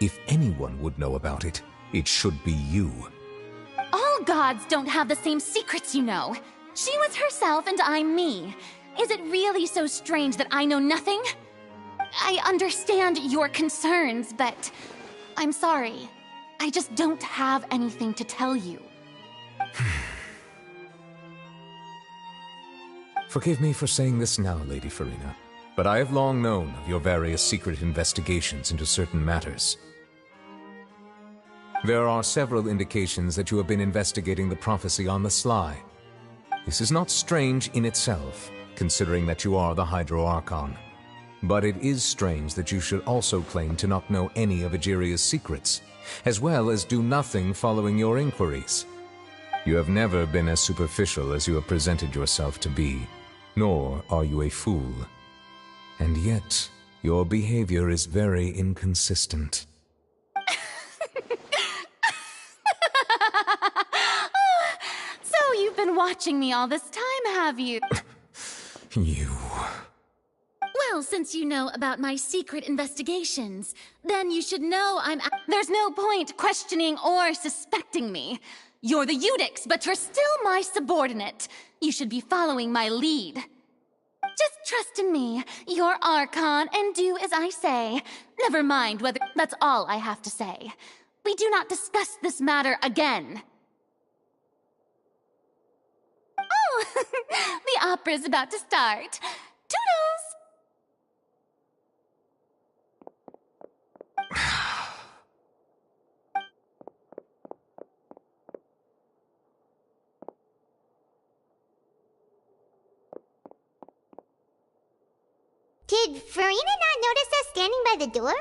S10: If anyone would know about it, it should be you.
S8: All gods don't have the same secrets, you know. She was herself and I'm me. Is it really so strange that I know nothing? I understand your concerns, but I'm sorry. I just don't have anything to tell you.
S10: Forgive me for saying this now, Lady Farina, but I have long known of your various secret investigations into certain matters. There are several indications that you have been investigating the prophecy on the sly. This is not strange in itself, considering that you are the Hydro Archon. But it is strange that you should also claim to not know any of Egeria's secrets, as well as do nothing following your inquiries. You have never been as superficial as you have presented yourself to be, nor are you a fool. And yet, your behavior is very inconsistent.
S8: So you've been watching me all this time, have you?
S10: You...
S8: Well, since you know about my secret investigations, then you should know there's no point questioning or suspecting me. You're the Eudix, but you're still my subordinate. You should be following my lead. Just trust in me, you're Archon, and do as I say. Never mind whether that's all I have to say. We do not discuss this matter again. Oh, the opera's about to start. Toodles!
S2: Did Farina not notice us standing by the door?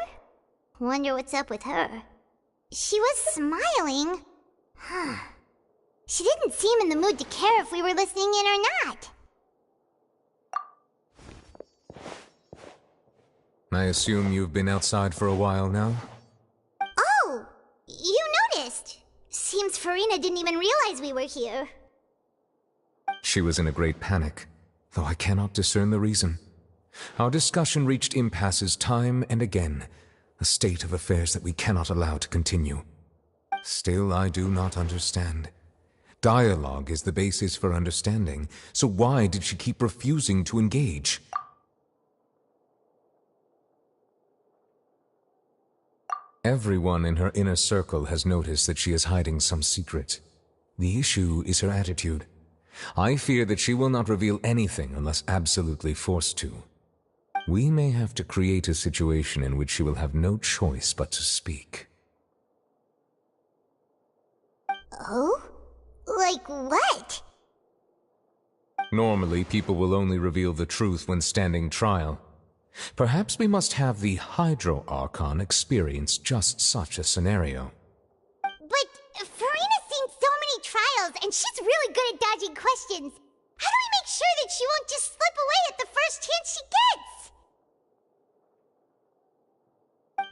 S2: Wonder what's up with her. She was smiling. Huh. She didn't seem in the mood to care if we were listening in or not.
S10: I assume you've been outside for a while now?
S2: Oh! You noticed! Seems Farina didn't even realize we were here.
S10: She was in a great panic, though I cannot discern the reason. Our discussion reached impasses time and again, a state of affairs that we cannot allow to continue. Still, I do not understand. Dialogue is the basis for understanding, so why did she keep refusing to engage? Everyone in her inner circle has noticed that she is hiding some secret. The issue is her attitude. I fear that she will not reveal anything unless absolutely forced to. We may have to create a situation in which she will have no choice but to speak.
S2: Oh? Like what?
S10: Normally, people will only reveal the truth when standing trial. Perhaps we must have the Hydro Archon experience just such a scenario.
S2: But Farina's seen so many trials, and she's really good at dodging questions. How do we make sure that she won't just slip away at the first chance she gets?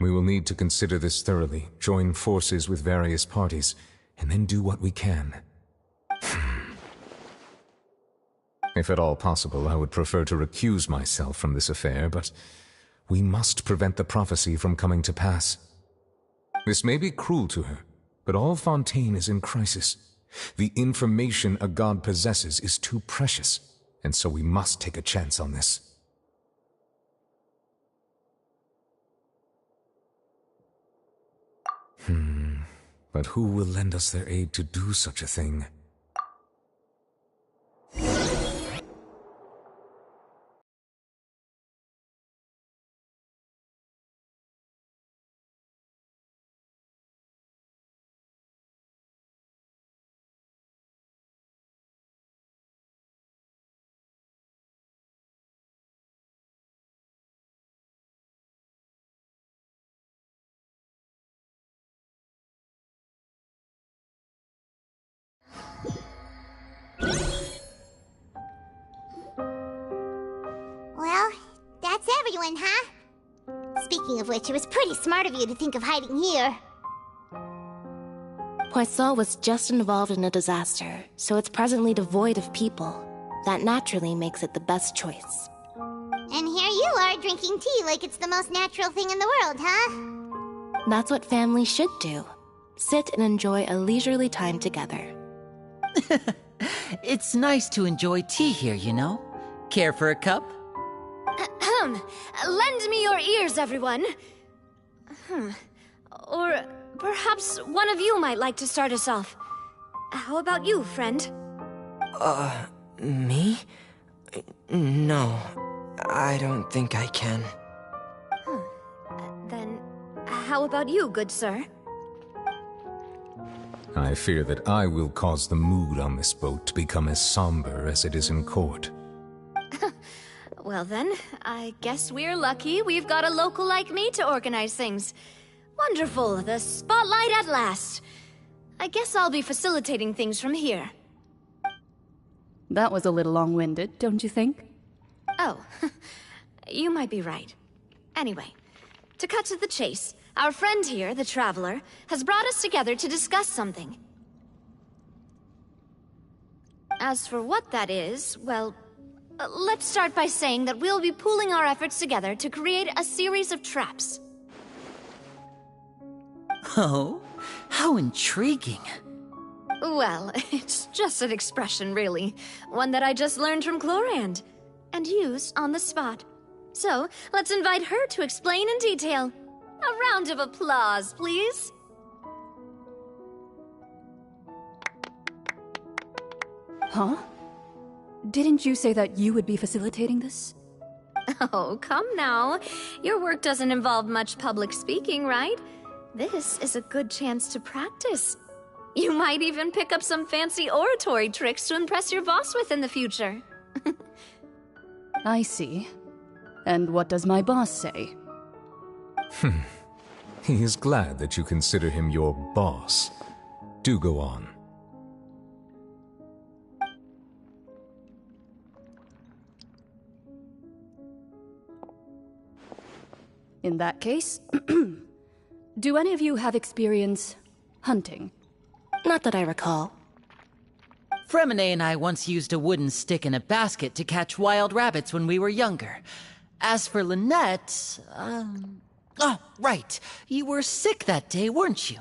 S10: We will need to consider this thoroughly, join forces with various parties, and then do what we can. If at all possible, I would prefer to recuse myself from this affair, but we must prevent the prophecy from coming to pass. This may be cruel to her, but all Fontaine is in crisis. The information a god possesses is too precious, and so we must take a chance on this. But who will lend us their aid to do such a thing?
S2: Well, that's everyone, huh? Speaking of which, it was pretty smart of you to think of hiding here.
S5: Poisson was just involved in a disaster, so it's presently devoid of people. That naturally makes it the best choice.
S2: And here you are drinking tea like it's the most natural thing in the world, huh?
S5: That's what family should do. Sit and enjoy a leisurely time together.
S22: It's nice to enjoy tea here, you know? Care for a cup?
S9: Lend me your ears, everyone. Or perhaps one of you might like to start us off. How about you, friend?
S23: Me? No, I don't think I can.
S9: Then, how about you, good sir?
S10: I fear that I will cause the mood on this boat to become as somber as it is in court.
S9: Well then, I guess we're lucky we've got a local like me to organize things. Wonderful, the spotlight at last. I guess I'll be facilitating things from here.
S24: That was a little long-winded, don't you think?
S9: Oh, you might be right. Anyway, to cut to the chase, our friend here, the Traveler, has brought us together to discuss something. As for what that is, well, let's start by saying that we'll be pooling our efforts together to create a series of traps.
S22: Oh, how intriguing.
S9: Well, it's just an expression, really. One that I just learned from Chlorand, and used on the spot. So, let's invite her to explain in detail. A round of applause, please.
S24: Huh? Didn't you say that you would be facilitating this?
S9: Oh, come now. Your work doesn't involve much public speaking, right? This is a good chance to practice. You might even pick up some fancy oratory tricks to impress your boss with in the future.
S24: I see. And what does my boss say?
S10: He is glad that you consider him your boss. Do go on.
S24: In that case, do any of you have experience hunting?
S5: Not that I recall.
S22: Fremine and I once used a wooden stick in a basket to catch wild rabbits when we were younger. As for Lynette, oh, right. You were sick that day, weren't you?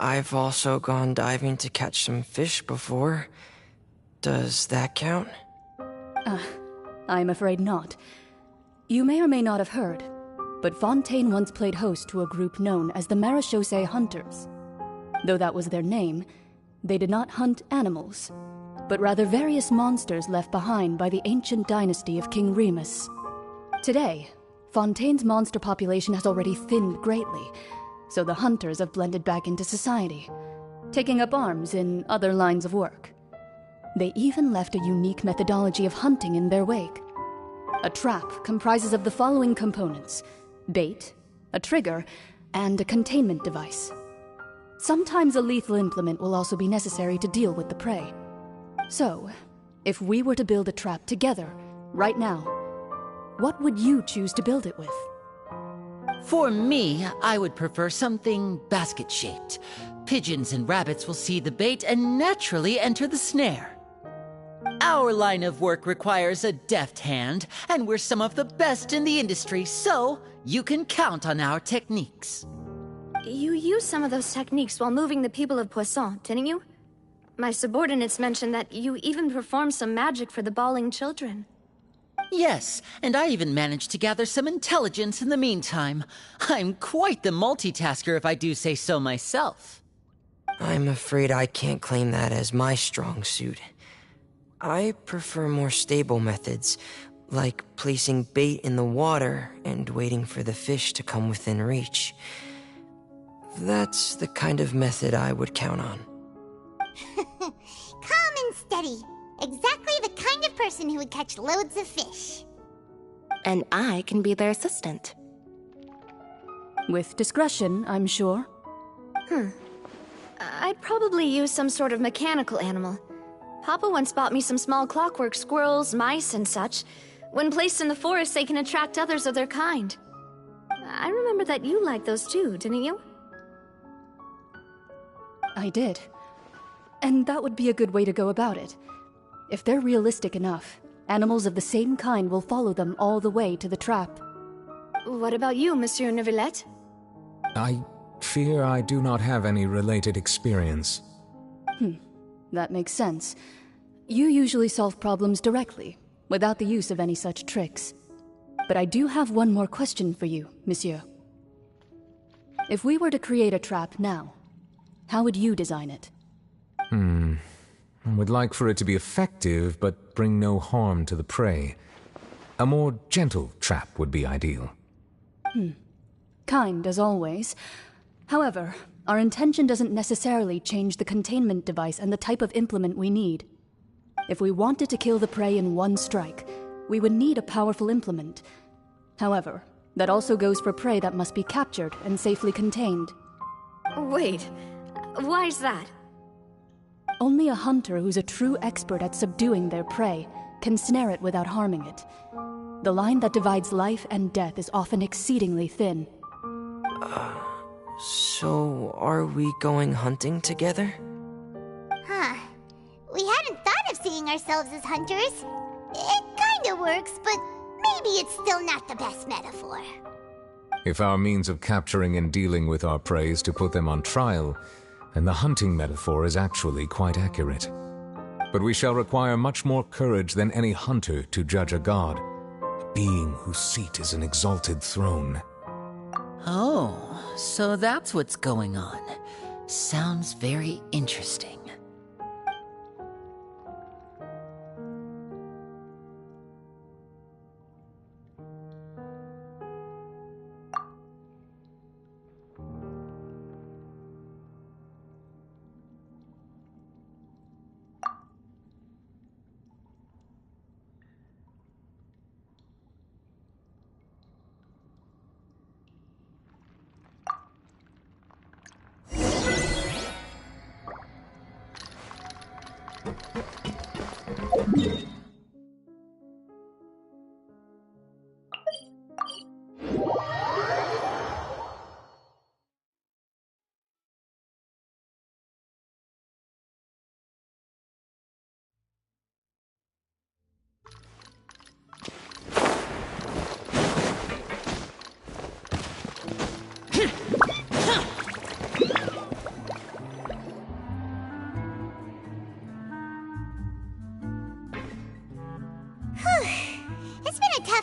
S23: I've also gone diving to catch some fish before. Does that count?
S24: I'm afraid not. You may or may not have heard, but Fontaine once played host to a group known as the Marechaussee Hunters. Though that was their name, they did not hunt animals, but rather various monsters left behind by the ancient dynasty of King Remus. Today, Fontaine's monster population has already thinned greatly, so the hunters have blended back into society, taking up arms in other lines of work. They even left a unique methodology of hunting in their wake. A trap comprises of the following components: bait, a trigger, and a containment device. Sometimes a lethal implement will also be necessary to deal with the prey. So, if we were to build a trap together, right now, what would you choose to build it with?
S22: For me, I would prefer something basket-shaped. Pigeons and rabbits will see the bait and naturally enter the snare. Our line of work requires a deft hand, and we're some of the best in the industry, so you can count on our techniques.
S9: You used some of those techniques while moving the people of Poisson, didn't you? My subordinates mentioned that you even performed some magic for the bawling children.
S22: Yes, and I even managed to gather some intelligence in the meantime. I'm quite the multitasker if I do say so myself.
S23: I'm afraid I can't claim that as my strong suit. I prefer more stable methods, like placing bait in the water and waiting for the fish to come within reach. That's the kind of method I would count on.
S2: Calm and steady. Exactly the kind of person who would catch loads of fish.
S5: And I can be their assistant.
S24: With discretion, I'm sure.
S9: I'd probably use some sort of mechanical animal. Papa once bought me some small clockwork squirrels, mice, and such. When placed in the forest, they can attract others of their kind. I remember that you liked those too, didn't you?
S24: I did. And that would be a good way to go about it. If they're realistic enough, animals of the same kind will follow them all the way to the trap.
S9: What about you, Monsieur Neuvillette?
S10: I fear I do not have any related experience.
S24: That makes sense. You usually solve problems directly, without the use of any such tricks. But I do have one more question for you, monsieur. If we were to create a trap now, how would you design it?
S10: I would like for it to be effective, but bring no harm to the prey. A more gentle trap would be ideal.
S24: Kind, as always. However, our intention doesn't necessarily change the containment device and the type of implement we need. If we wanted to kill the prey in one strike, we would need a powerful implement. However, that also goes for prey that must be captured and safely contained.
S9: Wait, why is that?
S24: Only a hunter who's a true expert at subduing their prey can snare it without harming it. The line that divides life and death is often exceedingly thin.
S23: So, are we going hunting together?
S2: We hadn't thought of seeing ourselves as hunters. It kinda works, but maybe it's still not the best metaphor.
S10: If our means of capturing and dealing with our prey is to put them on trial, then the hunting metaphor is actually quite accurate. But we shall require much more courage than any hunter to judge a god, a being whose seat is an exalted throne.
S22: Oh, so that's what's going on. Sounds very interesting.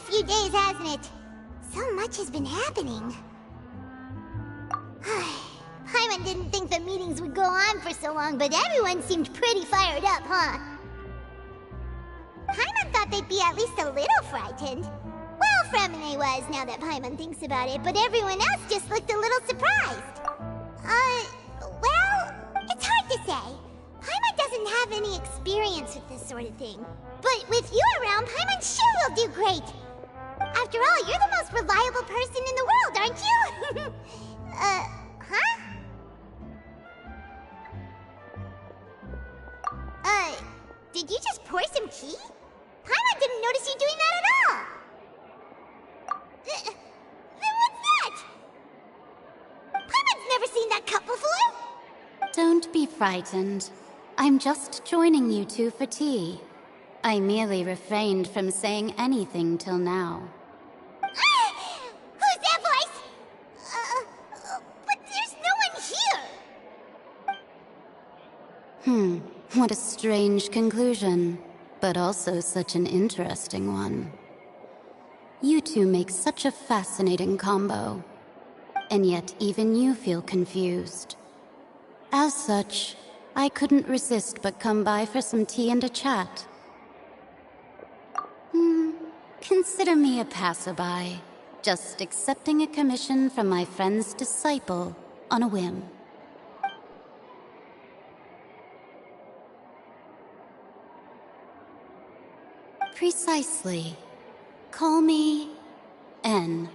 S2: few days, hasn't it? So much has been happening. Paimon didn't think the meetings would go on for so long, but everyone seemed pretty fired up, huh? Paimon thought they'd be at least a little frightened. Well, Fremine was, now that Paimon thinks about it, but everyone else just looked a little surprised. Well, it's hard to say. Paimon doesn't have any experience with this sort of thing. But with you around, Paimon sure will do great. After all, you're the most reliable person in the world, aren't you? Huh? Did you just pour some tea? Paimon didn't notice you doing that at all. Then what's that? Paimon's never seen that cup before.
S3: Don't be frightened. I'm just joining you two for tea. I merely refrained from saying anything till now.
S2: Who's that voice? But there's no one here.
S3: What a strange conclusion, but also such an interesting one. You two make such a fascinating combo, and yet even you feel confused. As such, I couldn't resist but come by for some tea and a chat. Consider me a passerby, just accepting a commission from my friend's disciple on a whim. Precisely. Call me N,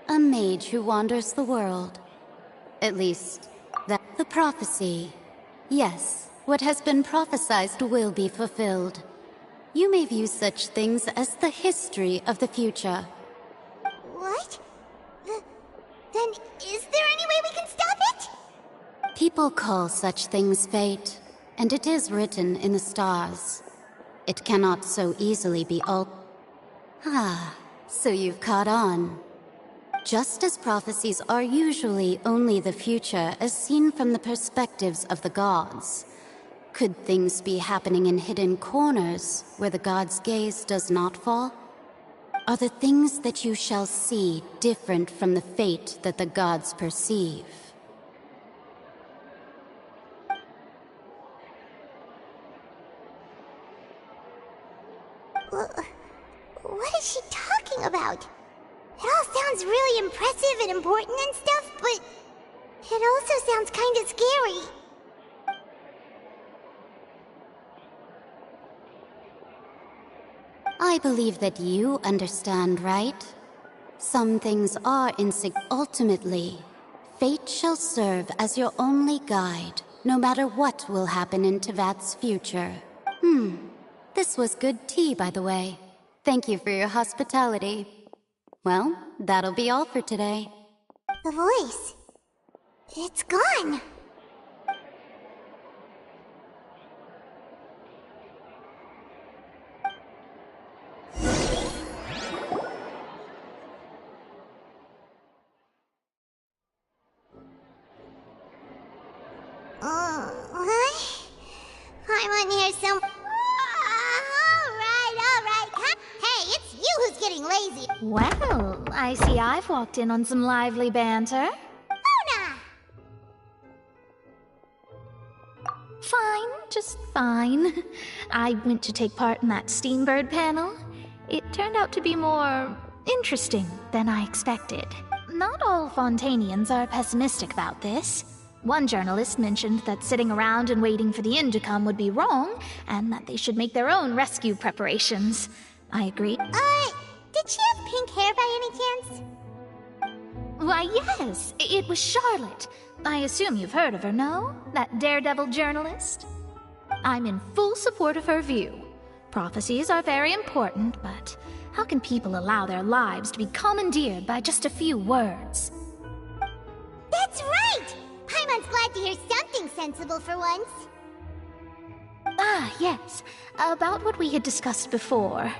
S3: a mage who wanders the world. At least, that's the prophecy. Yes, what has been prophesied will be fulfilled. You may view such things as the history of the future.
S2: What? Then is there any way we can stop it?
S3: People call such things fate, and it is written in the stars. It cannot so easily be altered. So you've caught on. Just as prophecies are usually only the future as seen from the perspectives of the gods, could things be happening in hidden corners where the gods' gaze does not fall? Are the things that you shall see different from the fate that the gods perceive?
S2: What is she talking about? It all sounds really impressive and important and stuff, but it also sounds kind of scary.
S3: I believe that you understand, right? Some things are ultimately, fate shall serve as your only guide, no matter what will happen in Tevat's future. This was good tea, by the way. Thank you for your hospitality. Well, that'll be all for today.
S2: The voice. It's gone. I'm on here some... Alright. Hey, it's you who's getting lazy.
S8: Well, I see I've walked in on some lively banter.
S2: Mona!
S8: Fine, just fine. I went to take part in that Steambird panel. It turned out to be more interesting than I expected. Not all Fontanians are pessimistic about this. One journalist mentioned that sitting around and waiting for the end to come would be wrong, and that they should make their own rescue preparations. I agreed.
S2: Did she have pink hair by any chance?
S8: Why, yes, it was Charlotte. I assume you've heard of her, no? That daredevil journalist? I'm in full support of her view. Prophecies are very important, but how can people allow their lives to be commandeered by just a few words?
S2: That's right! Paimon's glad to hear something sensible for once.
S8: Ah, yes. About what we had discussed before.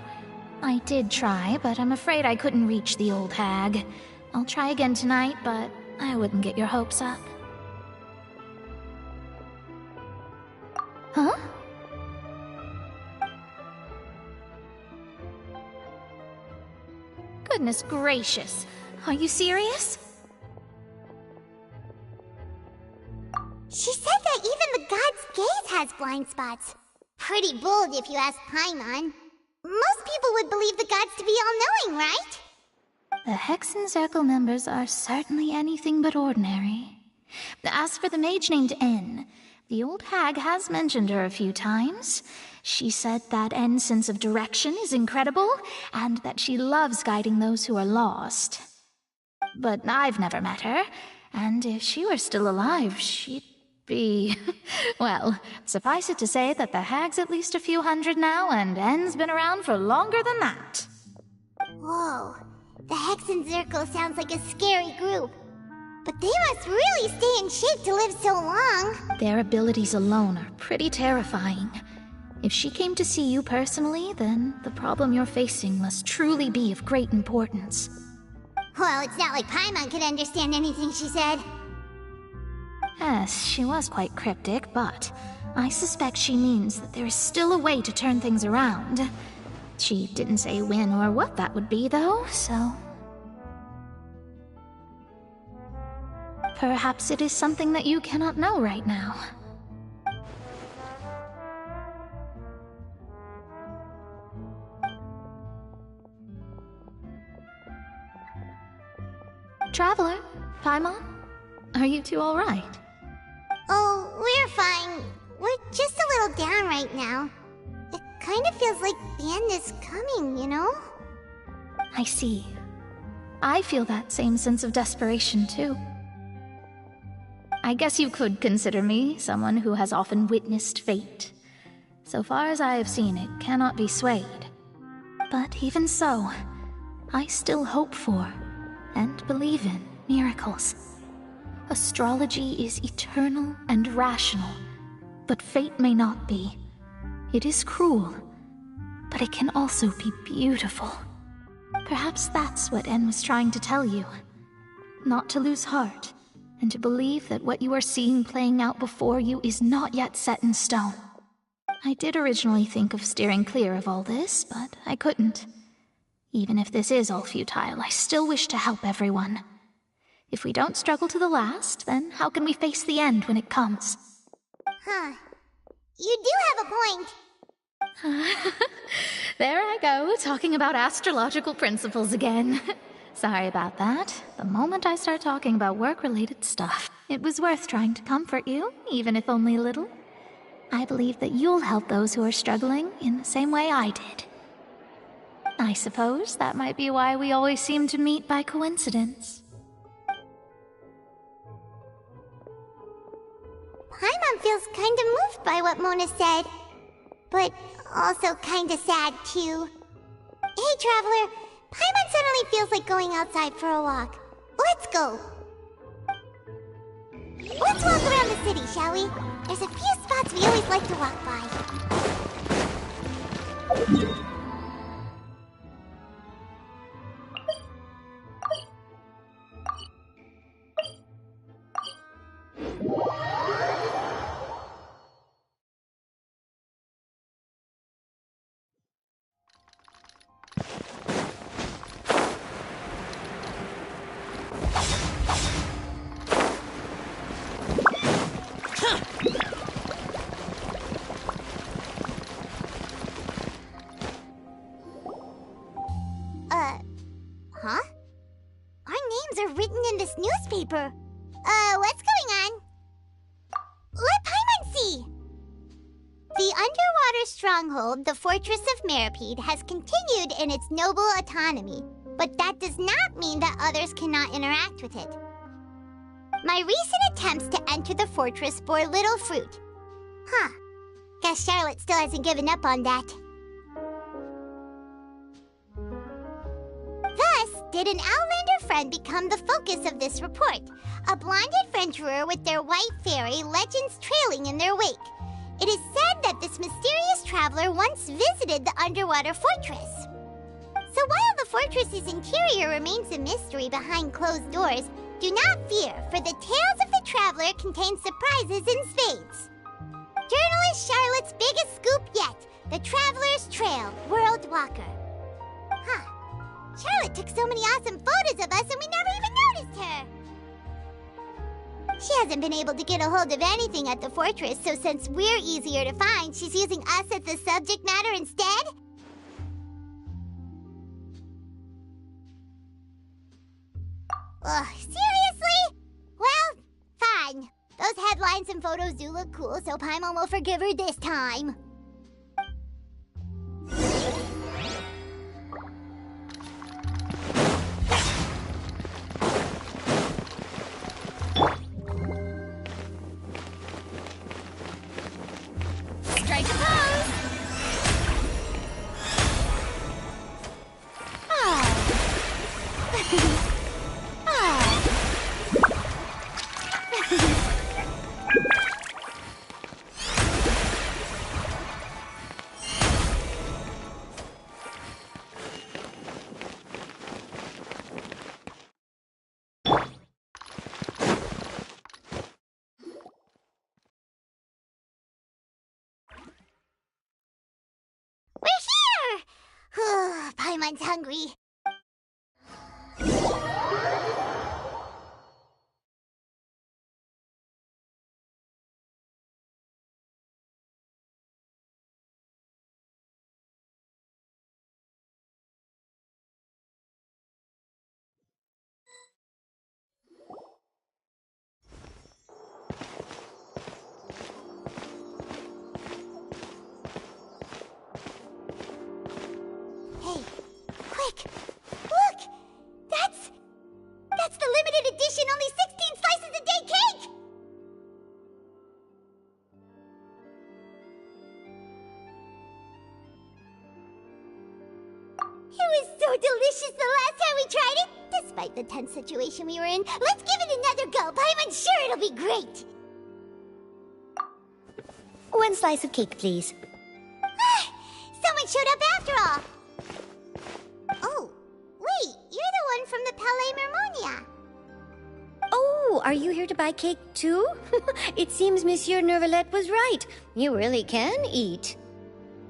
S8: I did try, but I'm afraid I couldn't reach the old hag. I'll try again tonight, but I wouldn't get your hopes up. Huh? Goodness gracious. Are you serious?
S2: She said that even the god's gaze has blind spots. Pretty bold if you ask Paimon. Most people would believe the gods to be all-knowing, right?
S8: The Hexen Circle members are certainly anything but ordinary. As for the mage named N, the old hag has mentioned her a few times. She said that N's sense of direction is incredible, and that she loves guiding those who are lost. But I've never met her, and if she were still alive, she'd be... Well, suffice it to say that the hag's at least a few hundred now, and N's been around for longer than that.
S2: Whoa, the Hexen Circle sounds like a scary group. But they must really stay in shape to live so long.
S8: Their abilities alone are pretty terrifying. If she came to see you personally, then the problem you're facing must truly be of great importance.
S2: Well, it's not like Paimon could understand anything she said.
S8: Yes, she was quite cryptic, but I suspect she means that there is still a way to turn things around. She didn't say when or what that would be, though, so... Perhaps it is something that you cannot know right now. Traveler, Paimon, are you two all right?
S2: Oh, we're fine. We're just a little down right now. It kind of feels like the end is coming, you know?
S8: I see. I feel that same sense of desperation, too. I guess you could consider me someone who has often witnessed fate. So far as I have seen, it cannot be swayed. But even so, I still hope for, and believe in, miracles. Astrology is eternal and rational, but fate may not be. It is cruel, but it can also be beautiful. Perhaps that's what En was trying to tell you. Not to lose heart, and to believe that what you are seeing playing out before you is not yet set in stone. I did originally think of steering clear of all this, but I couldn't. Even if this is all futile, I still wish to help everyone. If we don't struggle to the last, then how can we face the end when it comes?
S2: Huh. You do have a point.
S8: There I go, talking about astrological principles again. Sorry about that. The moment I start talking about work-related stuff, it was worth trying to comfort you, even if only a little. I believe that you'll help those who are struggling in the same way I did. I suppose that might be why we always seem to meet by coincidence.
S2: Paimon feels kinda moved by what Mona said, but also kinda sad too. Hey, Traveler, Paimon suddenly feels like going outside for a walk. Let's go! Let's walk around the city, shall we? There's a few spots we always like to walk by. Huh? Our names are written in this newspaper. What's going on? Let Paimon see! The underwater stronghold, the Fortress of Meripede, has continued in its noble autonomy, but that does not mean that others cannot interact with it. My recent attempts to enter the fortress bore little fruit. Huh. Guess Charlotte still hasn't given up on that. Thus, did an Outlander friend become the focus of this report, a blonde adventurer with their white fairy legends trailing in their wake. It is said that this mysterious traveler once visited the underwater fortress. So while the fortress's interior remains a mystery behind closed doors, do not fear, for the tales of the traveler contain surprises in spades. Journalist Charlotte's biggest scoop yet, the Traveler's Trail, World Walker. Huh. Charlotte took so many awesome photos of us and we never even noticed her. She hasn't been able to get a hold of anything at the fortress, so since we're easier to find, she's using us as the subject matter instead? Ugh, seriously? Well, fine. Those headlines and photos do look cool, so Paimon will forgive her this time.
S18: Strike a pose!
S2: We're here! Paimon's hungry. Hey, quick! Look! That's the limited edition only 16 slices a day cake! It was so delicious the last time we tried it! Despite the tense situation we were in, let's give it another go! Paimon's sure it'll be great!
S6: One slice of cake, please.
S2: Someone showed up after all! Oh, wait, you're the one from the Palais Mermonia.
S6: Oh, are you here to buy cake too? It seems Monsieur Nervalette was right. You really can eat.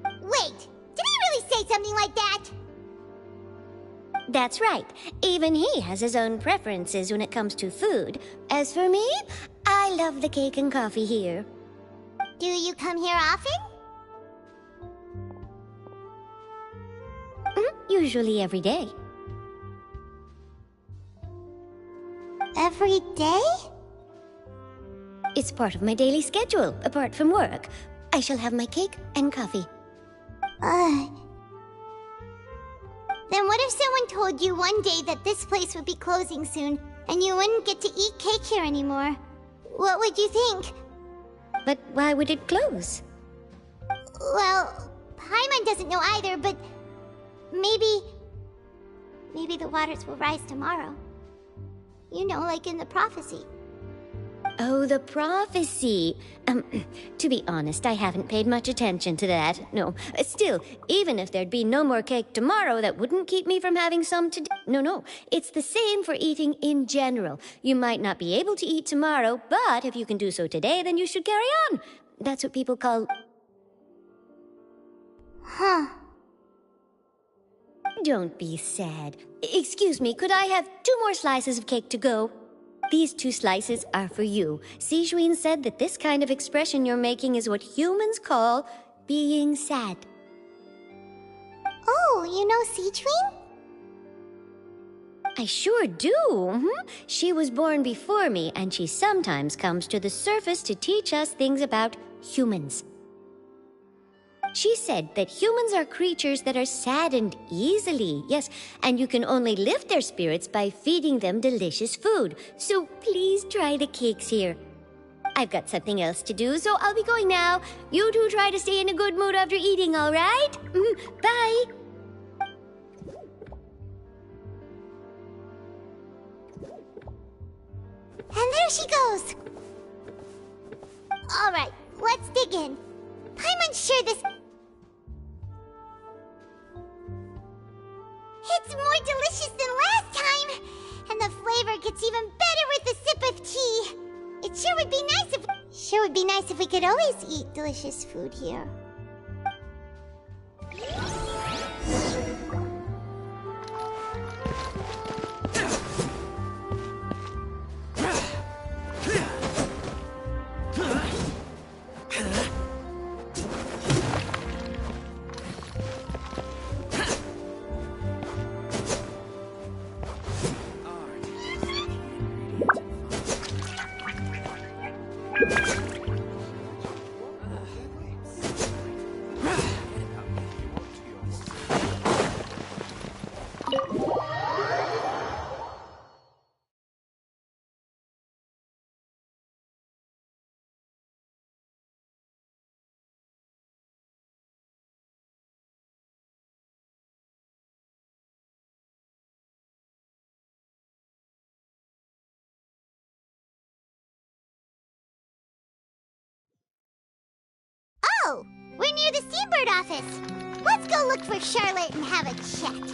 S2: Wait, did he really say something like that?
S6: That's right. Even he has his own preferences when it comes to food. As for me, I love the cake and coffee here.
S2: Do you come here often?
S6: Usually every day.
S2: Every day?
S6: It's part of my daily schedule, apart from work. I shall have my cake and coffee.
S2: Then what if someone told you one day that this place would be closing soon, and you wouldn't get to eat cake here anymore? What would you think?
S6: But why would it close?
S2: Well, Paimon doesn't know either, but maybe the waters will rise tomorrow. You know, like in the prophecy.
S6: Oh, the prophecy. To be honest, I haven't paid much attention to that. No. Still, even if there'd be no more cake tomorrow, that wouldn't keep me from having some today. No. It's the same for eating in general. You might not be able to eat tomorrow, but if you can do so today, then you should carry on. That's what people call...
S2: Huh.
S6: Don't be sad. Excuse me, could I have 2 more slices of cake to go? These 2 slices are for you. Sijuin said that this kind of expression you're making is what humans call being sad.
S2: Oh, you know Sijuin?
S6: I sure do. She was born before me, and she sometimes comes to the surface to teach us things about humans. She said that humans are creatures that are saddened easily, yes, and you can only lift their spirits by feeding them delicious food. So please try the cakes here. I've got something else to do, so I'll be going now. You two try to stay in a good mood after eating, all right? Bye!
S2: And there she goes! Alright, let's dig in. Paimon's sure this... It's more delicious than last time! And the flavor gets even better with a sip of tea! It sure would be nice if we could always eat delicious food here. We're near the Seabird office. Let's go look for Charlotte and have a chat.